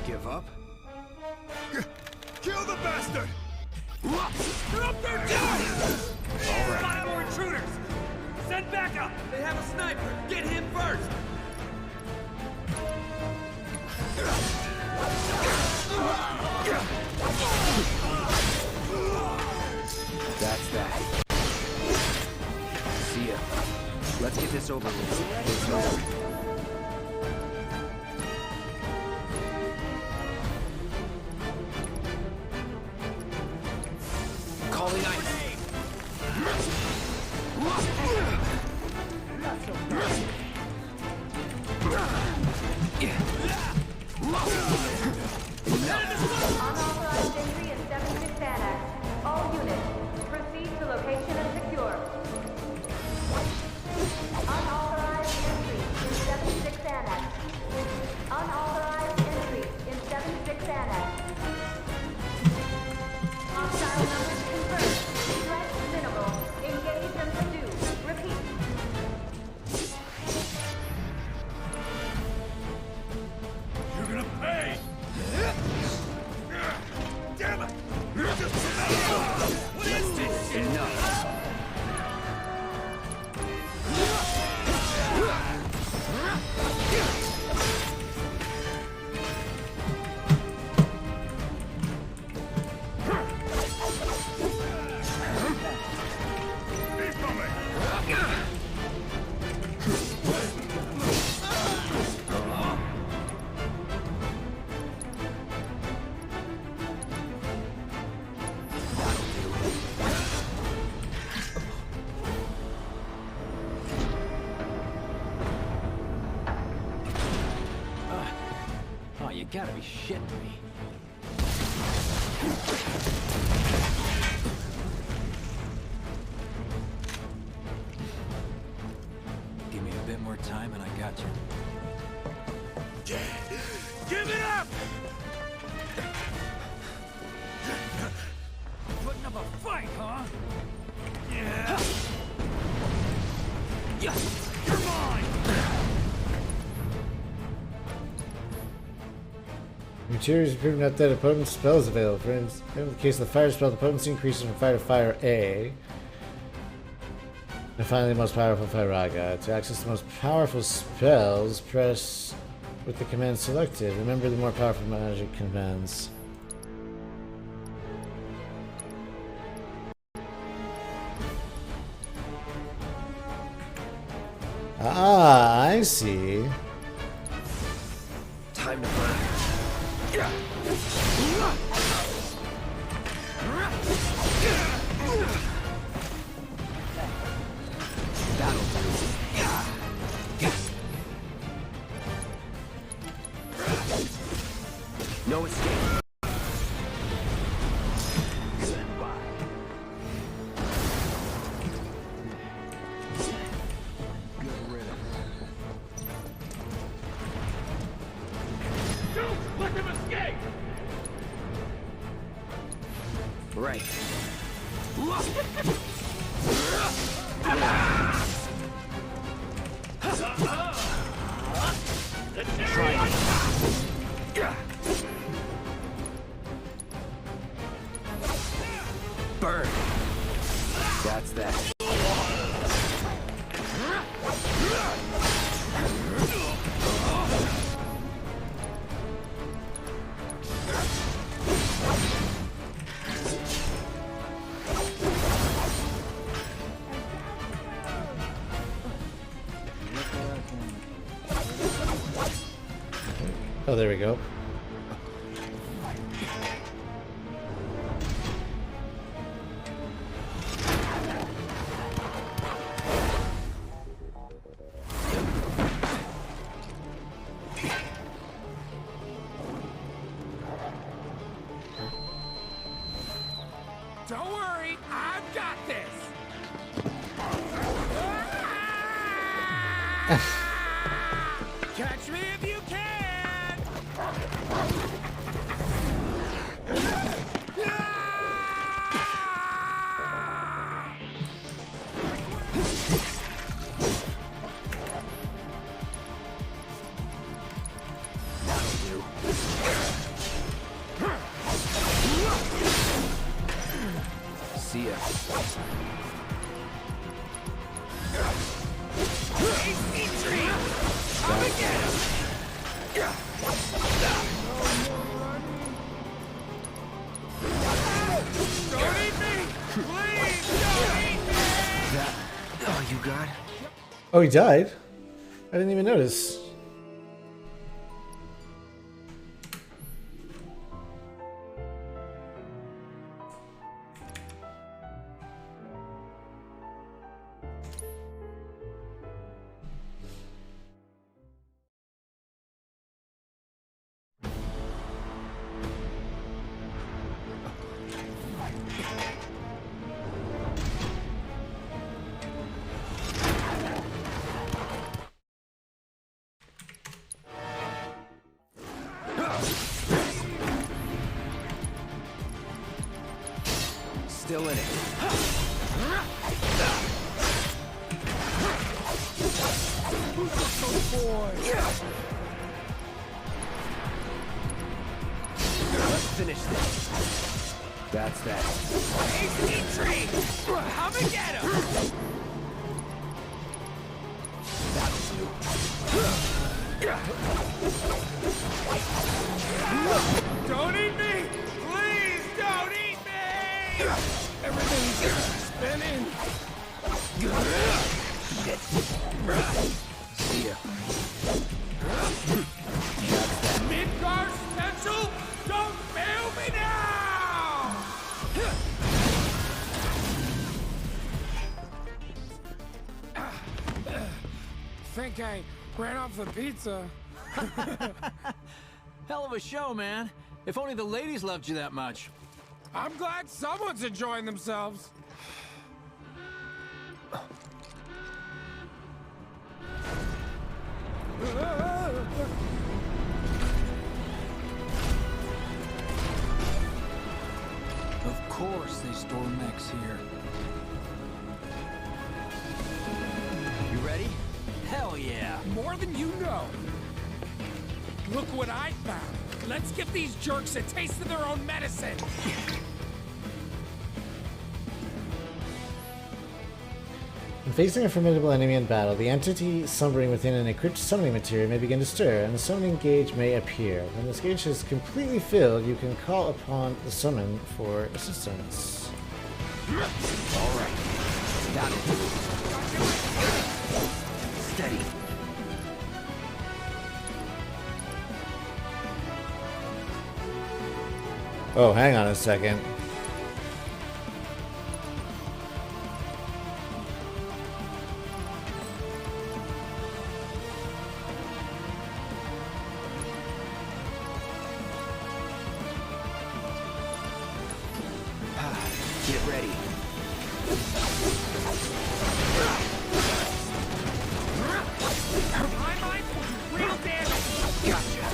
Give up? Kill the bastard! They're up there too! Spot more intruders! Send backup! They have a sniper! Get him first! That's that. See ya. Let's get this over with. Calling ice. Unauthorized entry in 76 Annex. All units, proceed to location and secure. Unauthorized entry in 76 Annex. Unauthorized entry in 76 Annex. Hostile numbers confirmed. Threat minimal. Engage and subdue. Repeat. You're gonna pay! Damn it! You're just Let's do it. Enough. Oh, you gotta be shitting me. Give me a bit more time and I got you. Give it up! Putting up a fight, huh? Yeah. You're mine! Materials improving not that a potent spell is available. For instance, in the case of the fire spell, the potency increases from fire to fire A. And finally, the most powerful Firaga. To access the most powerful spells, press with the command selected. Remember the more powerful magic commands. Ah, I see. Time to burn. That'll do. No escape. Stand by. Good riddance. Don't let them escape! Burn. That's that. Oh, there we go. Don't worry, I've got this. Catch me if you can. See ya. Come and get him! Don't eat me! Please, don't eat me! That all you got? Oh, he died? I didn't even notice. Still in it. Let's finish this. That's that. Come and get him! That'll do. Don't eat me! Please don't eat me! Everything's spinning. Shit. See ya. That's that. Midgar special? Don't fail me now! Think I ran off the pizza. Hell of a show, man. If only the ladies loved you that much. I'm glad someone's enjoying themselves. Of course they store mechs here. You ready? Hell yeah! More than you know. Look what I found. Let's give these jerks a taste of their own medicine. When facing a formidable enemy in battle, the entity slumbering within an equipped summoning material may begin to stir, and the summoning gauge may appear. When this gauge is completely filled, you can call upon the summon for assistance. Alright. Got it. Steady. Oh, hang on a second. Get ready. Real damage. Gotcha.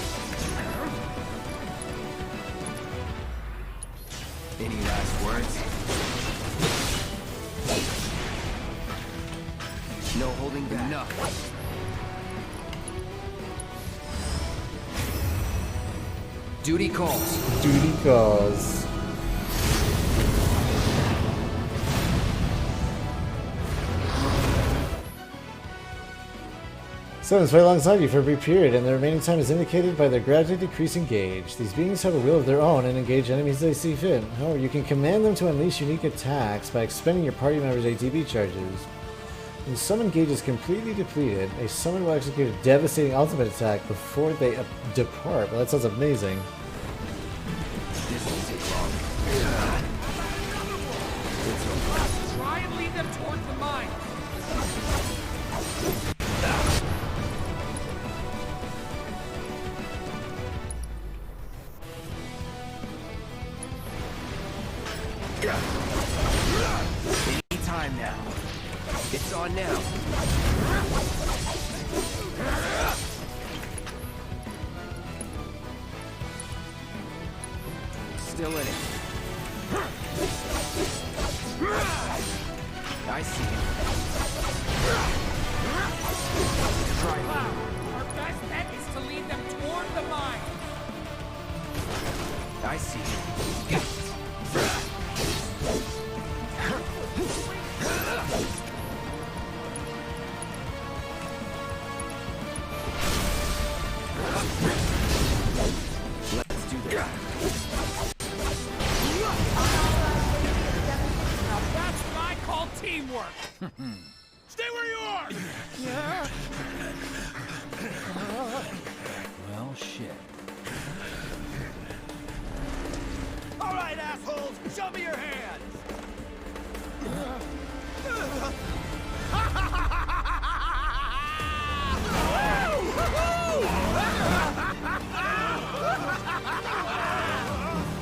Any last words? holding back. Enough. Duty calls. Duty calls. Summons fight alongside you for a brief period, and the remaining time is indicated by their gradually decreasing gauge. These beings have a will of their own and engage enemies they see fit. However, you can command them to unleash unique attacks by expending your party members' ATB charges. When summon gauge is completely depleted, a summon will execute a devastating ultimate attack before they depart. Well, that sounds amazing. This won't take long. Try and lead them towards the mine. Any time now. It's on now. Still in it. I see it. Try it. Our best bet is to lead them toward the mine. I see it. Let's do this. Now that's what I call teamwork. Stay where you are! Well, shit. All right, assholes, show me your hands.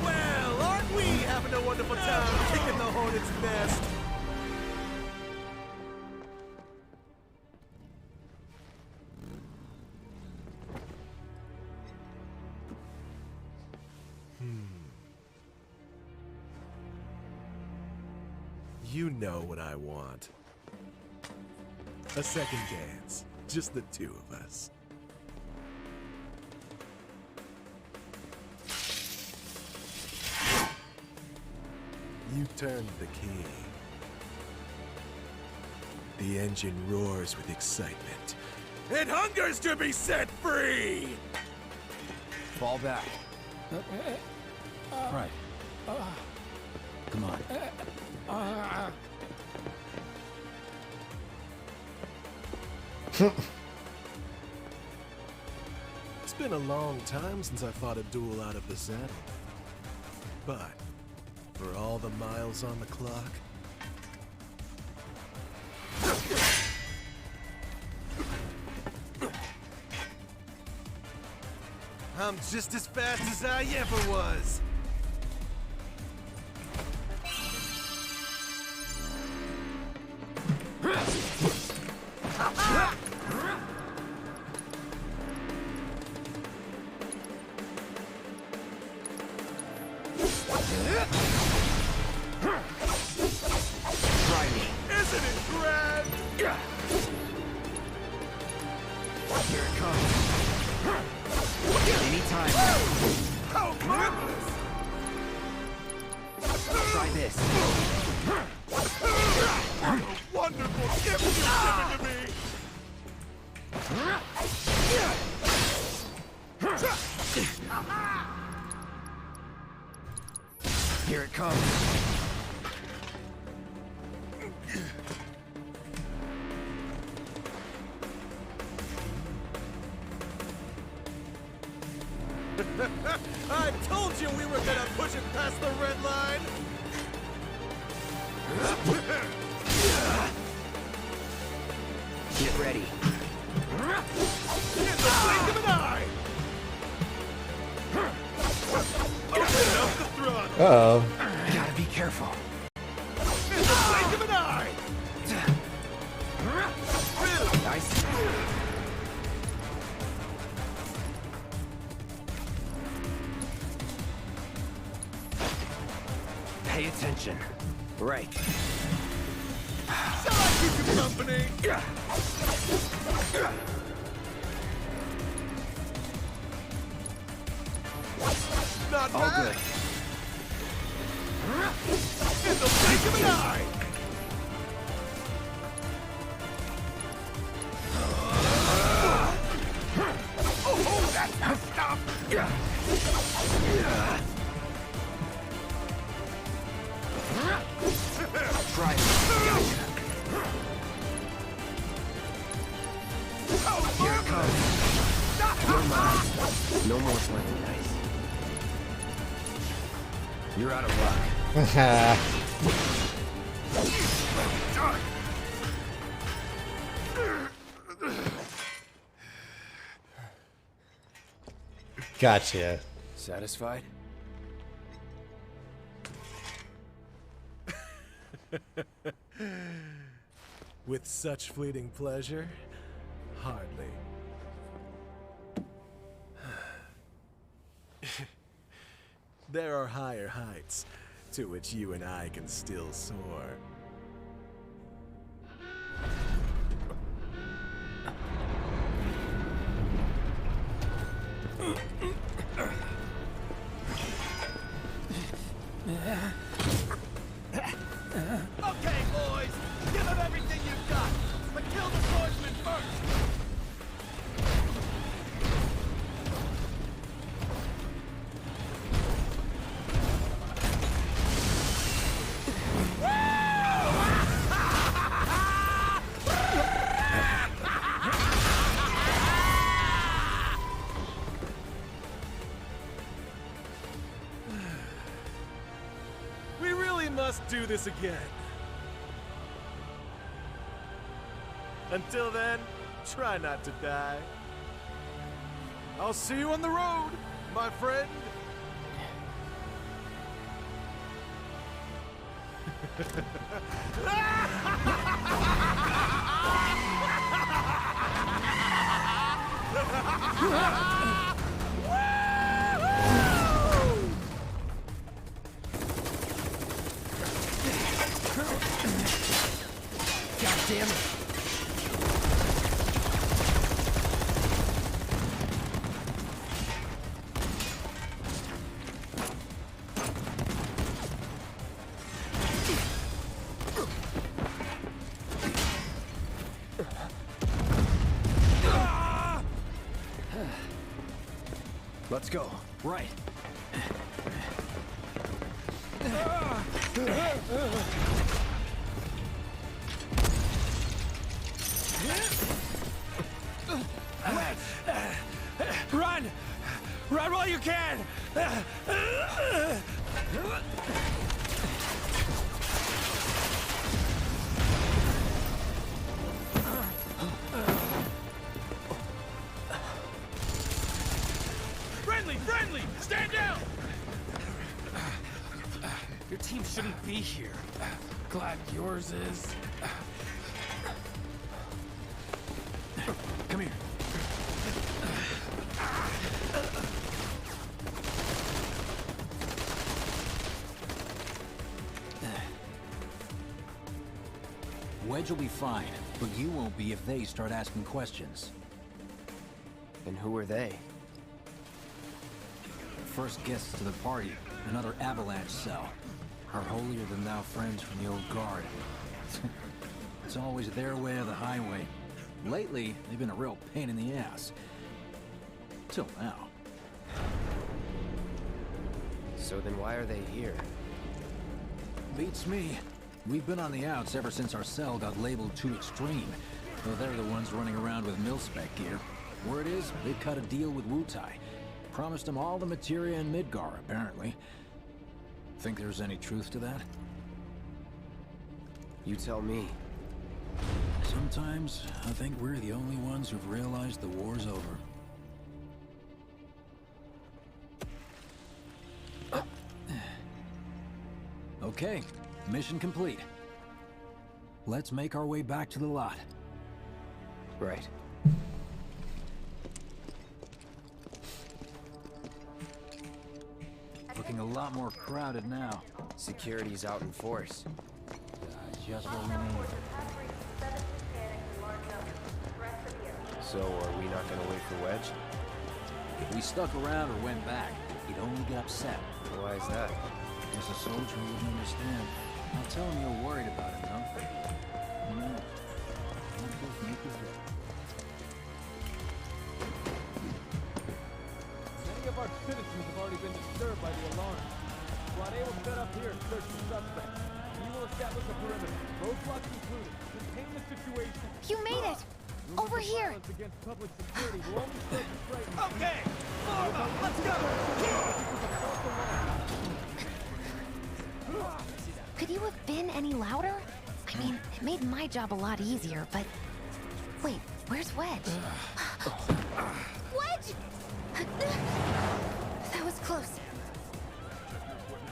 Well, aren't we having a wonderful time kicking the hornet's nest? You know what I want. A second dance. Just the two of us. You turned the key. The engine roars with excitement. It hungers to be set free! Fall back. Right. Come on. It's been a long time since I fought a duel out of the saddle. But, for all the miles on the clock... I'm just as fast as I ever was! Try me. Isn't it grand? Here it comes. Anytime. How marvelous! Try this. What a wonderful gift you've given to me! Here it comes. I told you we were gonna push it past the red line! Get ready. In the blink of an eye! Open up the throttle! Uh-oh. Gotta be careful. In the blink of an eye! Nice. Pay attention. Right. Shall I keep you company. Not All bad. good. In the blink of an eye. Oh, that's messed up. Try it. Here it comes. You're mine. No more playing nice. You're out of luck. Gotcha. Satisfied? With such fleeting pleasure? Hardly. There are higher heights to which you and I can still soar. Okay, boys, give them everything you've got, but kill the swordsman first. We really must do this again. Until then, try not to die. I'll see you on the road, my friend. God damn it. Let's go. Right. Run! Run while you can! Friendly! Friendly! Stand down! Your team shouldn't be here. Glad yours is. Come here. Wedge will be fine, but you won't be if they start asking questions. And who are they? First guests to the party, another avalanche cell. Our holier-than-thou friends from the old guard. It's always their way or the highway. Lately, they've been a real pain in the ass. Till now. So then why are they here? Beats me. We've been on the outs ever since our cell got labeled too extreme. Though they're the ones running around with mil-spec gear. Word is, they cut a deal with Wutai. Promised them all the materia in Midgar, apparently. Think there's any truth to that? You tell me. Sometimes, I think we're the only ones who've realized the war's over. Okay, mission complete. Let's make our way back to the lot. Right. Looking a lot more crowded now. Security's out in force. just what we need. So, are we not gonna wait for Wedge? If we stuck around or went back, he'd only get upset. Why is that? Guess a soldier wouldn't understand. I'll tell him you're worried about him, though. Who knows? Might just make his day. Many of our citizens have already been disturbed by the alarm. Squad A will set up here and search for suspects. We will establish a perimeter, roadblocks included. Contain the situation. You made it! Over here! Violence against public security will only serve to frighten. Okay, form up, let's go! Could you have been any louder? I mean, it made my job a lot easier, but... Wait, where's Wedge? Wedge! That was close.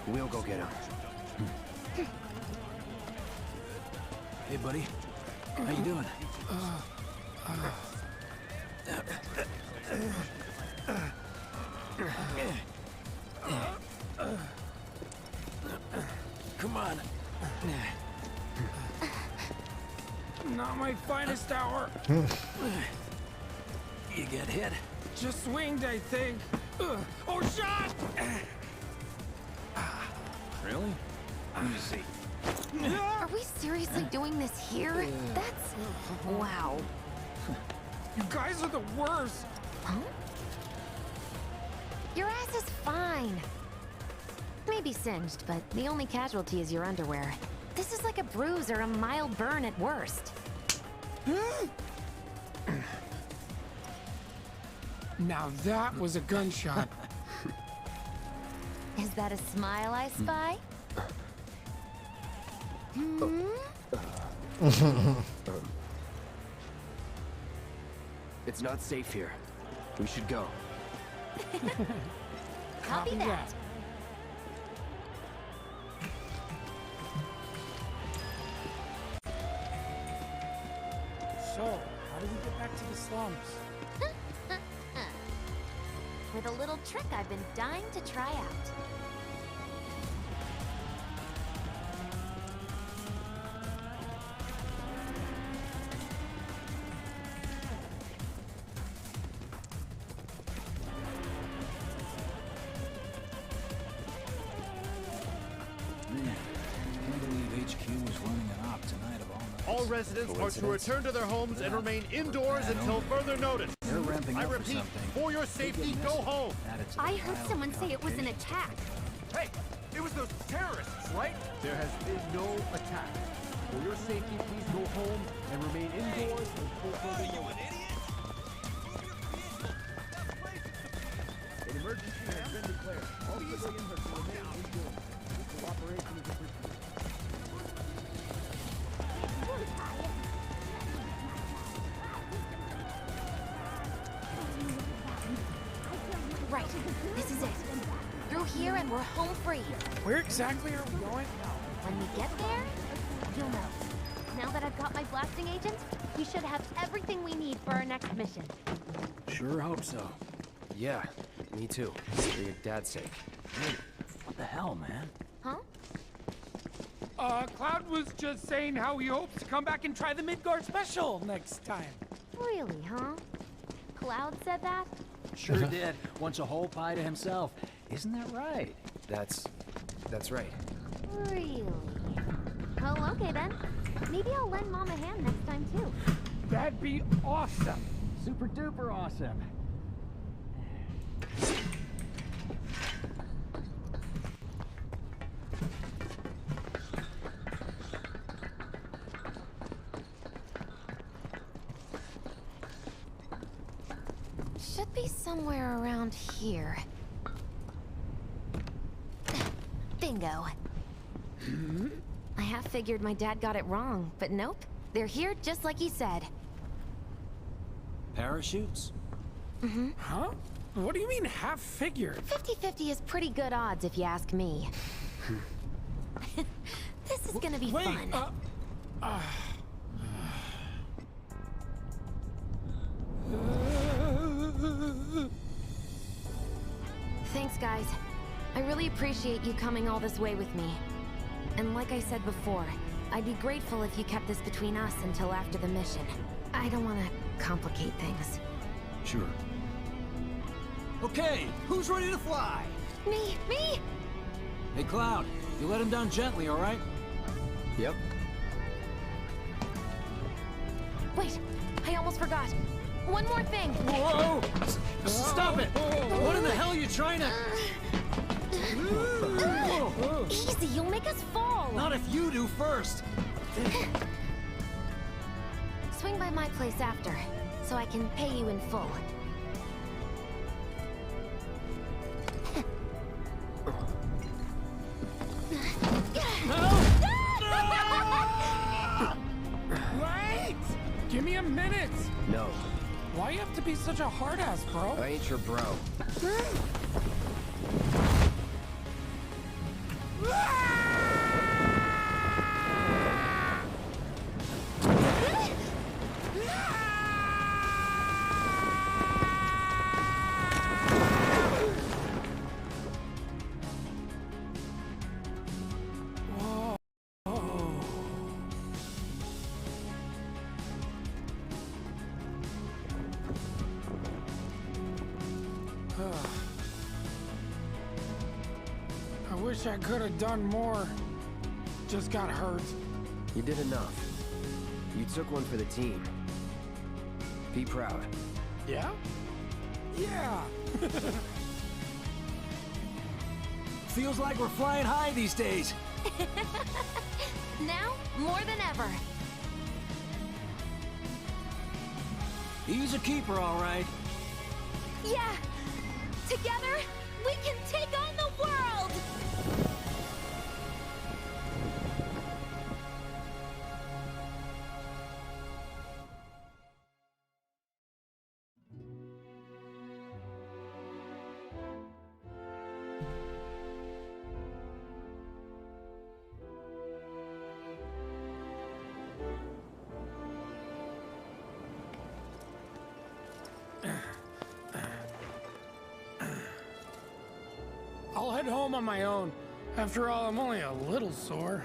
We'll go get him. Hey, buddy. How you doing? Come on. Not my finest hour. You get hit? Just swinged, I think. Oh, shot! Really? Let me see. Are we seriously doing this here? That's... wow. You guys are the worst. Huh? Your ass is fine. Maybe singed, but the only casualty is your underwear. This is like a bruise or a mild burn at worst. Now that was a gunshot. Is that a smile I spy? It's not safe here. We should go. Copy that. So, how do we get back to the slums? With a little trick I've been dying to try out. Man, can't believe HQ is running an op tonight of all nights. All residents are to return to their homes and remain indoors until further notice. They're ramping I up for repeat, something. for your safety, go home. I heard someone say it was an attack. Hey, it was those terrorists, right? There has been no attack. For your safety, please go home and remain indoors until further notice. An emergency has been declared. All civilians are to remain indoors. This cooperation is appreciated. Right, this is it. Through here and we're home free. Where exactly are we going? When we get there, you'll know. Now that I've got my blasting agent, we should have everything we need for our next mission. Sure hope so. Yeah, me too. For your dad's sake. Hey, what the hell, man? Huh? Cloud was just saying how he hopes to come back and try the Midgard special next time. Really, huh? Cloud said that? Sure did. Wants a whole pie to himself. Isn't that right? That's right. Really? Oh, okay then. Maybe I'll lend Mom a hand next time too. That'd be awesome. Super duper awesome. Should be somewhere around here. Bingo. I half figured my dad got it wrong, but nope. They're here just like he said. Parachutes? Mm-hmm. Huh? What do you mean half figured? 50-50 is pretty good odds if you ask me. This is gonna be fun. Thanks, guys. I really appreciate you coming all this way with me. And like I said before, I'd be grateful if you kept this between us until after the mission. I don't want to complicate things. Sure. Okay, who's ready to fly? Me! Hey, Cloud, you let him down gently, all right? Yep. Wait, I almost forgot. One more thing. Whoa! Stop it! What in the hell are you trying to... Easy, you'll make us fall. Not if you do first. Swing by my place after, so I can pay you in full. Wait! Give me a minute! No. Why you have to be such a hard-ass, bro? I ain't your bro. I wish I could have done more. Just got hurt. You did enough. You took one for the team. Be proud. Yeah? Yeah! Feels like we're flying high these days. Now, more than ever. He's a keeper, all right. Yeah! Together, we can take on the world! I'll head home on my own. After all, I'm only a little sore.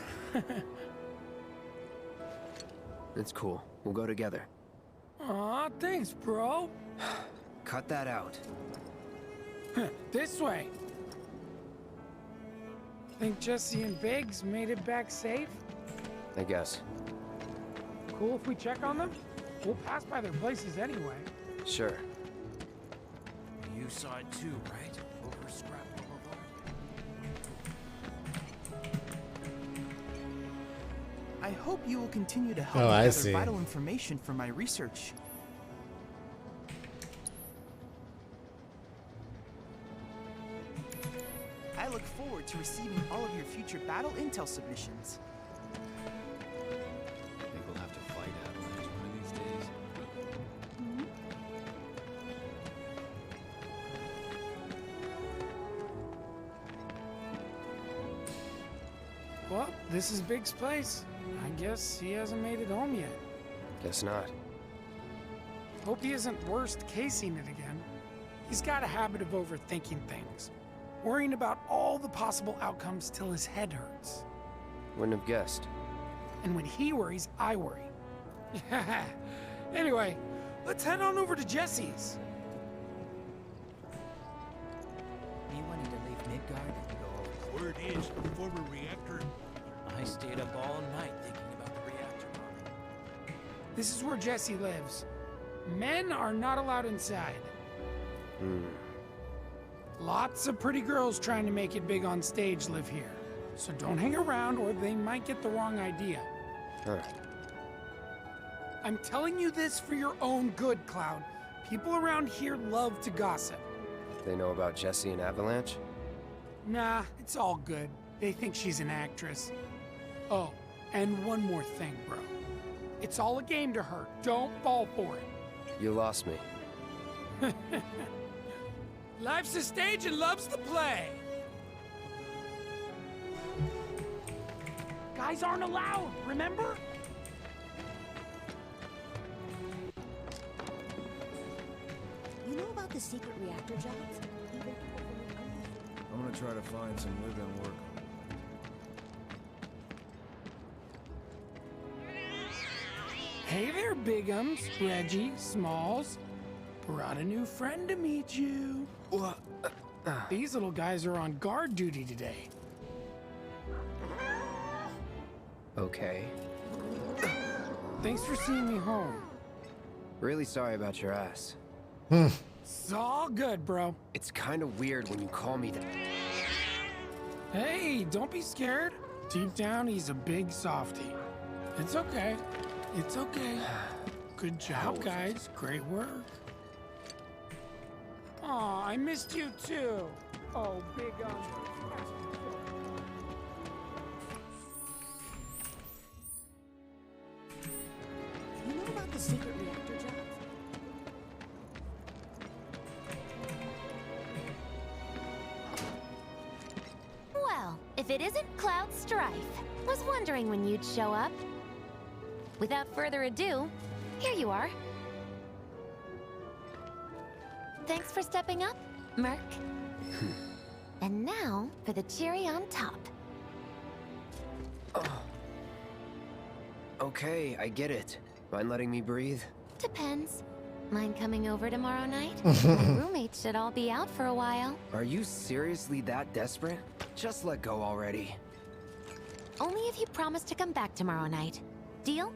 It's cool. We'll go together. Aw, thanks, bro. Cut that out. This way. Think Jesse and Biggs made it back safe? I guess. Cool if we check on them? We'll pass by their places anyway. Sure. You saw it too, right? Over Scrap Boulevard? I hope you will continue to help Oh, me I gather see. vital information for my research. I look forward to receiving all of your future battle intel submissions. I think we'll have to fight Avalanche one of these days. Well, this is Big's place. I guess he hasn't made it home yet. Guess not. Hope he isn't worst casing it again. He's got a habit of overthinking things. Worrying about all the possible outcomes till his head hurts. Wouldn't have guessed. And when he worries, I worry. Anyway, let's head on over to Jesse's. Me wanting to leave Midgard and go over. Word is, the former reactor. I stayed up all night thinking about the reactor bomb. This is where Jesse lives. Men are not allowed inside. Lots of pretty girls trying to make it big on stage live here. So don't hang around or they might get the wrong idea. Huh. I'm telling you this for your own good, Cloud. People around here love to gossip. They know about Jesse and Avalanche? Nah, it's all good. They think she's an actress. Oh, and one more thing, bro. It's all a game to her. Don't fall for it. You lost me. Life's a stage and love's the play. Guys aren't allowed, remember? You know about the secret reactor jobs? I'm gonna try to find some live-in work. Hey there, Bigums, Reggie, Smalls. Brought a new friend to meet you. What? These little guys are on guard duty today. Okay. Thanks for seeing me home. Really sorry about your ass. It's all good, bro. It's kind of weird when you call me that. Hey, don't be scared. Deep down, he's a big softie. It's okay. It's okay. Good job, guys. Great work. Aw, I missed you too. Oh, big You know about the secret reactor jobs? Well, if it isn't Cloud Strife. Was wondering when you'd show up. Without further ado, here you are. Thanks for stepping up, Merc. And now for the cherry on top. Okay, I get it. Mind letting me breathe? Depends. Mind coming over tomorrow night? My roommates should all be out for a while. Are you seriously that desperate? Just let go already. Only if you promise to come back tomorrow night. Deal?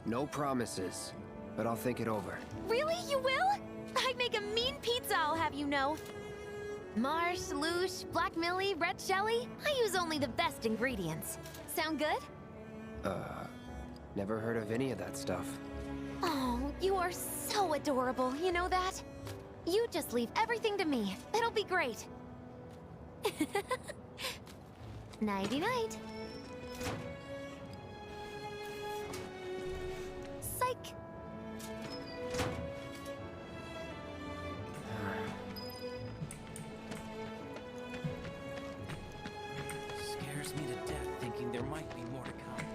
No promises, but I'll think it over. Really? You will? I'd make a mean pizza, I'll have you know. Marsh, Loosh, Black Millie, Red Shelly. I use only the best ingredients. Sound good? Never heard of any of that stuff. Oh, you are so adorable, you know that? You just leave everything to me. It'll be great. Nighty-night. Psych. Scares me to death thinking there might be more to come.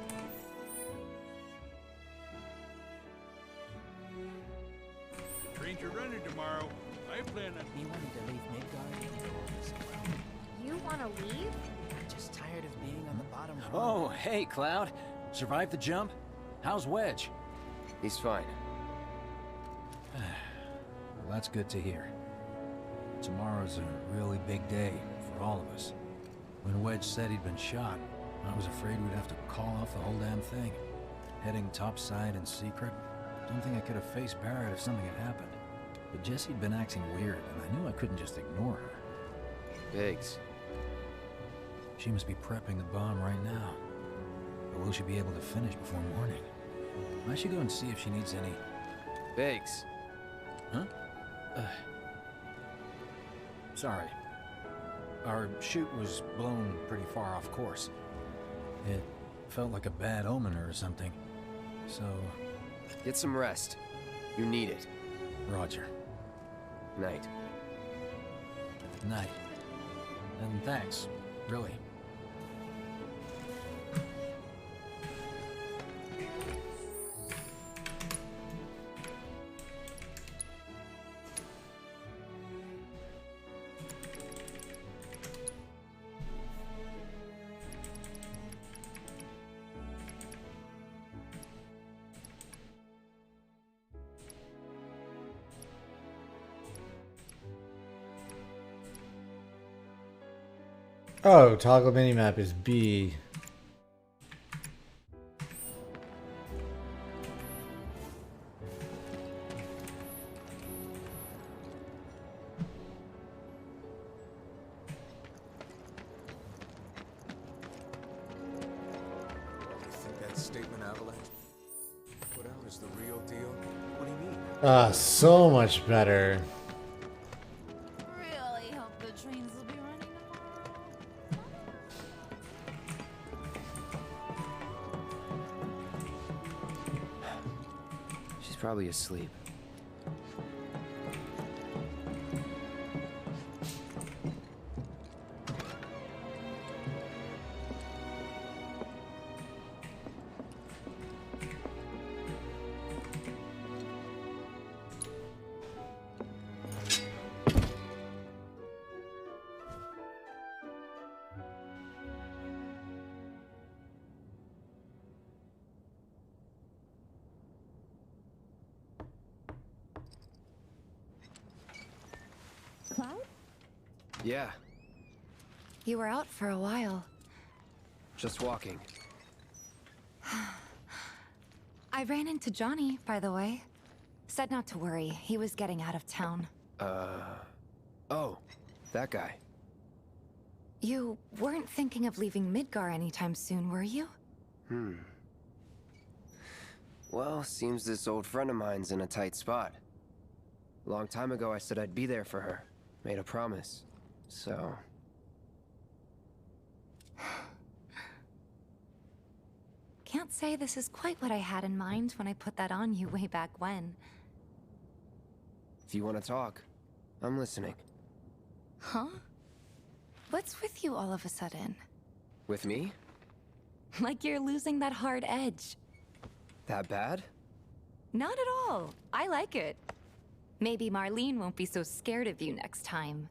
Trains are running tomorrow. I plan on... Me wanting to leave Midgard. You want to leave? I'm just tired of being on the bottom rung. Oh, hey, Cloud. Survived the jump? How's Wedge? He's fine. Well, that's good to hear. Tomorrow's a really big day for all of us. When Wedge said he'd been shot, I was afraid we'd have to call off the whole damn thing. Heading topside in secret, don't think I could have faced Barrett if something had happened. But Jessie'd been acting weird, and I knew I couldn't just ignore her. Biggs. She must be prepping the bomb right now. But will she be able to finish before morning? I should go and see if she needs any... Biggs. Huh? Sorry. Our chute was blown pretty far off course. It felt like a bad omen or something. So... Get some rest. You need it. Roger. Night. Night. And thanks, really. Oh, toggle minimap is B. That statement Avalanche put out is the real deal? What do you mean? So much better. Really hope the trains will be running She's probably asleep. Yeah, You were out for a while. just walking. I ran into Johnny, by the way. Said not to worry, he was getting out of town. Oh, that guy. You weren't thinking of leaving Midgar anytime soon, were you? Well, seems this old friend of mine's in a tight spot. A long time ago, I said I'd be there for her. Made a promise. So... Can't say this is quite what I had in mind when I put that on you way back when. if you want to talk, I'm listening. Huh? What's with you all of a sudden? With me? Like you're losing that hard edge. That bad? Not at all. I like it. Maybe Marlene won't be so scared of you next time.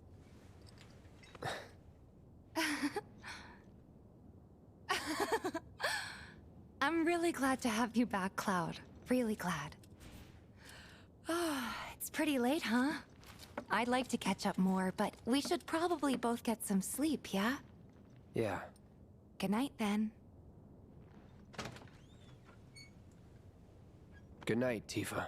I'm really glad to have you back, Cloud. Really glad. It's pretty late, huh? I'd like to catch up more, but we should probably both get some sleep, yeah? Yeah. Good night, then. Good night, Tifa.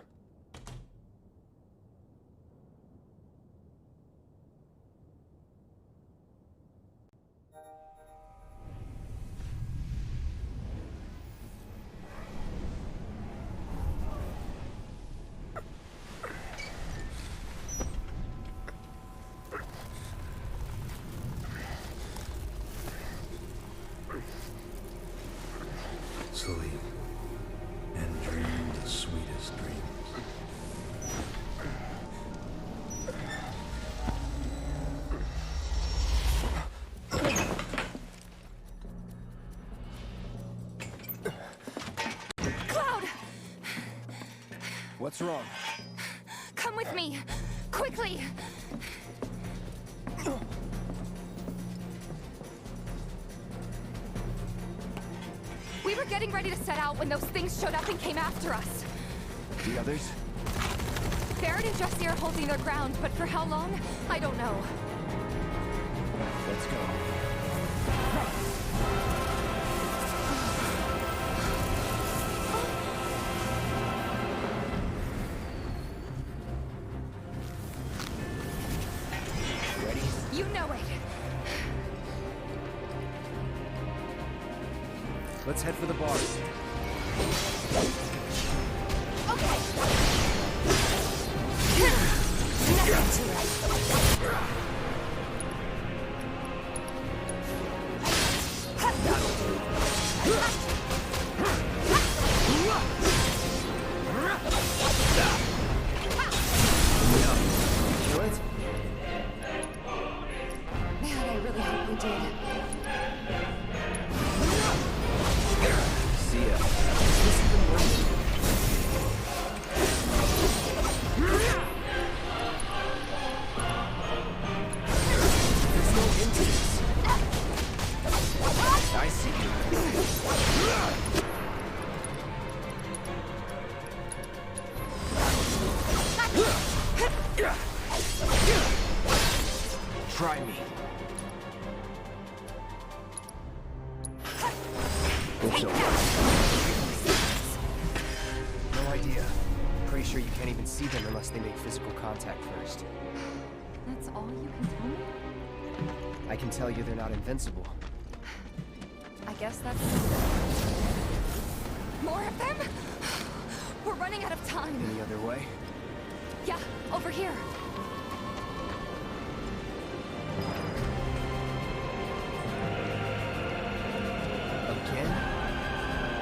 Sleep and dream the sweetest dreams. Cloud! What's wrong? Come with me! Quickly! We were getting ready to set out when those things showed up and came after us. The others? Barrett and Jesse are holding their ground, but for how long? I don't know. Let's go. Ready? You know it! Let's head for the bars. Okay! Nothing to it. Kill it? Man, I really hope we did. See ya. Is this even working? There's no end to this. I see you. Try me. It's over. No idea. Pretty sure you can't even see them unless they make physical contact first. That's all you can tell me? I can tell you they're not invincible. I guess that's... More of them? We're running out of time. Any other way? Yeah, over here. Again?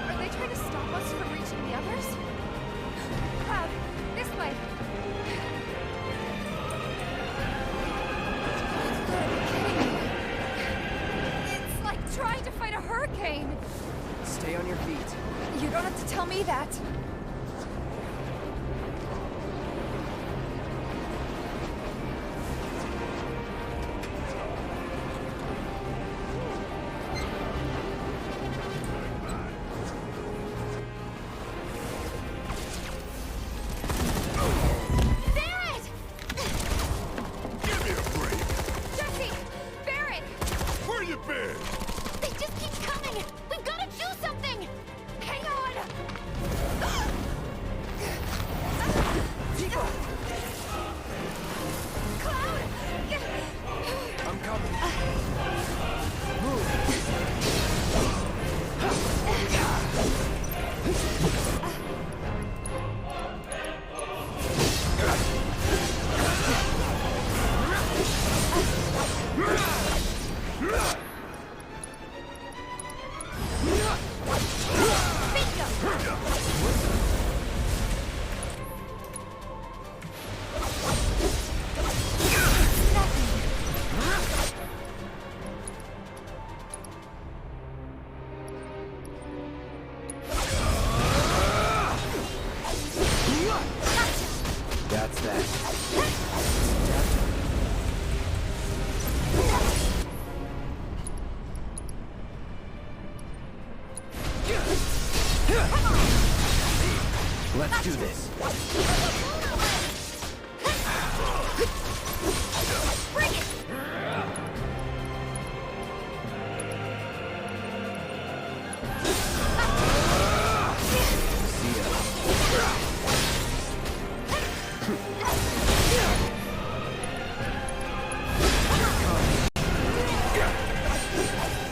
Are they trying to stop us from reaching the others? Cloud, this way. You've got to be kidding me. It's like trying to fight a hurricane. Stay on your feet. You don't have to tell me that. Give me a break. Jesse! sleeping! They just keep coming! We've got to do something! Hang on! Cloud! I'm coming. That's that. Let's do this. Bring it! See ya.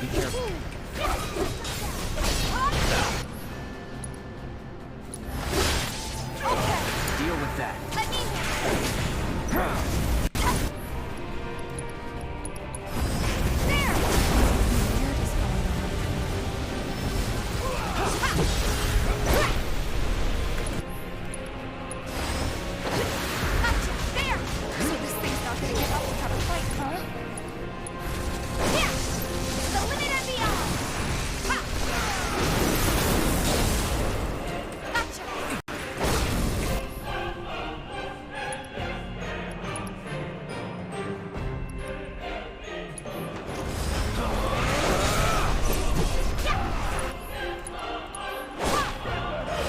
Be careful. Deal with that. Let me... There! So this thing's not gonna give up and have a fight, huh? Here! The limit and beyond! Ha! Gotcha!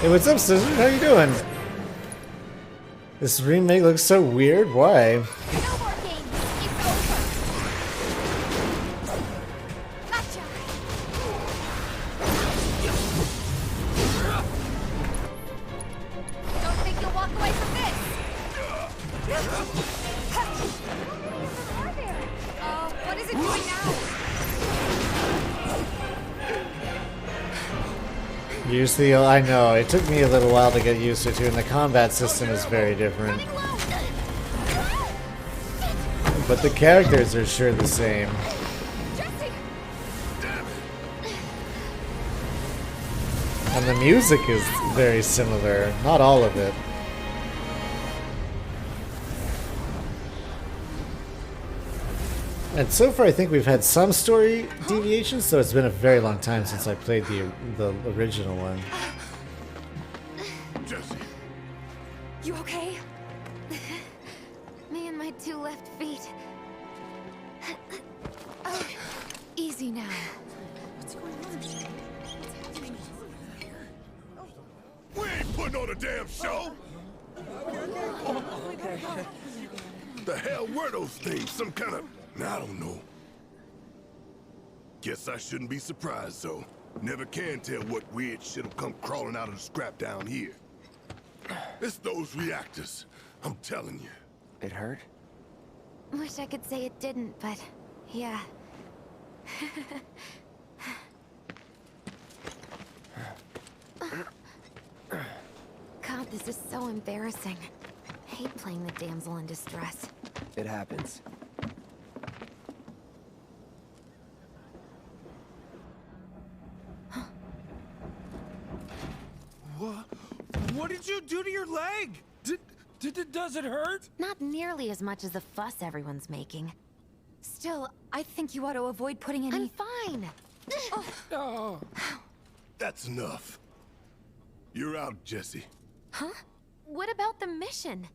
Hey, what's up, Susan? How you doing? This remake looks so weird. Why? No more games! It's over! Gotcha! Don't think you'll walk away from this! What is it doing now? Use the. I know it took me a little while to get used to it too, and the combat system is very different. But the characters are sure the same. And the music is very similar. Not all of it. And so far, I think we've had some story deviations, so it's been a very long time since I played the original one. Jesse. You okay? Me and my two left feet. Oh, easy now. What's going on? We ain't putting on a damn show! The hell were those things? Some kind of... I don't know. Guess I shouldn't be surprised, though. Never can tell what weird shit'll come crawling out of the scrap down here. It's those reactors. I'm telling you. It hurt? Wish I could say it didn't, but yeah. God, this is so embarrassing. I hate playing the damsel in distress. It happens. What did you do to your leg? Does it hurt? Not nearly as much as the fuss everyone's making. Still, I think you ought to avoid putting any... I'm fine. Oh. That's enough. You're out, Jesse. Huh? What about the mission?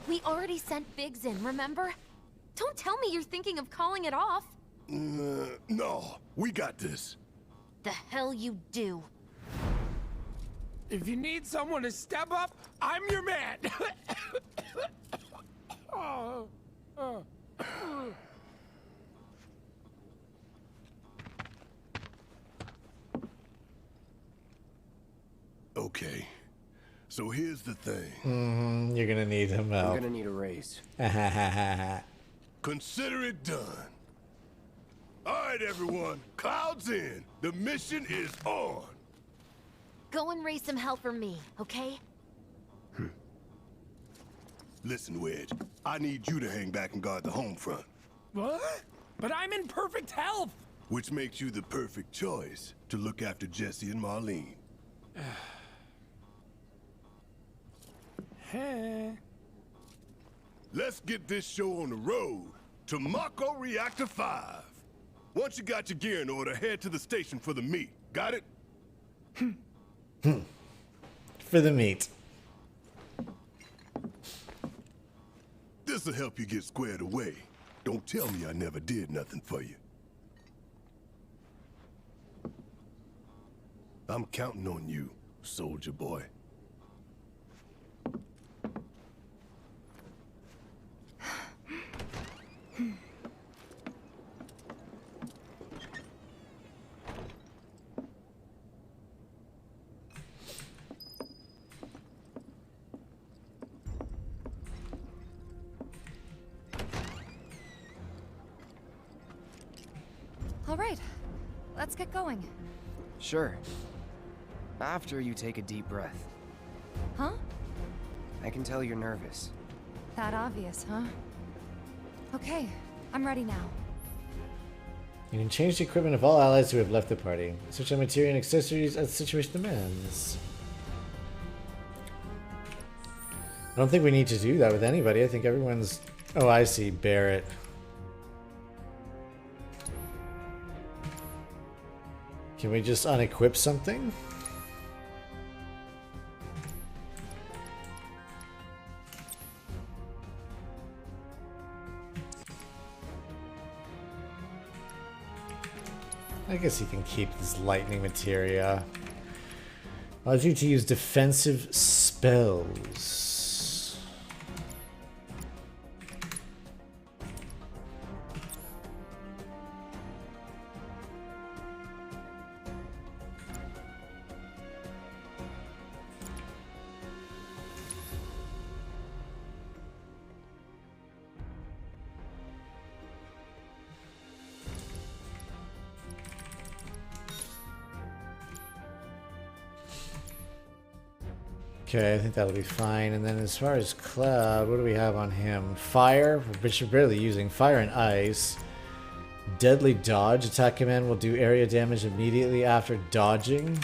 We already sent Biggs in, remember? Don't tell me you're thinking of calling it off. No, we got this. The hell you do. If you need someone to step up, I'm your man. So here's the thing. You're gonna need him I'm help. gonna need a raise. Consider it done. All right, everyone. Clouds in. The mission is on. Go and raise some hell for me, okay? Listen, Wedge. I need you to hang back and guard the home front. What? But I'm in perfect health! Which makes you the perfect choice to look after Jesse and Marlene. Hey. Let's get this show on the road to Mako Reactor 5. Once you got your gear in order, head to the station for the meet. Got it? For the meat. This'll help you get squared away. Don't tell me I never did nothing for you. I'm counting on you, soldier boy. All right, let's get going. Sure. After you take a deep breath. Huh? I can tell you're nervous. That obvious, huh? Okay, I'm ready now. You can change the equipment of all allies who have left the party. Switch on material and accessories as the situation demands. I don't think we need to do that with anybody. I think everyone's... Oh, I see. Barrett. Can we just unequip something? I guess he can keep this lightning materia. Allows you to use defensive spells. Okay, I think that'll be fine. And then as far as Cloud, what do we have on him? Fire, which we're barely using. Fire and Ice. Deadly Dodge. Attack command will do area damage immediately after dodging.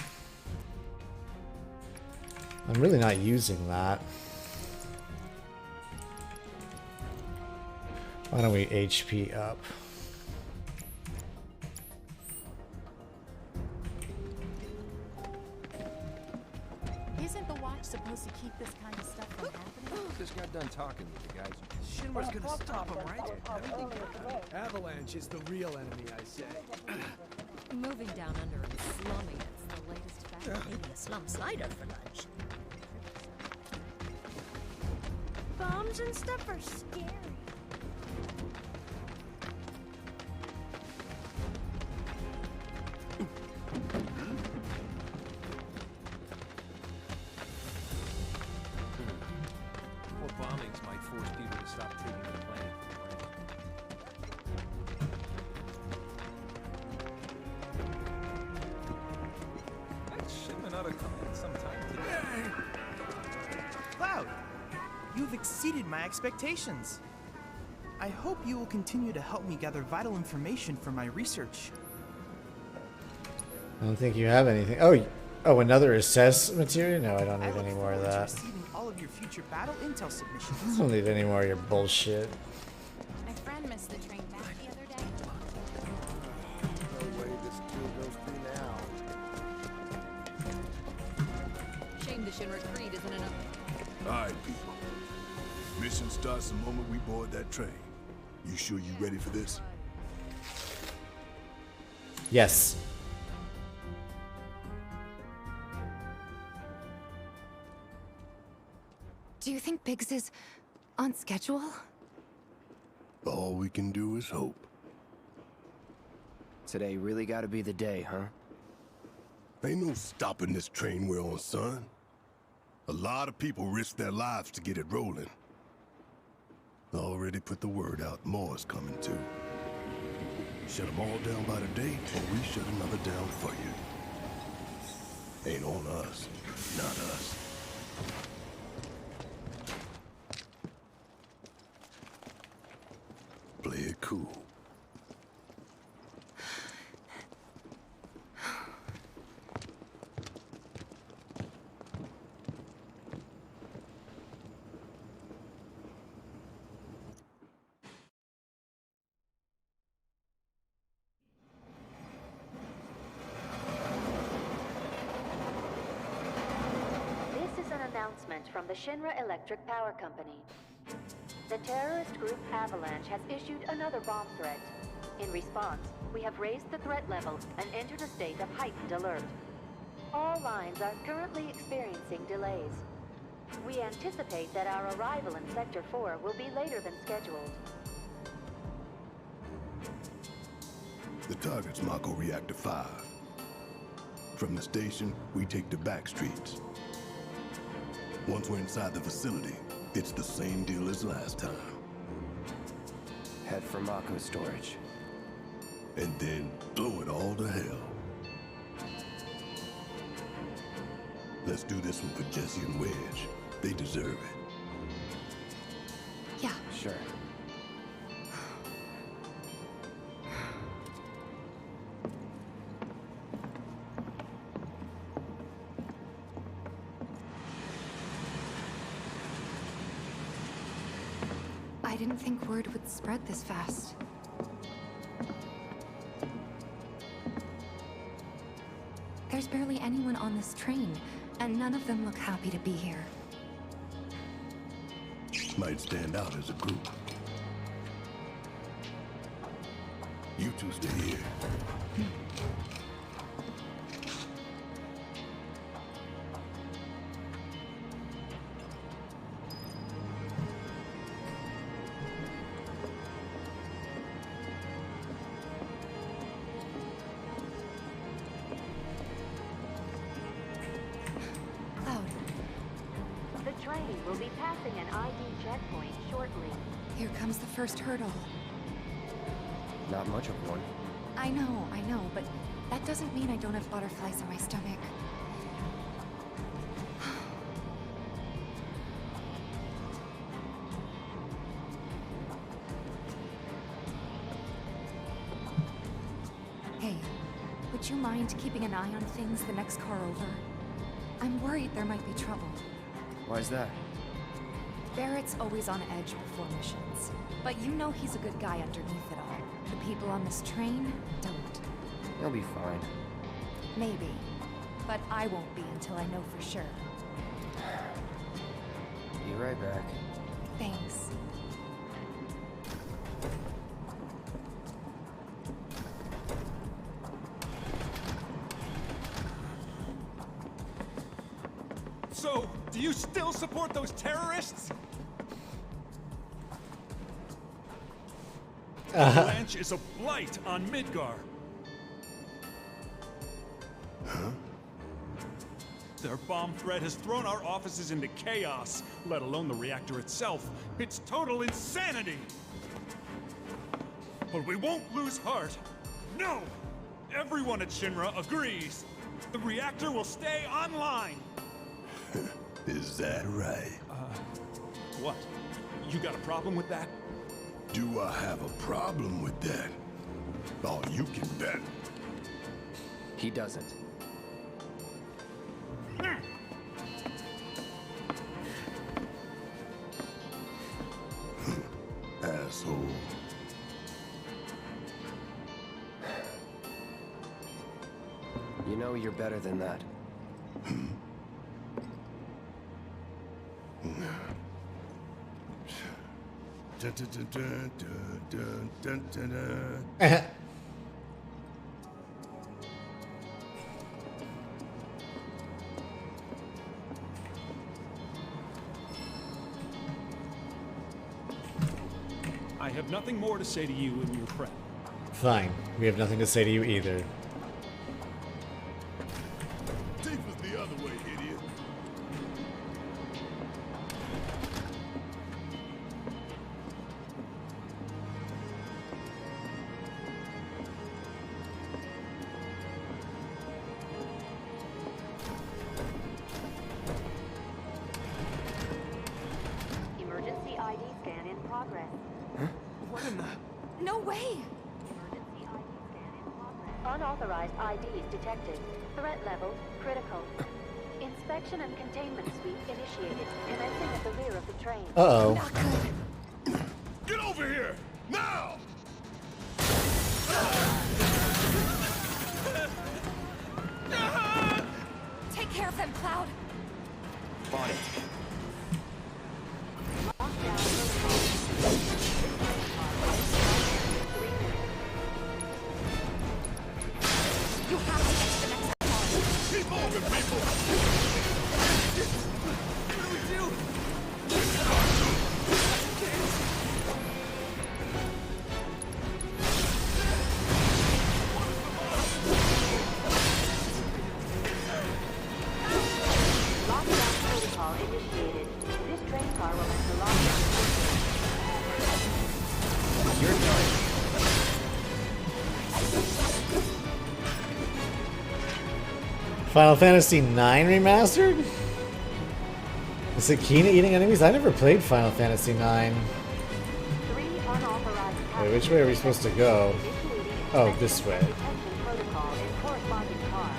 I'm really not using that. Why don't we HP up? Isn't the watch supposed to keep this kind of stuff from happening? Just got done talking with the guys. Shinra's gonna stop him, right? Avalanche is the real enemy, I say. Moving down under and slumming it's the latest fashion. Maybe a slum cider for lunch. Bombs and stuff are scary. More bombings might force people to stop taking the planet for granted. That shipment ought to come in sometime today. Cloud, you've exceeded my expectations. I hope you will continue to help me gather vital information for my research. I don't think you have anything. Oh, another assess material? No, I don't need any more of that. Receiving all of your future battle intel I submissions. don't need any more of your bullshit. My friend missed the train back the other day. No way this tour goes through now. Shame the Shinra Creed isn't enough. All right, people. Mission starts the moment we board that train. You sure you ready for this? Yes. Do you think Biggs is on schedule? All we can do is hope. Today really gotta be the day, huh? Ain't no stopping this train we're on, son. A lot of people risk their lives to get it rolling. Already put the word out, more is coming too. Shut them all down by the day, or we shut another down for you. Ain't on us, not us. Play it cool. From the Shinra Electric Power Company. The terrorist group Avalanche has issued another bomb threat. In response, we have raised the threat level and entered a state of heightened alert. All lines are currently experiencing delays. We anticipate that our arrival in Sector 4 will be later than scheduled. The target's Mako Reactor 5. From the station, we take the back streets. Once we're inside the facility, it's the same deal as last time. Head for Mako storage. And then blow it all to hell. Let's do this one for Jesse and Wedge. They deserve it. Yeah. Sure. I didn't think word would spread this fast. There's barely anyone on this train, and none of them look happy to be here. Might stand out as a group. You two stay here. We'll be passing an ID checkpoint shortly. Here comes the first hurdle. Not much of one. I know, but that doesn't mean I don't have butterflies in my stomach. Hey, would you mind keeping an eye on things the next car over? I'm worried there might be trouble. Why's that? Barrett's always on edge before missions. But you know he's a good guy underneath it all. The people on this train don't. He'll be fine. Maybe. But I won't be until I know for sure. Be right back. Thanks. So, do you still support those terrorists? Avalanche is a blight on Midgar. Huh? Their bomb threat has thrown our offices into chaos, let alone the reactor itself. It's total insanity! But we won't lose heart. No! Everyone at Shinra agrees. The reactor will stay online. Is that right? What? You got a problem with that? Do I have a problem with that? Oh, you can bet. He doesn't. Asshole. You know you're better than that. I have nothing more to say to you and your friend. Fine. We have nothing to say to you either. Take us the other way, idiot. No way! Unauthorized IDs detected. Threat level critical. Inspection and containment sweep initiated. Commencing at the rear of the train. Uh-oh. Get over here! Now! Take care of them, Cloud. Bought it. You have to get to the next car. Keep moving, people! What do we do? Lockdown protocol initiated. This train car will enter lockdown. You're done. Final Fantasy IX remastered? Is it Kina eating enemies? I never played Final Fantasy IX. Wait, which way are we supposed to go? Oh, this way. Protocol in corresponding car.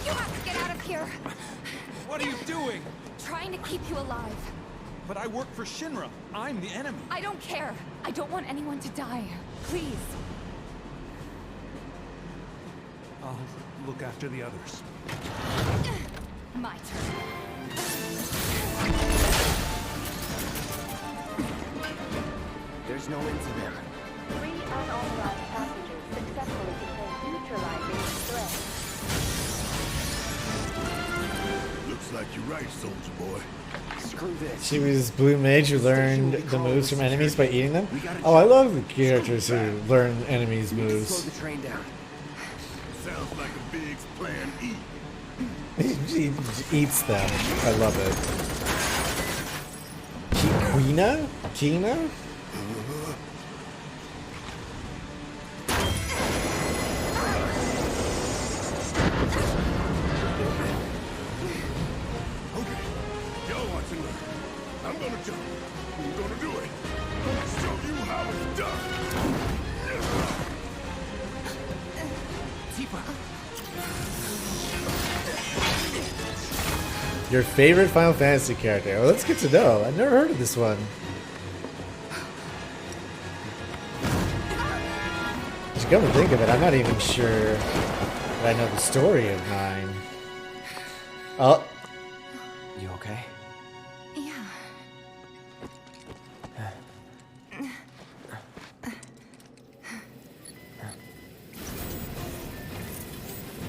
You have to get out of here. What are you doing? Trying to keep you alive. But I work for Shinra. I'm the enemy. I don't care. I don't want anyone to die. Please. I'll look after the others. My turn. There's no end to them. 3 unauthorized passengers successfully contained, neutralizing the threat. Looks like you're right, soldier boy. Screw this. She was Blue Mage who learned the moves from enemies by eating them. Oh, I love the characters who learn enemies' Slow moves. the train down. Sounds like a big plan E. He eats them. I love it. Quina? Kina? Y'all want to learn. I'm gonna jump. I'm gonna do it. Show you how it's done. Tifa. Your favorite Final Fantasy character? Well, that's good to know. I've never heard of this one. To come to think of it, I'm not even sure that I know the story of 9. Oh. You okay? Yeah.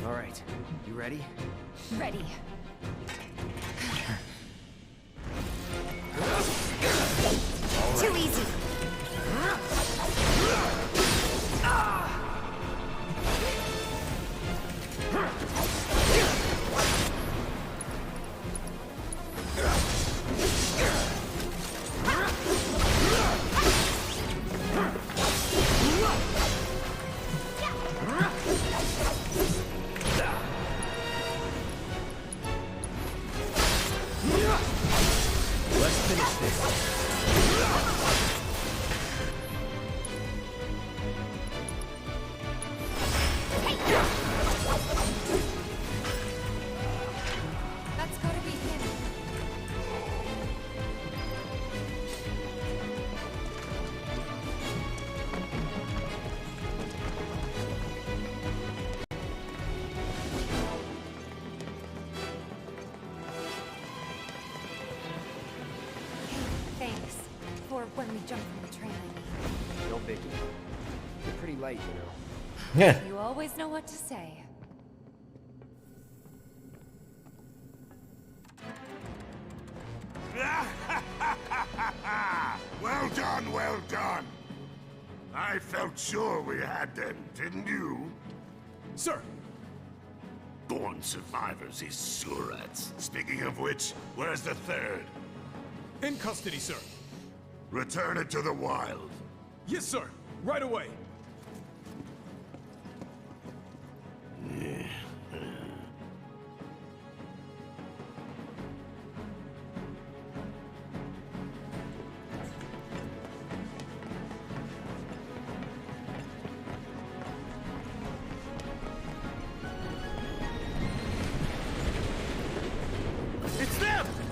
All right. You ready? Ready. Too easy. Let's finish this. That's gotta be him. Thanks. For when we jump from the train, I mean. No biggie. You're pretty late, you know. Yeah. You always know what to say. Well done, well done. I felt sure we had them, didn't you? Sir! Born survivors, these surats. Speaking of which, where's the third? In custody, sir. Return it to the wild. Yes, sir. Right away.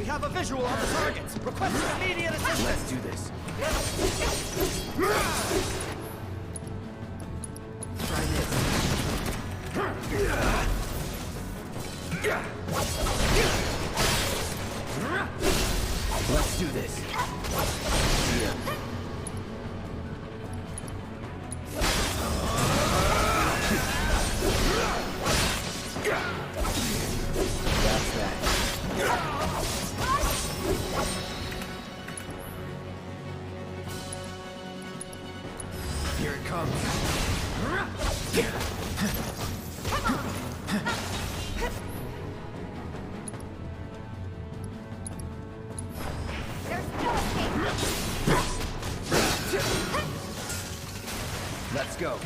We have a visual on the targets. Requesting immediate assistance. Let's do this. Try this. Let's do this. That's that. Here it comes. Let's go.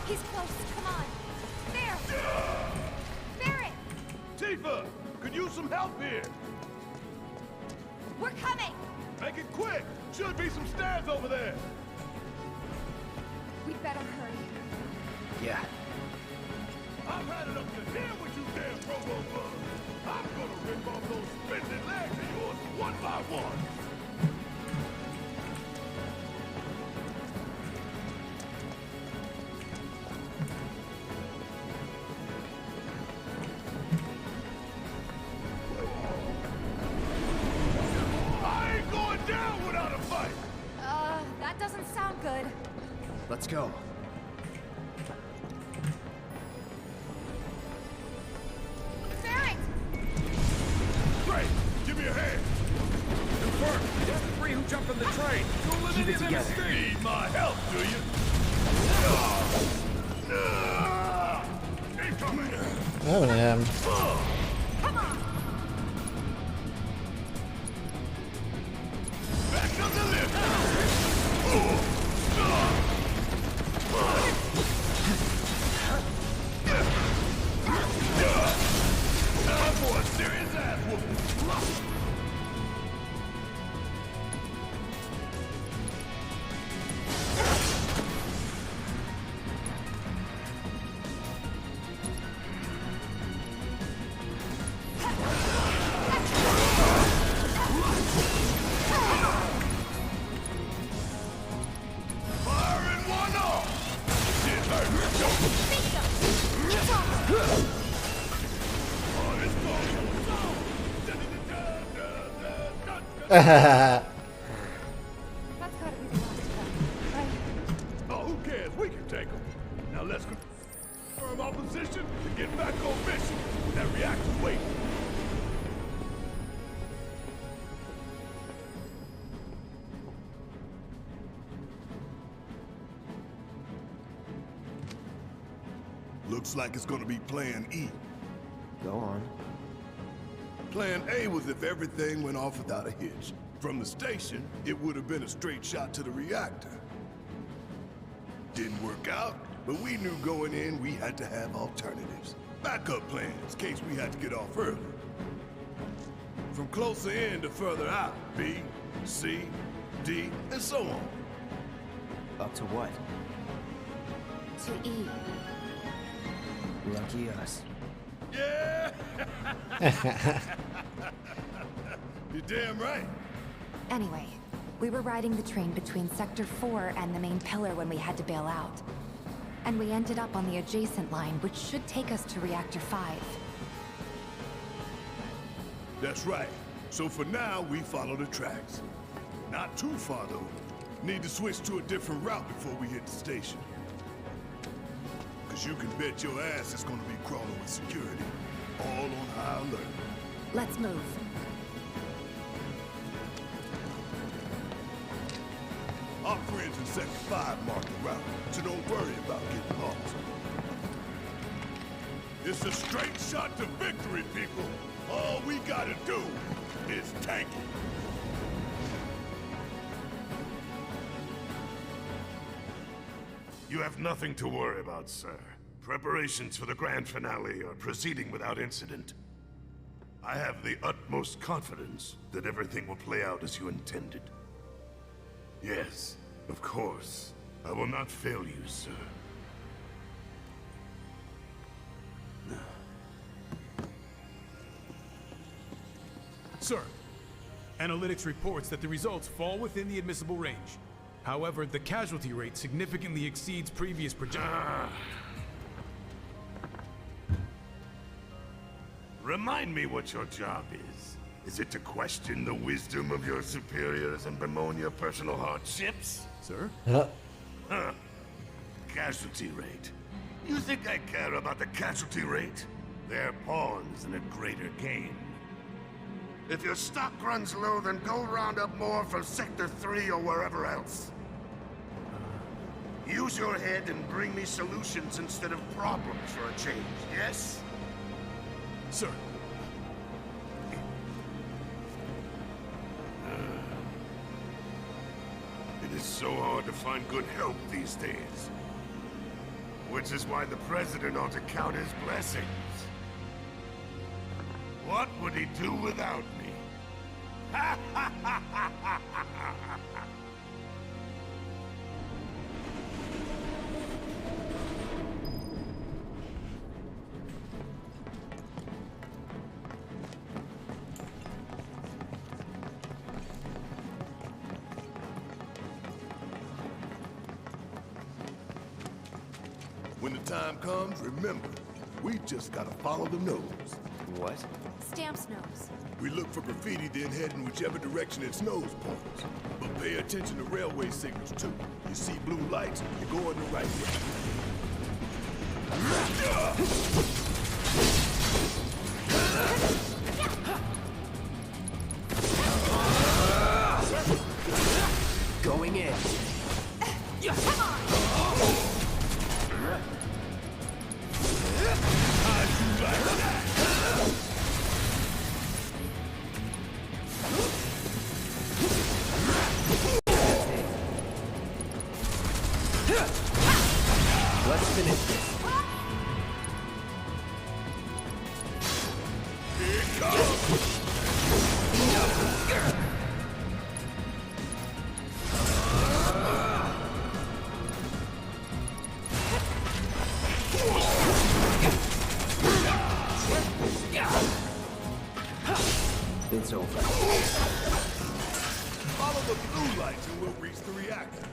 He's close. Come on. There. Barrett, Tifa, could use some help here. we're coming. Make it quick. Should be some stairs over there. We'd better hurry. Yeah. I've had it up to here with you damn provo bugs. I'm gonna rip off those spindly legs of yours one by one. I ain't going down without a fight. That doesn't sound good. Let's go. Barrett! Great. Give me a hand. Confirm. It's the three who jumped on the train. Don't let Keep any it of them together. escape. Need my help, do you? Incoming. Oh, man. Come on! Back up the lift. Time for a serious ass whooping. Firing one off. Shit hurt. Hahaha. That's gotta be the last of them, right? Oh, who cares? We can take them. Now let's confirm our position and get back on mission. That reactor's waiting. Looks like it's gonna be Plan E. Go on. Plan A was if everything went off without a hitch. From the station, it would have been a straight shot to the reactor. Didn't work out, but we knew going in we had to have alternatives. Backup plans in case we had to get off early. From closer in to further out, B, C, D, and so on. Up to what? To E. Lucky us. Yeah! You're damn right. Anyway, we were riding the train between Sector 4 and the main pillar when we had to bail out. And we ended up on the adjacent line, which should take us to Reactor 5. That's right. So for now, we follow the tracks. Not too far, though. Need to switch to a different route before we hit the station. Cause you can bet your ass it's gonna be crawling with security. All on high alert. Let's move. Our friends in Sector 5 marked the route, so don't worry about getting lost. It's a straight shot to victory, people. All we gotta do is tank it. You have nothing to worry about, sir. Preparations for the grand finale are proceeding without incident. I have the utmost confidence that everything will play out as you intended. Yes, of course. I will not fail you, sir. Sir, analytics reports that the results fall within the admissible range. However, the casualty rate significantly exceeds previous projections. Remind me what your job is. Is it to question the wisdom of your superiors and bemoan your personal hardships? Sir? Huh. Casualty rate. You think I care about the casualty rate? They're pawns in a greater game. If your stock runs low, then go round up more from Sector 3 or wherever else. Use your head and bring me solutions instead of problems for a change, yes? Sir. It is so hard to find good help these days. Which is why the President ought to count his blessings. What would he do without me? Ha ha ha ha ha ha ha! When the time comes, remember, we just gotta follow the nose. What? Stamp's nose. We look for graffiti, then head in whichever direction its nose points. But pay attention to railway signals, too. You see blue lights, you're going the right way. Going in. Come on! Let's finish this. Here it comes! It's over. Follow the blue lights and we'll reach the reactor.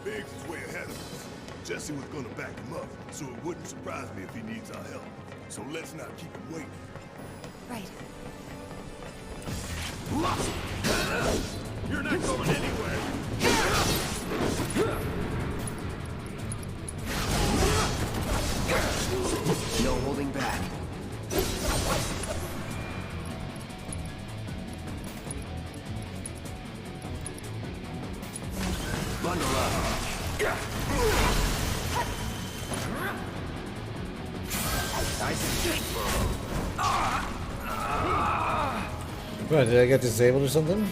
Biggs is way ahead of us. Jesse was gonna back him up, so it wouldn't surprise me if he needs our help. So let's not keep him waiting. Right. You're not going anywhere! No holding back. Bundle up. What, did I get disabled or something?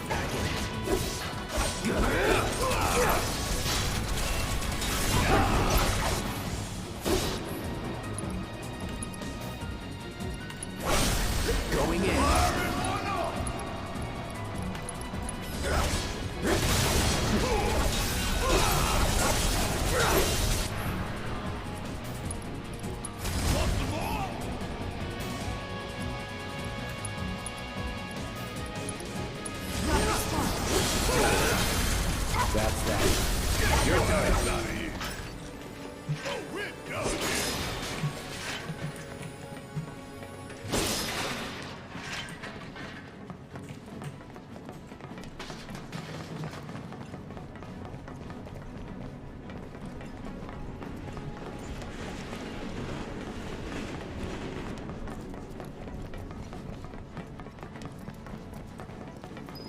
Going in. That's that. You're done. Oh, we're done.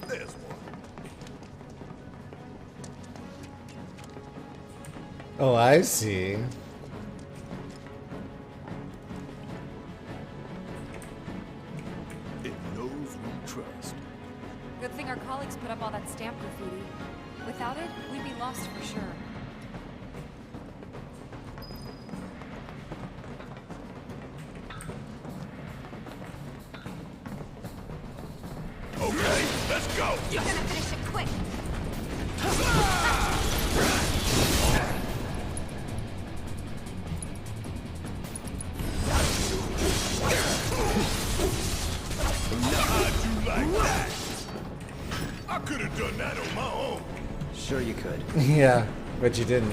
There's one. Oh, I see. It knows we trust. Good thing our colleagues put up all that stamp graffiti. Without it, we'd be lost for sure. I'm gonna finish it quick. How'd you like that? I could have done that on my own. Sure you could. Yeah, but you didn't.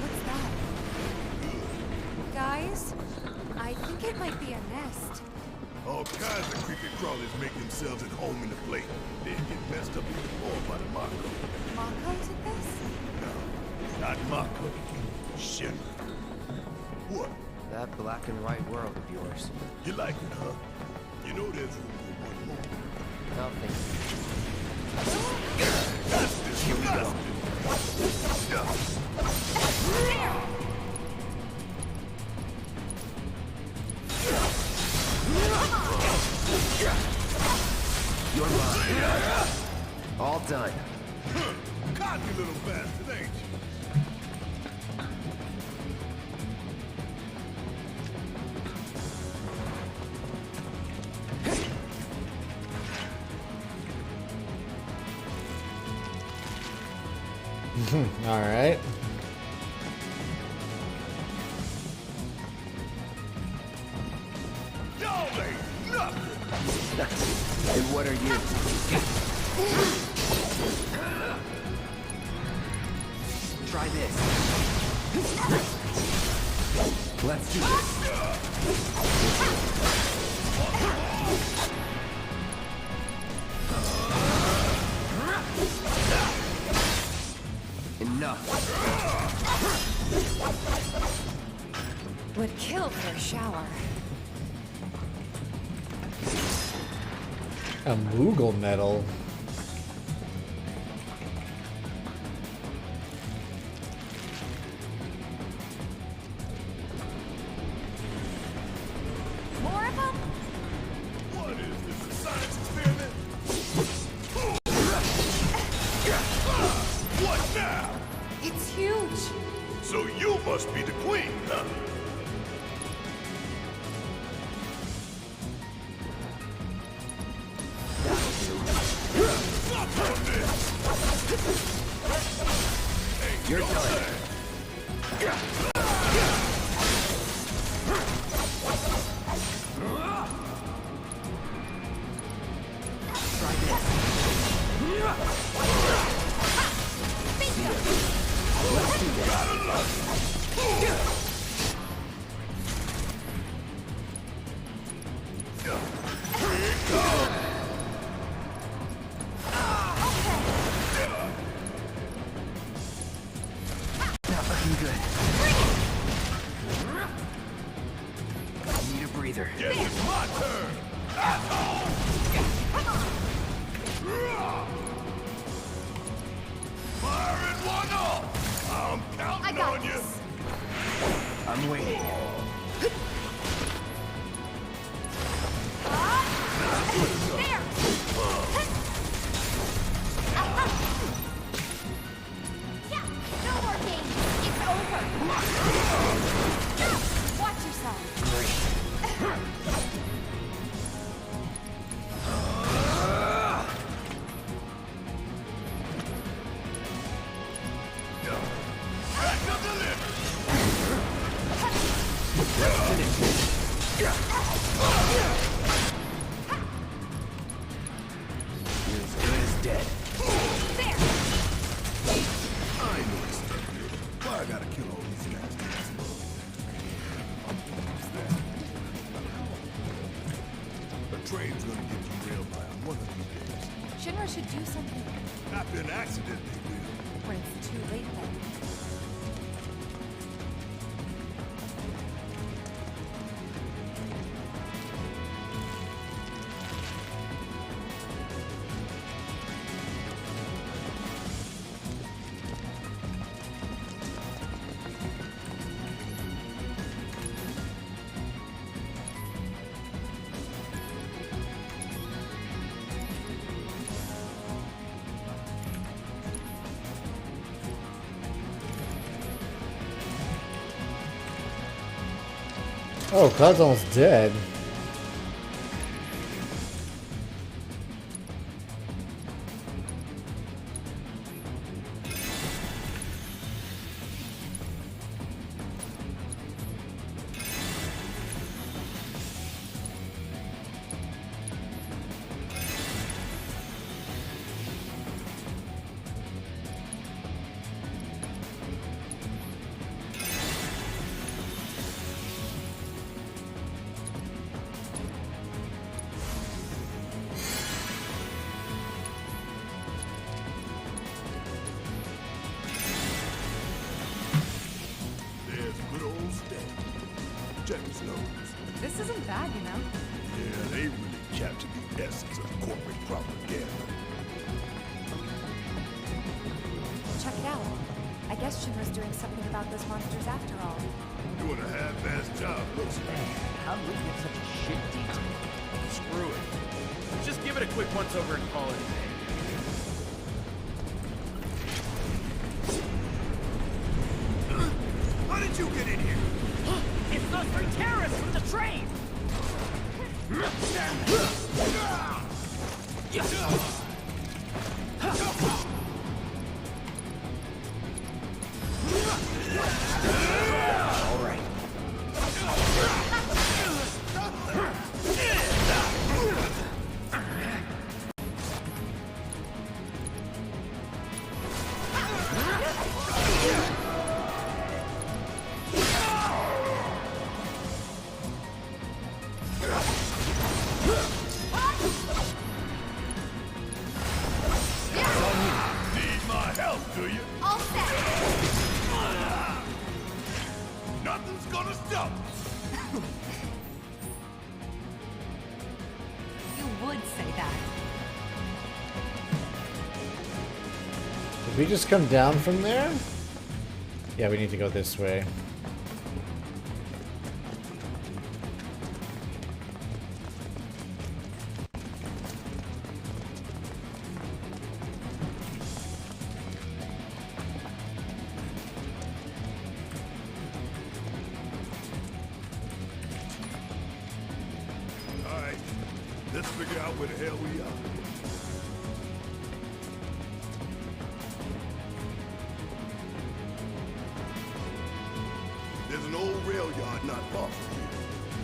What's that? Guys, I think it might be a nest. All kinds of creepy crawlers make themselves at home in the plate. They get messed up even more by the Mako. Mako did this? No, not Mako. Shit. What? That black and white world of yours. You like it, huh? You know there's room for one more. Nothing. That's disgusting. You're mine. All done. Cocky little bastard, ain't you? All right. Y'all ain't nothing. And what are you? Try this. Let's do this. Enough. Would kill for a shower. A Moogle medal. More of them? What is this, a science experiment? What now? It's huge. So you must be the queen, huh? You're done. Try this. Let's do this. Not looking good. Need a breather. Yes, it's my turn. Firing one off. I'm counting on you. I'm waiting. There! Yeah, no more games. It's over. Watch yourself. You're as good as dead. There! I know this stuff here. Why I gotta kill all these guys? The train's gonna get derailed by one of these days. Shinra should do something After an accident, they will. when it's too late then. Oh, Cloud's almost dead. There's good old Stan. Check his nose. This isn't bad, you know. Yeah, they really captured the essence of corporate propaganda. Check it out. I guess Shinra's doing something about those monsters after all. Doing a half-assed job, looks like. How would you get such a shit detail? Screw it. Just give it a quick once-over and call it a day. How did you get in here? It's those three terrorists from the train! All right. Need my help, do you? All set. Nothing's gonna stop us. You would say that. Did we just come down from there? Yeah, we need to go this way. All right, let's figure out where the hell we are. There's an old rail yard not far from here.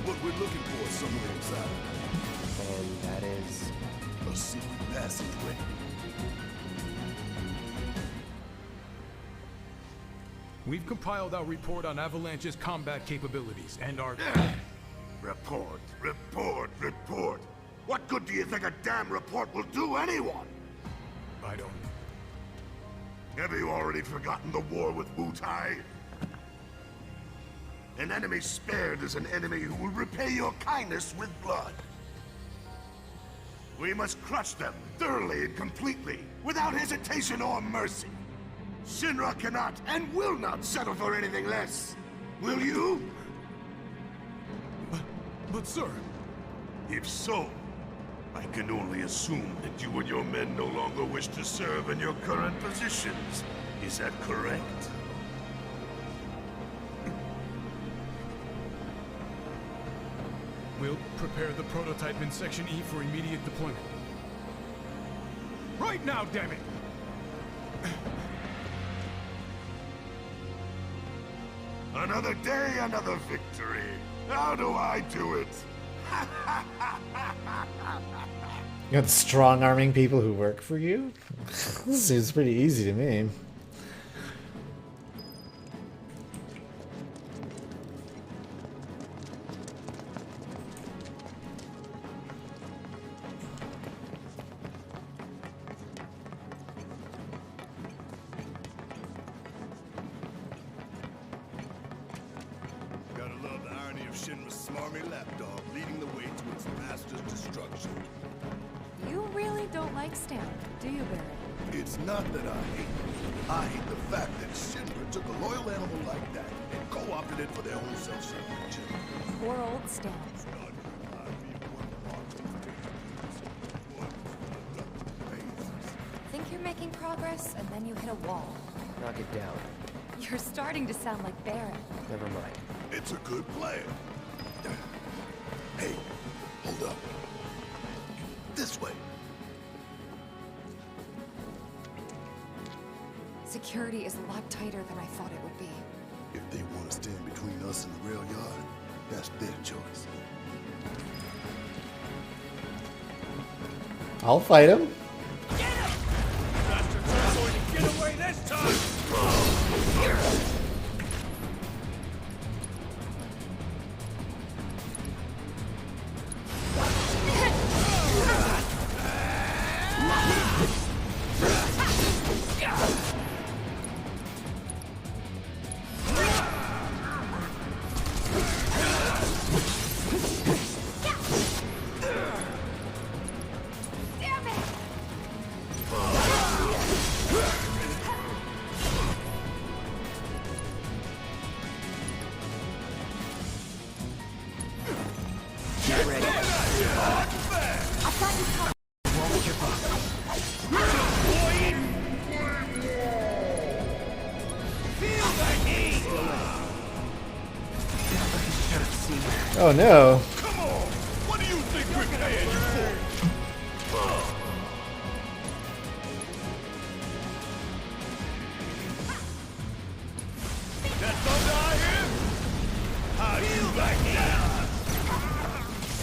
What we're looking for is somewhere inside. And that is... A secret passageway. We've compiled our report on Avalanche's combat capabilities and our... Report, report, report. What good do you think a damn report will do anyone? I don't... Have you already forgotten the war with Wutai? An enemy spared is an enemy who will repay your kindness with blood. We must crush them thoroughly and completely, without hesitation or mercy. Shinra cannot and will not settle for anything less. Will you? But sir... If so, I can only assume that you and your men no longer wish to serve in your current positions. Is that correct? We'll prepare the prototype in Section E for immediate deployment. Right now, damn it! Another day, another victory. How do I do it? You got strong arming people who work for you? This seems pretty easy to me. Gotta love the irony of Shinra's smarmy lapdog leading the way to its master's destruction. You really don't like Stan, do you, Barrett? It's not that I hate it. I hate the fact that Shinra took a loyal animal like that and co-opted it for their own self-serving. Poor old Stan. Think you're making progress, and then you hit a wall. Knock it down. You're starting to sound like Barrett. Never mind. It's a good plan. Hey, hold up. This way. Security is a lot tighter than I thought it would be. If they want to stand between us and the rail yard, that's their choice. I'll fight him. Bastards aren't going to get away this time! Oh no. Come on! What do you think we're paying you for? That thunder I hear? How do you like that?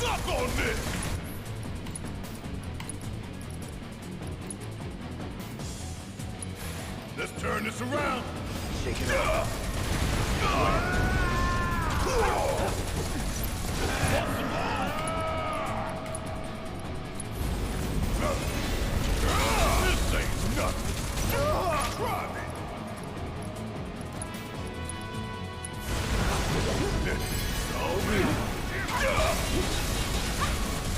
Suck on this! Let's turn this around. Shake it up. This ain't nothing. Try me.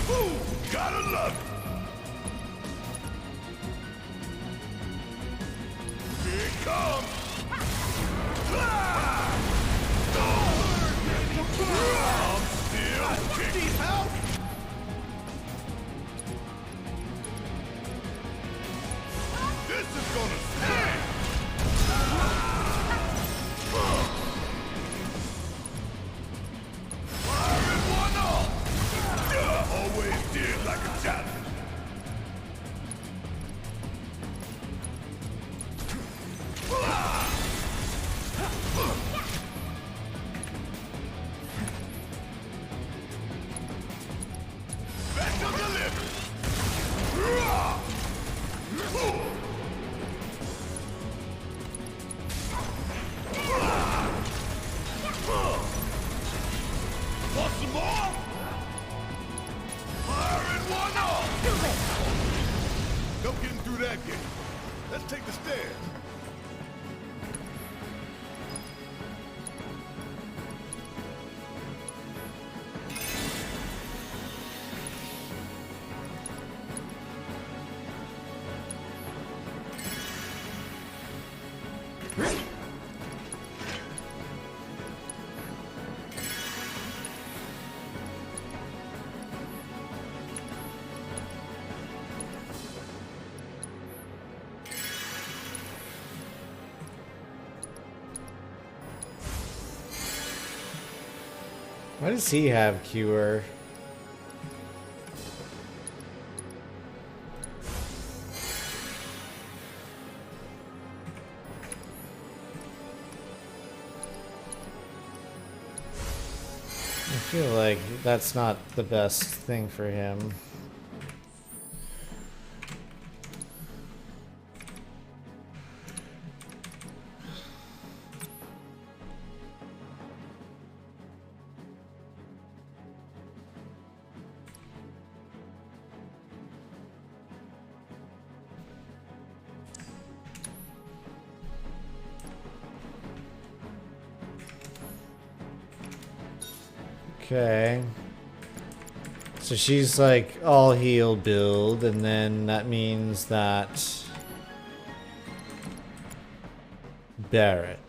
Ooh, gotta love it. Here it comes. I'm still kicking. Help! This is gonna sting! Firing one off! Always did like a challenge. Special delivery! Want some more? Firing one off! No getting through that gate. Let's take the stairs. Why does he have cure? I feel like that's not the best thing for him. Okay. So she's like all heal build, and then that means that Barrett.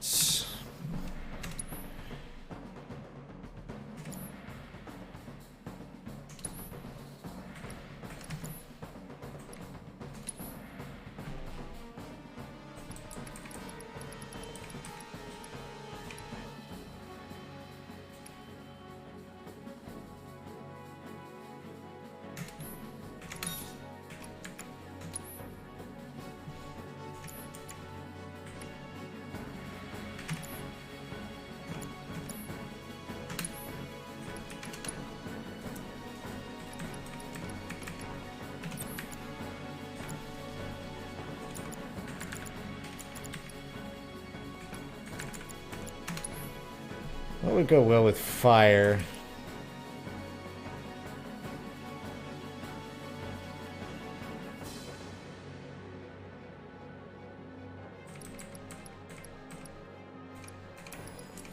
would go well with fire.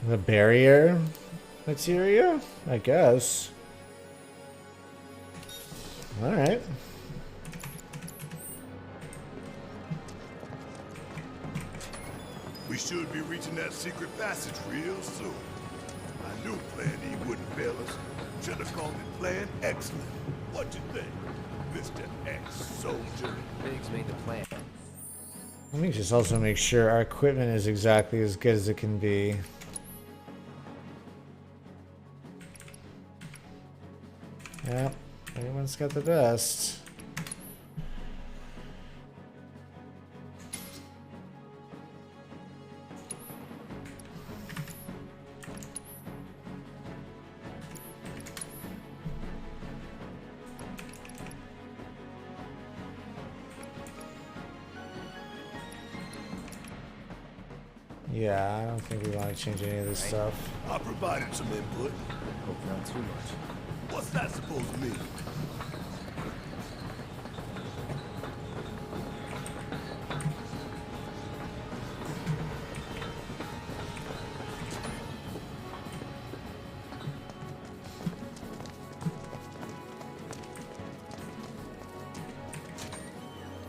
The barrier materia, I guess. All right. We should be reaching that secret passage real soon. I knew Plan E wouldn't fail us. Should have called it Plan Excellent. What you think, Mr. Ex-Soldier? Biggs made the plan. Let me just also make sure our equipment is exactly as good as it can be. Yeah, everyone's got the best. Yeah, I don't think we want to change any of this stuff. I provided some input. Hope not too much. What's that supposed to mean?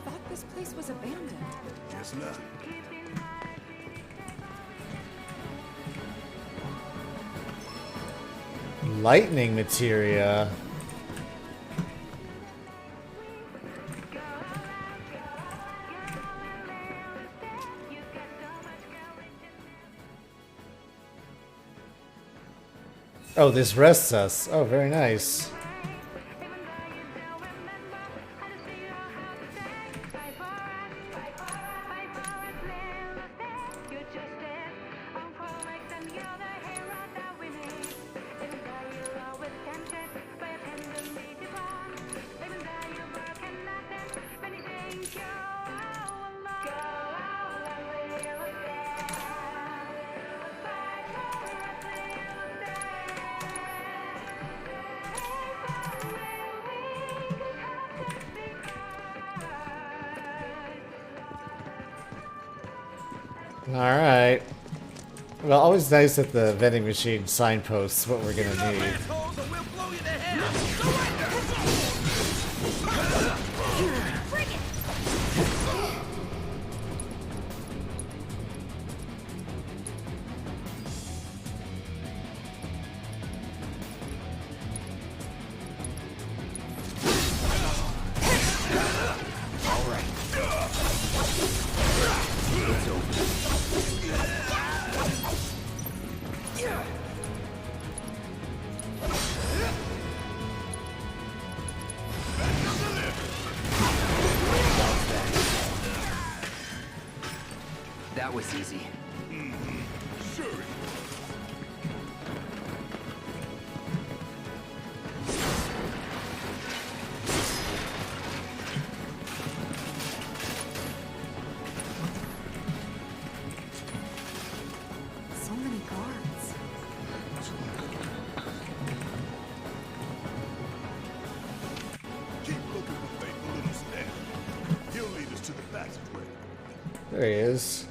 Thought this place was abandoned. Guess not. Lightning materia. Oh, this rests us. Oh, very nice. Alright. Well, always nice that the vending machine signposts what we're gonna need. That was easy. Sure. So many guards. Keep looking for faithful little Stan. He'll lead us to the passageway. There he is.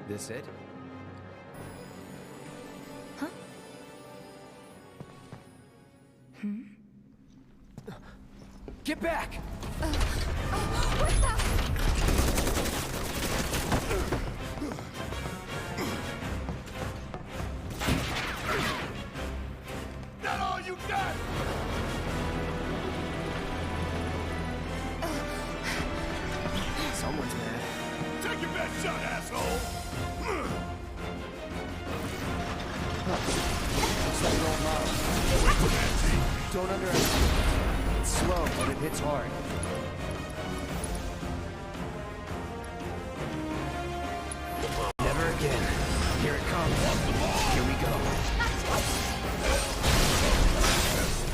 This it? Get back! That all you got? Someone's mad. Take your best shot, asshole! Looks like an old model. Don't underestimate it. It's slow, but it hits hard. Never again. Here it comes. Here we go.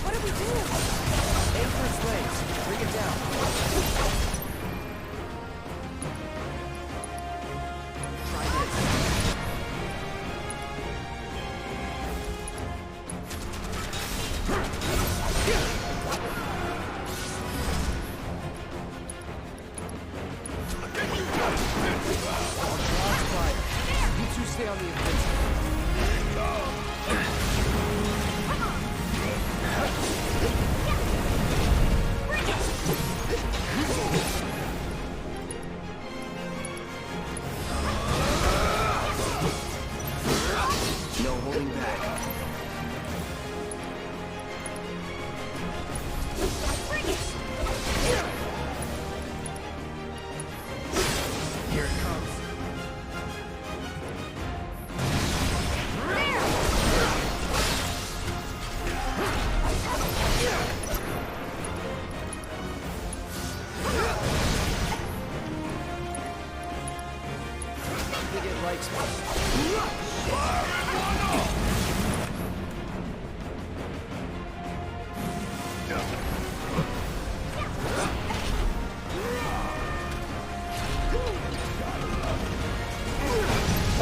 What do we do? Aim for its legs. Bring it down. Try this.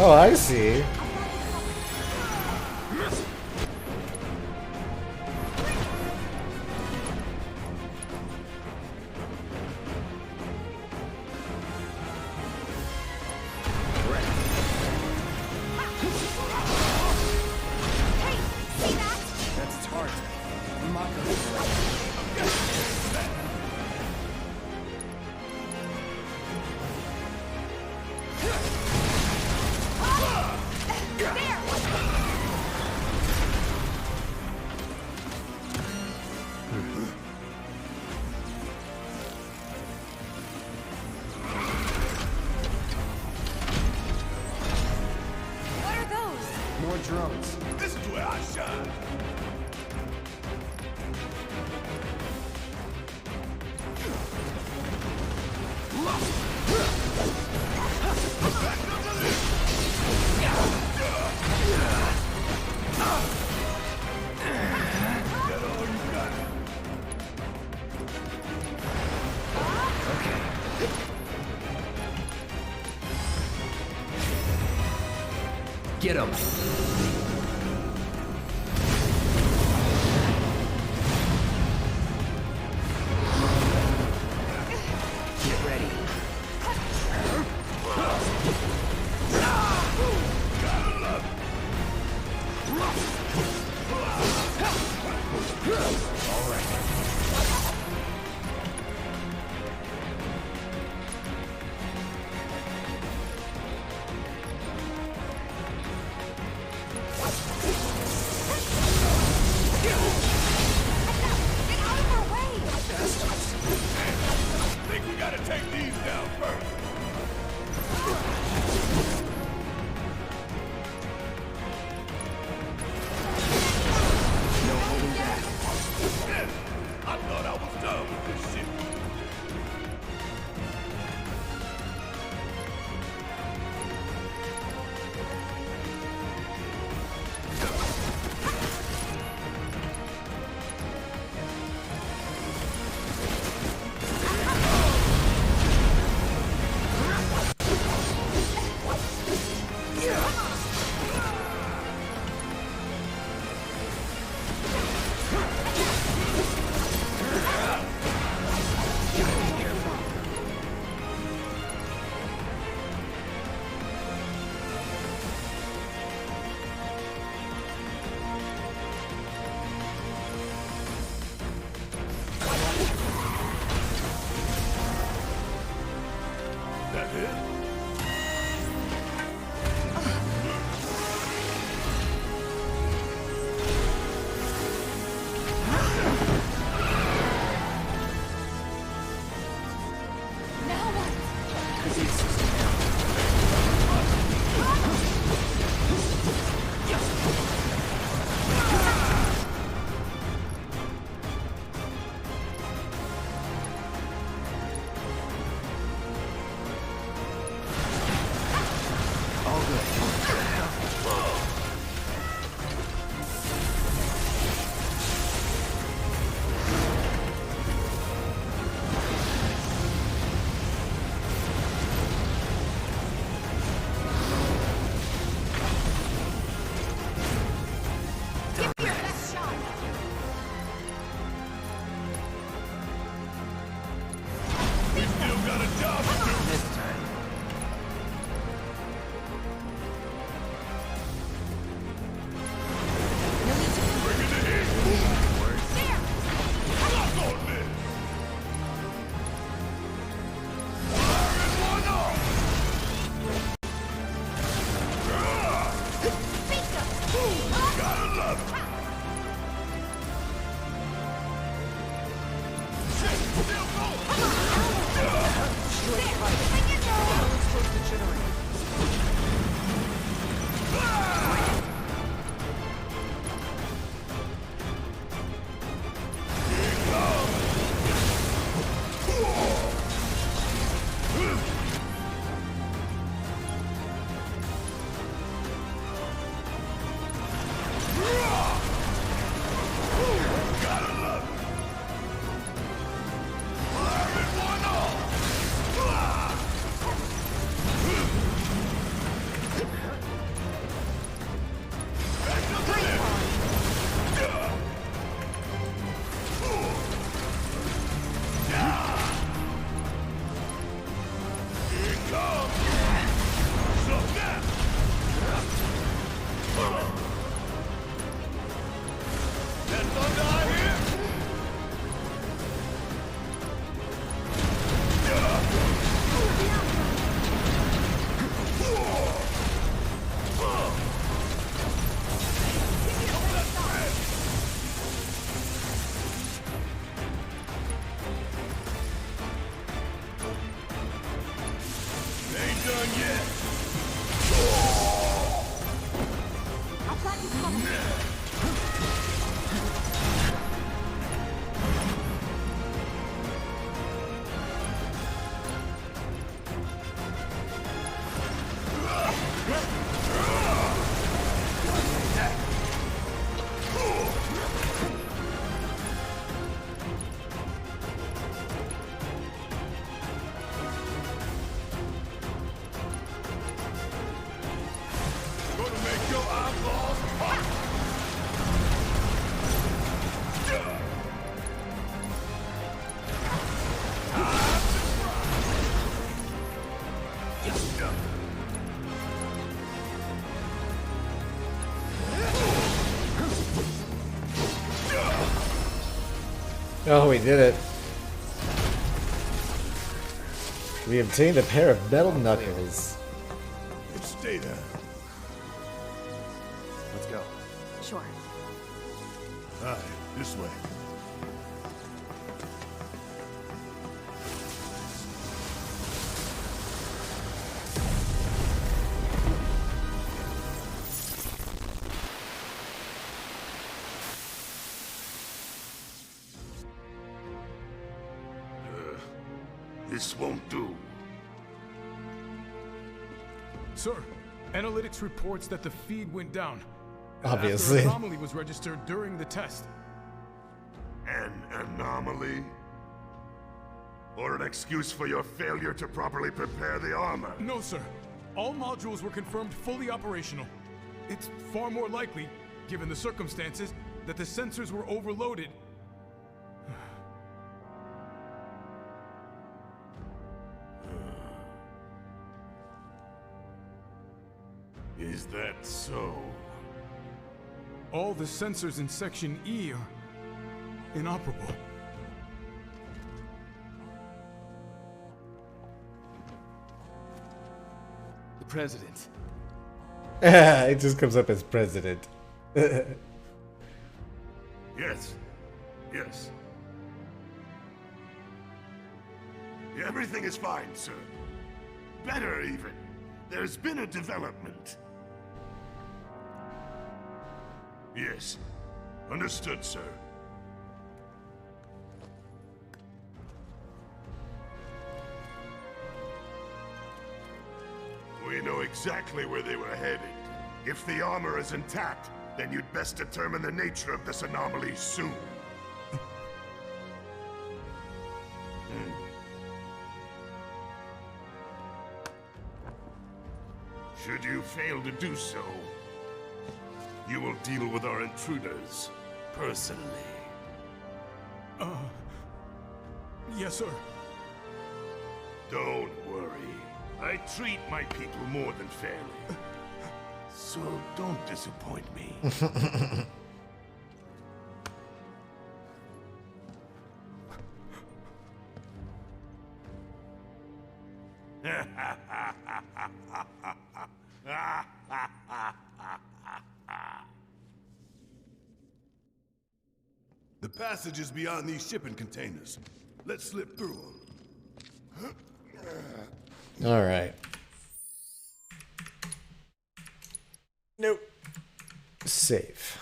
Oh, I see. That's its heart. What are those? More drones. This is where I shine. Get him. Get ready. All right. Think we gotta take these down first. No holding back. Oh, we did it. We obtained a pair of metal knuckles. Stay there. Let's go. Sure. Aye, this way. This won't do. Sir, analytics reports that the feed went down. Obviously. After an anomaly was registered during the test. An anomaly? Or an excuse for your failure to properly prepare the armor? No, sir. All modules were confirmed fully operational. It's far more likely, given the circumstances, that the sensors were overloaded. Is that so? All the sensors in Section E are inoperable. The President. It just comes up as president. Yes. Yes. Everything is fine, sir. Better, even. There's been a development. Yes. Understood, sir. We know exactly where they were headed. If the armor is intact, then you'd best determine the nature of this anomaly soon. Should you fail to do so, you will deal with our intruders personally. Yes, sir. Don't worry. I treat my people more than fairly. So don't disappoint me. The passage is beyond these shipping containers. Let's slip through them. All right. Nope. Save.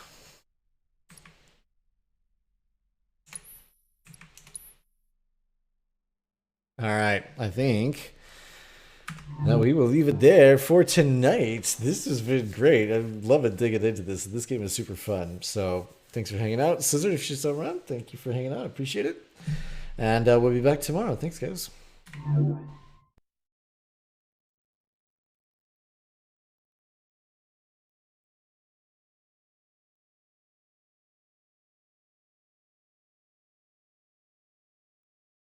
All right. I think that we will leave it there for tonight. This has been great. I'm loving digging into this. This game is super fun. So thanks for hanging out. Scissor, if you're still around, thank you for hanging out. I appreciate it. And we'll be back tomorrow. Thanks, guys.